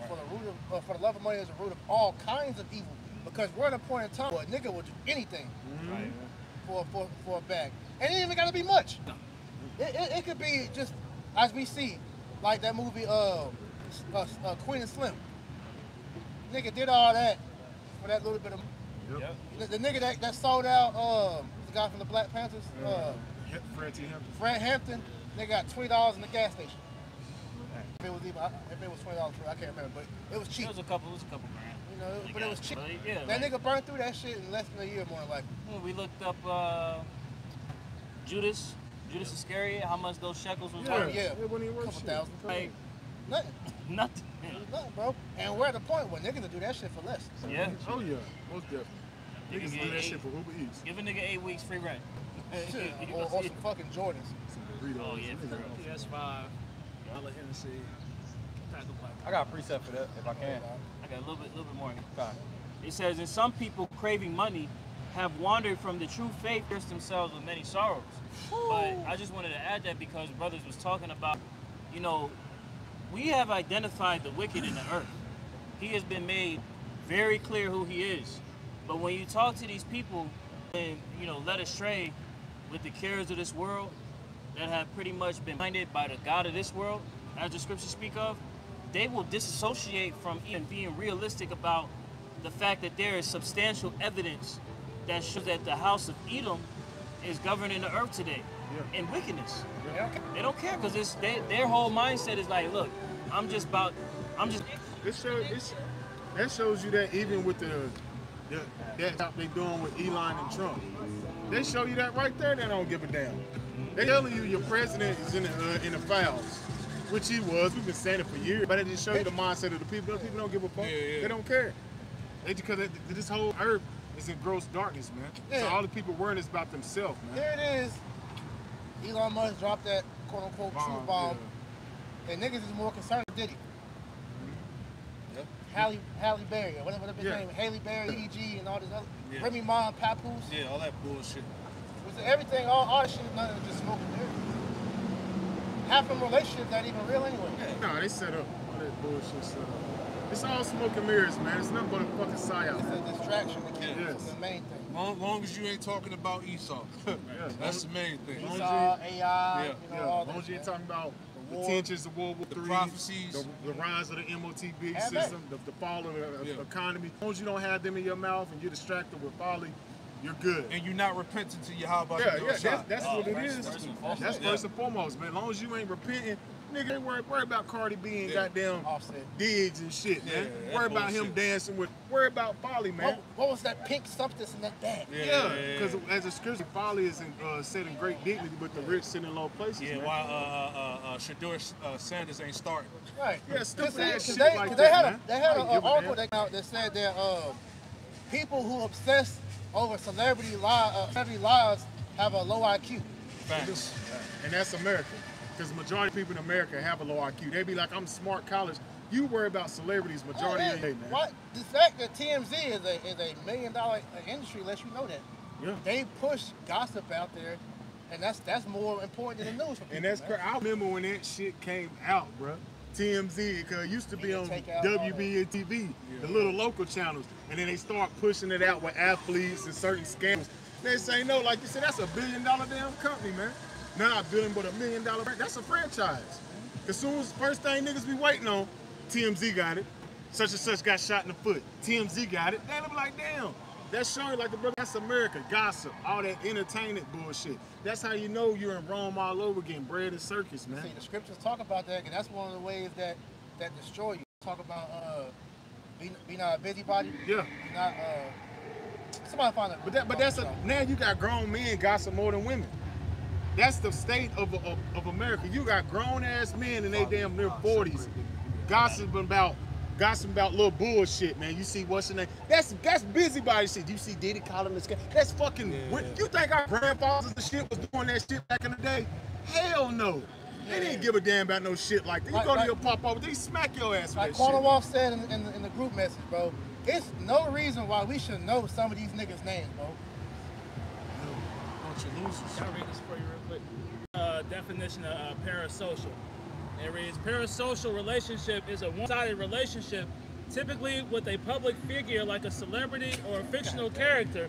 for the love of money is the root of all kinds of evil. Because we're at a point in time where a nigga will do anything for a bag. And it ain't even got to be much. It could be just, as we see, like that movie Queen and Slim. Nigga did all that for that little bit of the nigga that sold out, the guy from the Black Panthers, Fred Hampton, they got $20 in the gas station. If it was $20, I can't remember, but it was cheap. It was a couple grand. You know, but it was cheap. Yeah, that nigga burned through that shit in less than a year, more than likely. We looked up Judas Iscariot, how much those shekels was worth. Yeah, when he worked couple thousand. Like, Nothing. nothing. Nothing, bro. And we're at the point where niggas will do that shit for less. Yeah. Oh yeah, most definitely. Niggas do that shit for Uber Eats. Give a nigga 8 weeks free rent. or some fucking Jordans. Oh yeah, for real. PS5, Dollar Hennessy, I got a preset for that if I can. I got a little bit more. Okay. It says, and some people craving money have wandered from the true faith, pierced themselves with many sorrows. But I just wanted to add that because brothers was talking about, you know, we have identified the wicked in the earth. He has been made very clear who he is. But when you talk to these people and, you know, led astray with the cares of this world that have pretty much been blinded by the God of this world, as the scriptures speak of, they will disassociate from even being realistic about the fact that there is substantial evidence that shows that the house of Edom is governing the earth today in wickedness. They don't care because their whole mindset is like, look, That shows you that even with that they doing with Elon and Trump, they show you that right there. They don't give a damn. They telling you your president is in the files, which he was. We've been saying it for years, but it just show you the mindset of the people. The people don't give a fuck. They don't care. Because this whole earth is in gross darkness, man. So all the people worrying is about themselves, man. There it is. Elon Musk dropped that quote-unquote true bomb. And niggas is more concerned with Diddy. Halle Berry, or whatever the bitch name, Haley Berry, EG, and all this other, Remy Ma, Papoose. Yeah, all that bullshit. Everything, all this shit is nothing just smoking dirt. Half of them relationships not even real anyway. No, they set up all that bullshit set up. It's all smoke and mirrors, man. It's nothing but a fucking psyop. It's a distraction to keep the main thing. Long as you ain't talking about Esau. That's the main thing. Esau, AI, all as long as you ain't talking about the war, tensions of World War III, the prophecies, the rise of the MOTB system, the fall of the economy. As long as you don't have them in your mouth and you're distracted with folly, you're good. and you're not repentant to Yahweh. That's what it is. That's first and foremost, man. As long as you ain't repenting, nigga, ain't worry about Cardi B and goddamn Offset. Diggs and shit, man. Yeah, Worry about him bullshit. dancing with. Worry about folly, man. What was that pink substance in that bag? Yeah, because as a scripture, folly is set in great dignity, but the rich sit in low places. Yeah, man. while Shador Sanders ain't starting. Right. Yeah, stupid ass shit they, like they that, had man. they had I an ain't give a article damn. that said that people who obsess over celebrity lives have a low IQ. Facts. And that's America. Because the majority of people in America have a low IQ. They be like, I'm smart college. You worry about celebrities, majority of the day, man. What? The fact that TMZ is a $1 million industry lets you know that. Yeah. They push gossip out there, and that's more important than the news for people. And that's man. crazy. I remember when that shit came out, bro. TMZ, because it used to be on Take out WB and TV, the little local channels. And then they start pushing it out with athletes and certain scams. They say, no, like you said, that's $1 billion damn company, man. Not $1 billion, but $1 million brand. That's a franchise. As soon as first thing niggas be waiting on, TMZ got it. Such and such got shot in the foot. TMZ got it. They'll be like, damn. That's showing like the brother. That's America. Gossip. All that entertainment bullshit. That's how you know you're in Rome all over again. Bread and circus, man. See, the scriptures talk about that, and that's one of the ways that destroy you. Talk about be not a busybody. Yeah. Be not somebody find it. But that's now you got grown men gossip more than women. That's the state of America. You got grown ass men in they damn near 40s gossiping about little bullshit, man. You see what's your name? That's busybody shit. You see Diddy calling this guy. That's fucking. You think our grandfathers and shit was doing that shit back in the day? Hell no. They didn't give a damn about no shit like that. You go to your pop over, they smack your ass for Like that shit. Corner Wolf said in the group message, bro. It's no reason why we should know some of these niggas' names, bro. Bunch of losers. Can I read this for you real quick? Definition of parasocial. It reads, parasocial relationship is a one-sided relationship, typically with a public figure like a celebrity or a fictional character,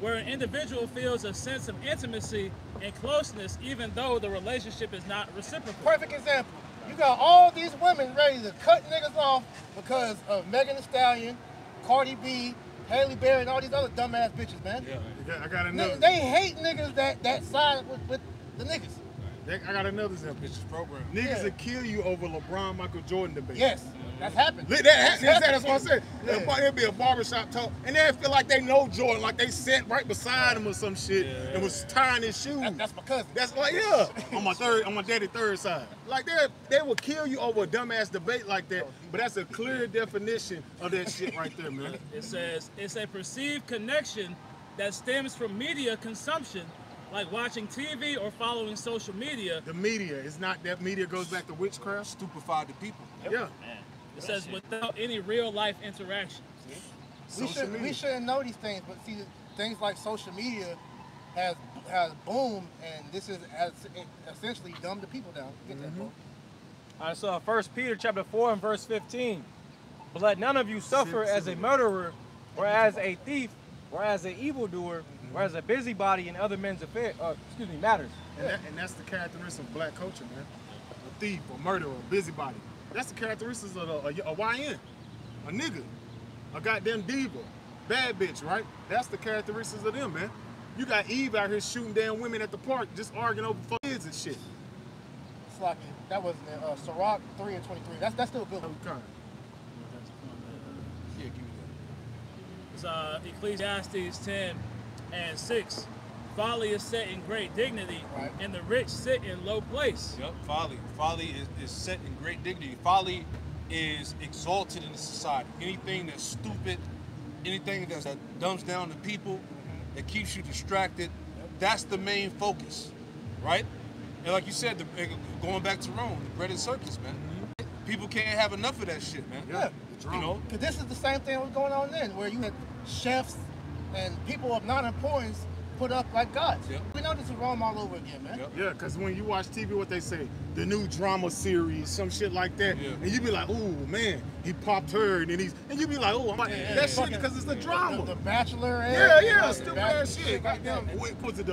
where an individual feels a sense of intimacy and closeness even though the relationship is not reciprocal. Perfect example. You got all these women ready to cut niggas off because of Megan Thee Stallion, Cardi B, Halle Berry, and all these other dumbass bitches, man. Yeah. I got another. They hate niggas that side with the niggas. I got another example. Bitches program. Niggas will kill you over LeBron Michael Jordan debate. Yes, that's happened. That's what I said. There'll be a barbershop talk, and they feel like they know Jordan, like they sat right beside him or some shit and was tying his shoes. That's my cousin. That's like, on my daddy's third side. Like they will kill you over a dumbass debate like that, but that's a clear definition of that shit right there, man. It says, it's a perceived connection that stems from media consumption, like watching TV or following social media. The media is not that media goes back to witchcraft. Stupefied the people. Yeah. It says without any real life interaction. We shouldn't know these things, but see, things like social media has boomed, and this has essentially dumbed the people down. Get that, bro. All right, so 1 Peter chapter 4 and verse 15. But let none of you suffer as a murderer, or as a thief, or as an evildoer, or as a busybody in other men's affairs, matters. And that's the characteristics of black culture, man. A thief, a murderer, a busybody. That's the characteristics of a YN, a nigga, a goddamn diva, bad bitch, right? That's the characteristics of them, man. You got Eve out here shooting damn women at the park, just arguing over kids and shit. It's like that was Sirach 3 and 23. That's still a good one. Okay. Yeah, give me that. It's Ecclesiastes 10 and 6. Folly is set in great dignity, Right. and the rich sit in low place. Yep, folly. Folly is set in great dignity. Folly is exalted in the society. Anything that's stupid, anything that dumbs down the people, that keeps you distracted, that's the main focus, right? And like you said, going back to Rome, the bread and circus, man. People can't have enough of that shit, man. Yeah. You know? Because this is the same thing that was going on then, where you had chefs and people of non-importance put up like gods. Yep. We know this is Rome all over again, man. Yep. Yeah, because when you watch TV, what they say, the new drama series, some shit like that, Yeah. and you be like, ooh, man, he popped her, and you be like, oh, that shit, because it's the drama. The Bachelor. Yeah, stupid ass shit. Goddamn, what was it,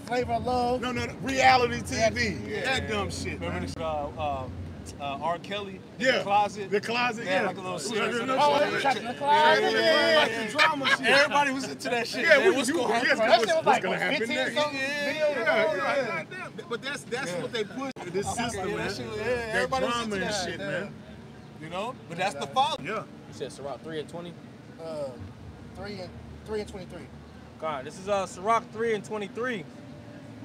Flavor of Love. No, reality TV. Yeah. That dumb shit, Remember man. this R. Kelly in Yeah. the closet. The closet, Yeah, yeah. like a little Yeah, series. yeah, Oh, yeah, they trapped in the yeah, closet. yeah, Yeah. like the drama shit. Everybody was into that shit. Yeah, man. we What's you gonna happen? yes, Bro, that shit was what's like gonna happen 15 next? something videos. Yeah, goddamn. But that's what they push this system, yeah, man. that shit, yeah, That everybody was drama into and that, shit, yeah. man. You know? But that's the follow. Yeah. You said Sirach 3 and 20. 3 and 23. God, this is Sirach 3 and 23.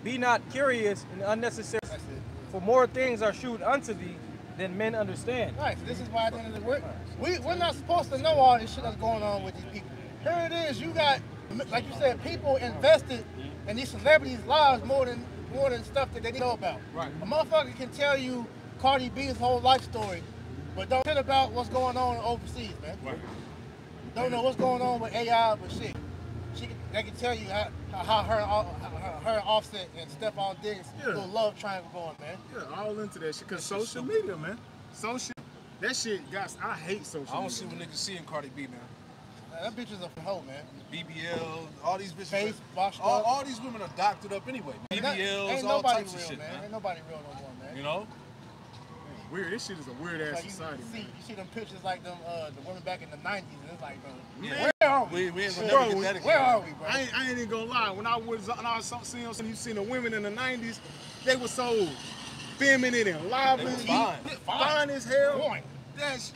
Be not curious and unnecessary, That's it. for more things are shewed unto thee than men understand. Right, so this is why at the end of the we're not supposed to know all this shit that's going on with these people. Here it is, you got, like you said, people invested in these celebrities' lives more than stuff that they know about. Right. A motherfucker can tell you Cardi B's whole life story, but don't shit about what's going on overseas, man. Right. Don't know what's going on with AI, but shit. They can tell you how her Offset and Stephon Diggs little love triangle going, man. Yeah, all into that shit. Cause social media, man. Social, that shit got. I hate social media. I don't see what niggas see in Cardi B now. That bitch is a hoe, man. BBL, all these bitches. Face washed up. all these women are doctored up anyway. BBLs, Ain't all nobody types real, of shit, man. Ain't nobody real no more, man. You know? Weird. This shit is a weird ass Like you society, man. see them pictures like them the women back in the 90s, and it's like, bro, Yeah. where are we? We ain't gonna Bro, never get that again. Where are we, bro? I ain't even gonna lie. When I was seeing you seen the women in the '90s, they were so feminine and lively, They was fine. fine as hell. Boy.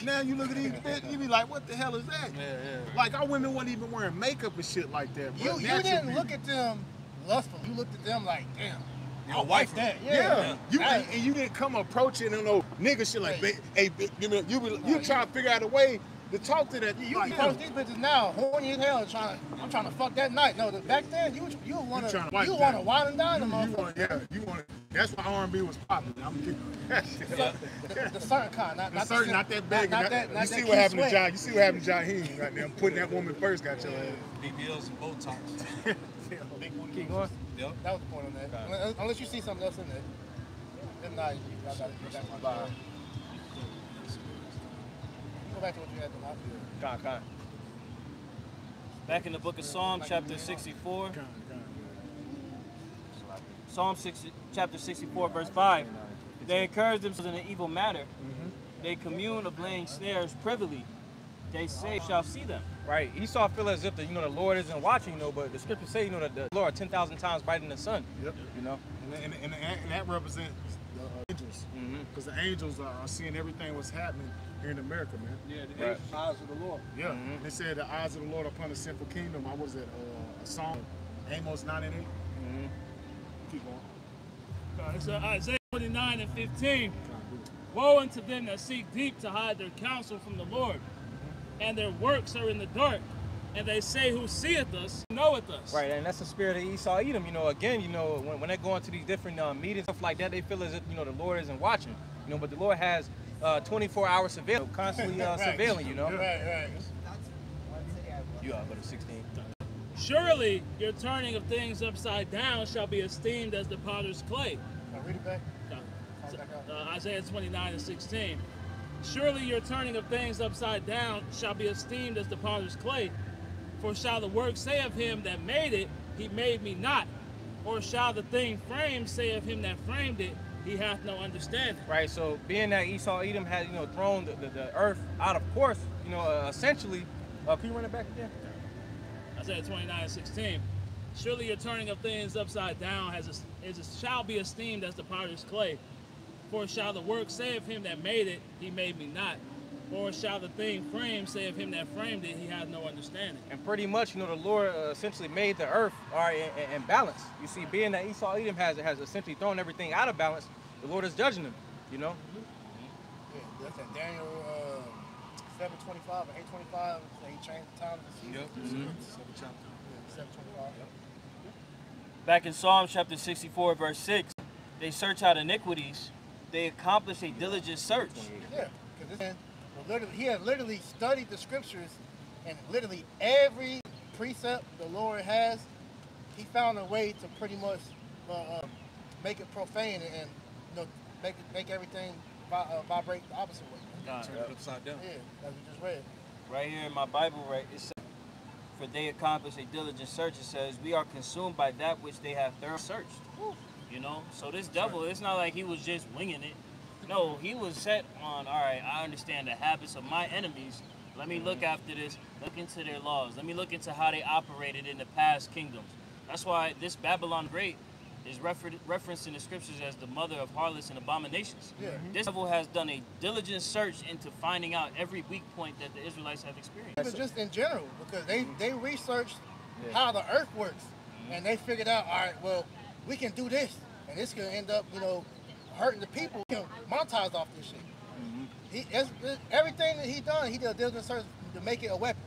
Now you look at these bitches, you be like, what the hell is that? Yeah, yeah. Like our women weren't even wearing makeup and shit like that. You didn't look at them lustful. You looked at them like, damn. Your wife. That, Yeah, Hey. and you didn't come approaching no nigga shit like, hey, you try to figure out a way to talk to that. You like, post these bitches now, horny as hell, I'm trying to fuck that night. No, back then you want tryna to wipe you that. want to wild and dine them, you motherfucker. want, you want. That's why R&B was popular. I'm kidding. The certain kind, not Not that big. Not you that see Keith what happened to Sweat. John. You see what happened to Jaheim right there. Putting that woman first got your ass. BBLs and Botox. Keep going. Yep. That was the point on that. Unless you see something else in there. If not, you got to buy. Go back to what you had to Con. Back in the book of Psalm, chapter 64. Psalm 60, chapter 64, verse 5. They encourage themselves in an evil matter. They commune of laying snares privily. They say, shall see them. Right. Esau feel as if the Lord isn't watching, but the scriptures say, that the Lord 10,000 times brighter than the sun. Yep. You know. And that represents the angels. Because the angels are seeing everything what's happening here in America, man. Yeah, the eyes of the Lord. Yeah. They said the eyes of the Lord upon the sinful kingdom. I was at a song, Amos 9 and 8. Keep going. It's Isaiah 29 and 15. Woe unto them that seek deep to hide their counsel from the Lord, and their works are in the dark. And they say, who seeth us, knoweth us. Right, and that's the spirit of Esau Edom. Again, when they go into these different meetings, stuff like that, they feel as if, the Lord isn't watching. But the Lord has 24-hour surveillance, constantly surveilling, Right. You go to 16. Surely your turning of things upside down shall be esteemed as the potter's clay. Now read it back. Isaiah 29 and 16. Surely your turning of things upside down shall be esteemed as the potter's clay. For shall the work say of him that made it, he made me not? Or shall the thing framed say of him that framed it, he hath no understanding? Right, so being that Esau Edom had, thrown the earth out of course, essentially, can you run it back again? Isaiah 29 and 16. Surely your turning of things upside down shall be esteemed as the potter's clay. For shall the work say of him that made it, he made me not? Or shall the thing framed say of him that framed it, he hath no understanding? And pretty much, the Lord essentially made the earth in balance. You see, being that Esau Edom has essentially thrown everything out of balance, the Lord is judging them, Yeah, that's at Daniel 7:25 or 8:25. He changed the time of the season. Yep. 7:25. Back in Psalm chapter 64, verse 6. They search out iniquities. They accomplish a diligent search. Yeah, because he had literally studied the scriptures, and literally every precept the Lord has, he found a way to pretty much make it profane and make everything vibrate the opposite way. Turn it upside down. Yeah, as we just read. Right here in my Bible, right, it says, for they accomplish a diligent search. It says, we are consumed by that which they have thoroughly searched. So this devil, it's not like he was just winging it. No, he was set on, all right, I understand the habits of my enemies. Let me look after this, look into their laws. Let me look into how they operated in the past kingdoms. That's why this Babylon Great is referenced in the scriptures as the mother of harlots and abominations. Yeah. This devil has done a diligent search into finding out every weak point that the Israelites have experienced. Even just in general, because they researched how the earth works, and they figured out, all right, well, we can do this, and this can end up, you know, hurting the people. We can monetize off this shit. Everything that he done, he did a diligent search to make it a weapon.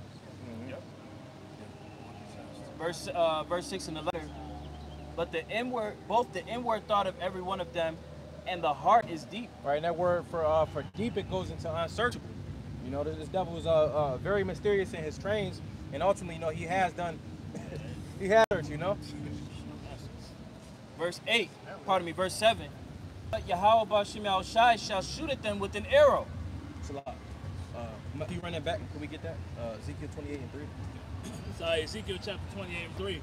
Verse 6 in the letter. But both the inward thought of every one of them and the heart is deep. Right, and that word for deep, it goes into unsearchable. You know, this devil is very mysterious in his trains, and ultimately, you know, he has done, he has searched, you know. Verse 7. But Yahweh Bashim Al-Shai shall shoot at them with an arrow. Salah. Can you run that back? Can we get that? Ezekiel 28 and 3. Sorry, Ezekiel chapter 28 and 3.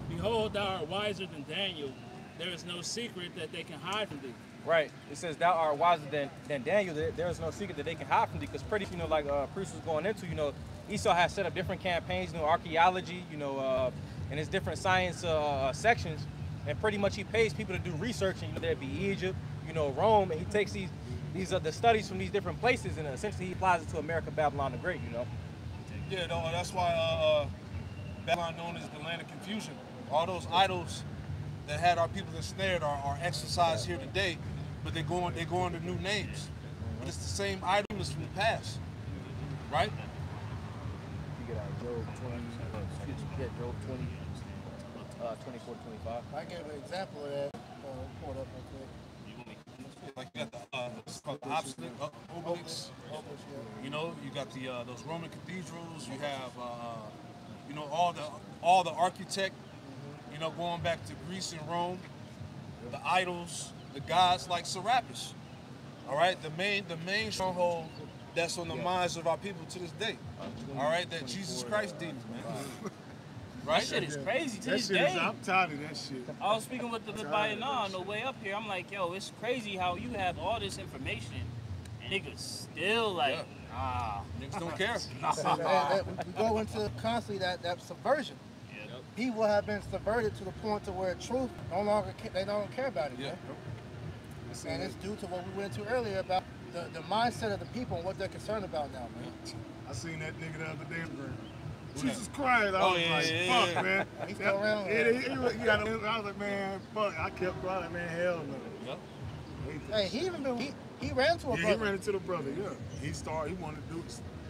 Behold, thou art wiser than Daniel. There is no secret that they can hide from thee. Right. It says, thou art wiser than Daniel. There is no secret that they can hide from thee. Because pretty, you know, like Priest was going into, you know, Esau has set up different campaigns, you know, archaeology, you know, and his different science sections. And pretty much he pays people to do research, and you know, there'd be Egypt, you know, Rome, and he takes these the studies from these different places, and essentially he applies it to America, Babylon the Great, you know. Yeah, no, that's why Babylon known as the land of confusion. All those idols that had our people ensnared are exercised here today, but they go under new names. But it's the same idols from the past, right? You get out Job 20, Job 20, 24 to 25. I gave an example of that. Pull it up real quick. Like you got the obelisk. You know, you got those Roman cathedrals. You have you know, all the architect. You know, going back to Greece and Rome, the idols, the gods like Serapis. All right, the main stronghold that's on the minds of our people to this day. All right, that Jesus Christ did, man. Right? That shit is crazy to this That shit day. I'm tired of that shit. I was speaking with the Bayana on the way up here. I'm like, yo, it's crazy how you have all this information and niggas still like, Niggas don't care. We go into constantly that subversion. People have been subverted to the point to where truth they don't care about it. Yeah. And it's due to what we went into earlier about the mindset of the people and what they're concerned about now, man. I seen that nigga the other day. Jesus Christ! I was like, fuck, man. He's still around. I was like, man, fuck. I kept quiet, man. Hell no. Yep. Hey, he ran to a Yeah, brother. he ran into the brother. Yeah, he wanted to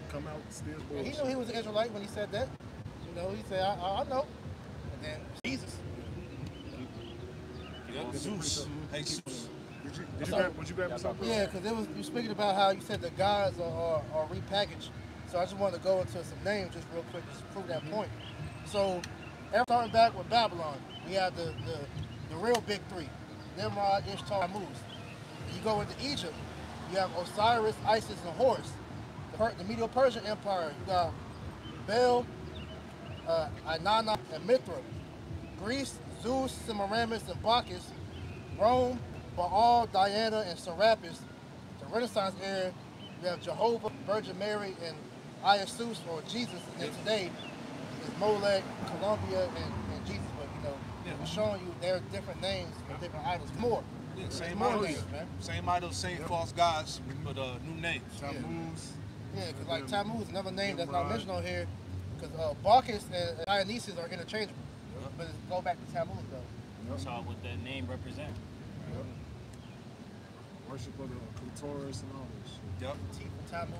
come out steal And he bullshit. knew he was an Israelite when he said that. You know, he said, I know. And then Jesus. Yep. Zeus. Hey, Zeus. Would you grab something? Yeah, because you speaking about how you said the gods are repackaged. So I just wanted to go into some names just real quick just to prove that point. So, starting back with Babylon, we have the real big three: Nimrod, Ishtar, Tammuz. You go into Egypt, you have Osiris, Isis, and Horus. The Medo-Persian Empire, you got Bel, Inanna, and Mithra. Greece, Zeus, Semiramis, and Bacchus. Rome, Baal, Diana, and Serapis. The Renaissance era, you have Jehovah, Virgin Mary, and Iesous, or Jesus. And then today is Molech, Columbia, and Jesus. But you know, we're showing you there are different names for different idols. More. Yeah, same more idols, names, man. same idols, same false gods, but new names. Tammuz. Yeah, because like Tammuz, another name that's not mentioned on here, because Bacchus and Dionysus are interchangeable. But it's go back to Tammuz though. that's all what that name represents. Worship of the clitoris and all this shit. Yep. Teeth and Tammuz,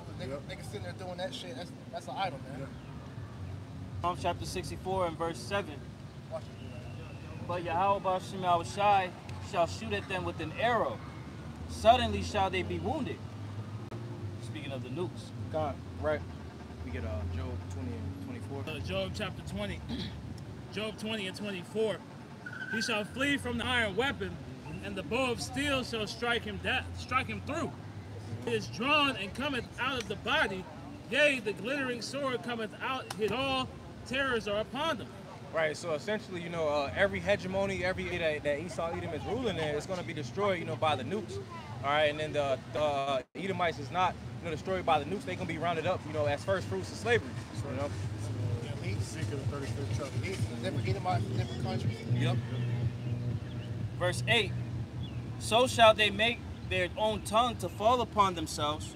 niggas sitting there doing that shit. That's an idol, man. Yeah. Psalm chapter 64 and verse 7. Watch it do that. But Yahweh Bashim Al-Shai shall shoot at them with an arrow. Suddenly shall they be wounded. Speaking of the nukes. God, right. We get Job 20 and 24. Job chapter 20. Job 20 and 24. He shall flee from the iron weapon, and the bow of steel shall strike him through. It is drawn and cometh out of the body, yea, the glittering sword cometh out, his all terrors are upon them. Right, so essentially, you know, every hegemony, every that Esau Edom is ruling in, it's going to be destroyed, you know, by the nukes. All right, and then the Edomites is not, you know, destroyed by the nukes. They're going to be rounded up, you know, as first fruits of slavery. You know. Ezekiel 35th chapter. Different Edomites, different countries. Yep. Verse 8, so shall they make their own tongue to fall upon themselves.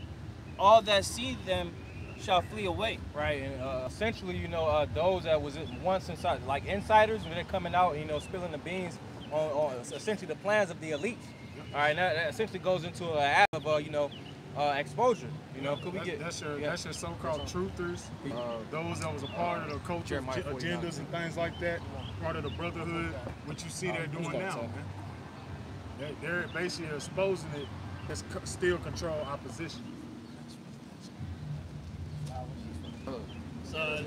All that see them shall flee away. Right, and essentially, you know, those that was once inside, like insiders, when they're coming out, you know, spilling the beans on essentially the plans of the elites. All right, and that essentially goes into an act of, you know, exposure. You know, could we get that's your so-called truthers, those that was a part of the culture agendas and things like that, part of the brotherhood, what you see they're doing now, man. They're basically exposing it as still control opposition. So,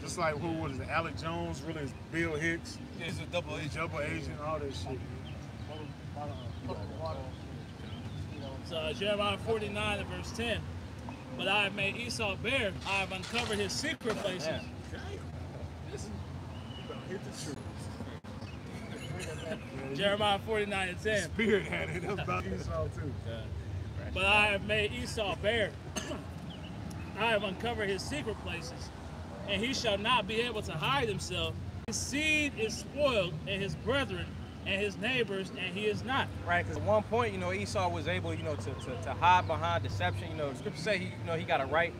Just like who was it? Alec Jones, really is Bill Hicks. It's a double agent. Double agent, all that shit. so Jeremiah 49 and verse 10. But I have made Esau bare. I have uncovered his secret places. Hit the truth. Jeremiah 49 and 10. Spirit had it about Esau too. But I have made Esau bare. I have uncovered his secret places, and he shall not be able to hide himself. His seed is spoiled, and his brethren, and his neighbors, and he is not. right? Because at one point, you know, Esau was able, you know, to hide behind deception. You know, the scripture say he, you know, he got a right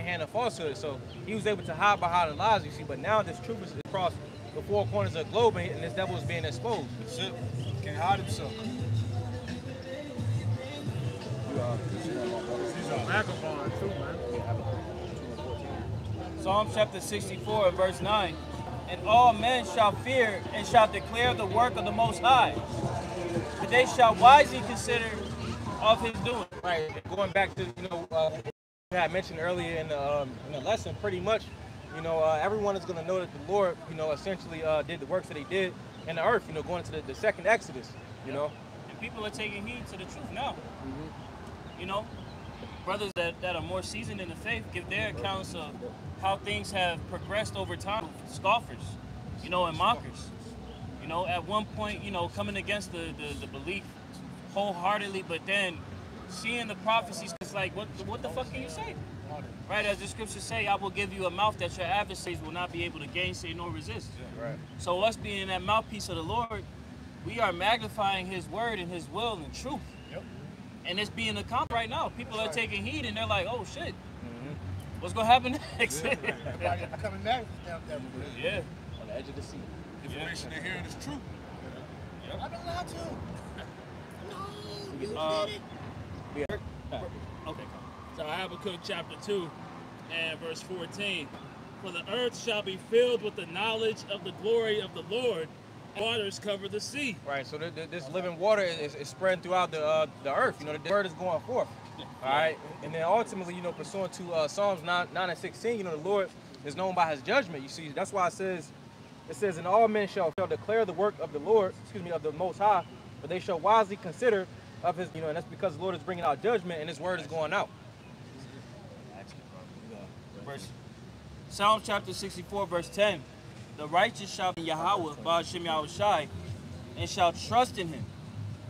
hand of falsehood, so he was able to hide behind the lies. You see, but now this truth is across the four corners of the globe, and this devil is being exposed. That's it. Can't hide himself. He's a vagabond too, man. Psalm chapter 64 and verse 9. And all men shall fear and shall declare the work of the Most High. But they shall wisely consider of his doing. Right, going back to, you know, I had mentioned earlier in the lesson, pretty much, you know, everyone is going to know that the Lord, you know, essentially did the works that he did in the earth, you know, going into the second Exodus, you know. And people are taking heed to the truth now. You know, brothers that are more seasoned in the faith give their accounts of how things have progressed over time with scoffers, you know, and mockers. You know, at one point, you know, coming against the belief wholeheartedly, but then seeing the prophecies, it's like, what the fuck can you say? Right, as the scriptures say, I will give you a mouth that your adversaries will not be able to gainsay nor resist. Right. So us being that mouthpiece of the Lord, we are magnifying his word and his will and truth. Yep. And it's being accomplished right now. People are taking heed and they're like, oh shit, what's gonna happen next? Everybody becoming mad with them devil. Yeah. On the edge of the seat. Information they're hearing is true. I'm not allowed to. No, you Uh, did it. Okay. So Habakkuk chapter 2 and verse 14. For the earth shall be filled with the knowledge of the glory of the Lord, and waters cover the sea. Right, so this living water is spreading throughout the earth. You know, the word is going forth. All right, and then ultimately, you know, pursuant to Psalms 9 and 16, you know, the Lord is known by his judgment. You see, that's why it says, and all men shall declare the work of the Lord, of the Most High, but they shall wisely consider of his, you know, and that's because the Lord is bringing out judgment and his word is going out. Psalm chapter 64, verse 10. The righteous shall be Yahweh, Ba'ashem Yahushai, and shall trust in him,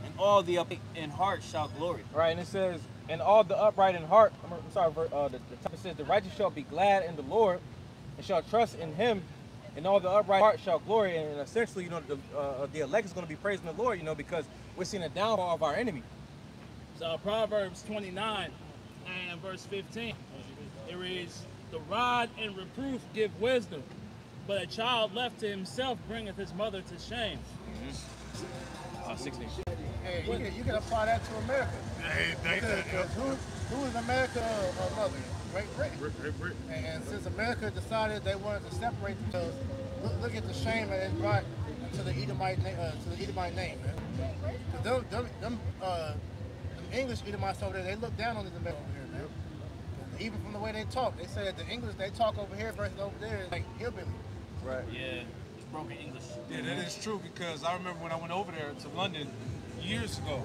and all the upright in heart shall glory. Right, and it says, and all the upright in heart, the top says, the righteous shall be glad in the Lord, and shall trust in him, and all the upright in heart shall glory. And essentially, you know, the elect is going to be praising the Lord, you know, because we're seeing a downfall of our enemy. So Proverbs 29 and verse 15. It reads, the rod and reproof give wisdom, but a child left to himself bringeth his mother to shame. 16. Hey, you can apply that to America. Because who is America mother? Great Britain. Great Britain. And since America decided they wanted to separate themselves, look at the shame that it brought to the Edomite name, man. Them English Edomites over there, they look down on these Americans over here, man. Even from the way they talk, they said the English they talk over here versus over there is like hillbilly. Right. Yeah, broken English. Yeah, that is true because I remember when I went over there to London years ago,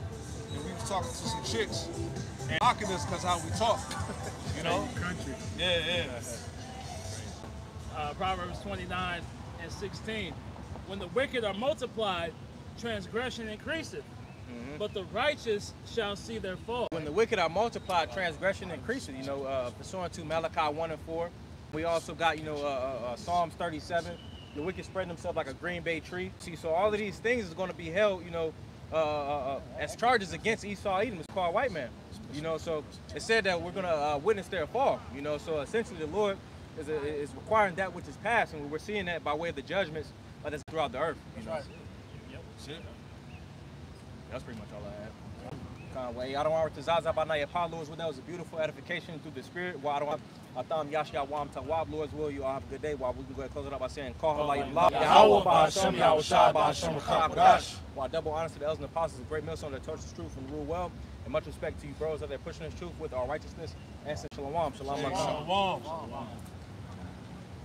and we was talking to some chicks and mocking us because how we talk, you know? Country. Yeah. Proverbs 29 and 16. When the wicked are multiplied, transgression increaseth, but the righteous shall see their fall. When the wicked are multiplied, transgression increases. You know, pursuant to Malachi 1 and 4. We also got, you know, Psalms 37. The wicked spread themselves like a green bay tree. See, so all of these things is going to be held, you know, as charges against Esau Edom. It's called white man. You know, so it said that we're going to witness their fall. You know, so essentially the Lord is requiring that which is past, and we're seeing that by way of the judgments that's throughout the earth. You know? Right. Yep. That's it. That's pretty much all I had. Conway, I don't want to Zaza Banaya Lord's will. That was a beautiful edification through the spirit. Well, I don't Atam Yashya Wam Tawab, Lord's will. You all have a good day. While we can go ahead and close it up by saying, Call Allah Yahweh Ba'ashem Yahushua Ba'ashem Chakadash. While double honors to the elders and apostles, a great millstone that touches truth and rule well. And much respect to you bros that they're pushing this truth with our righteousness and shalom. Shalom. Shalom.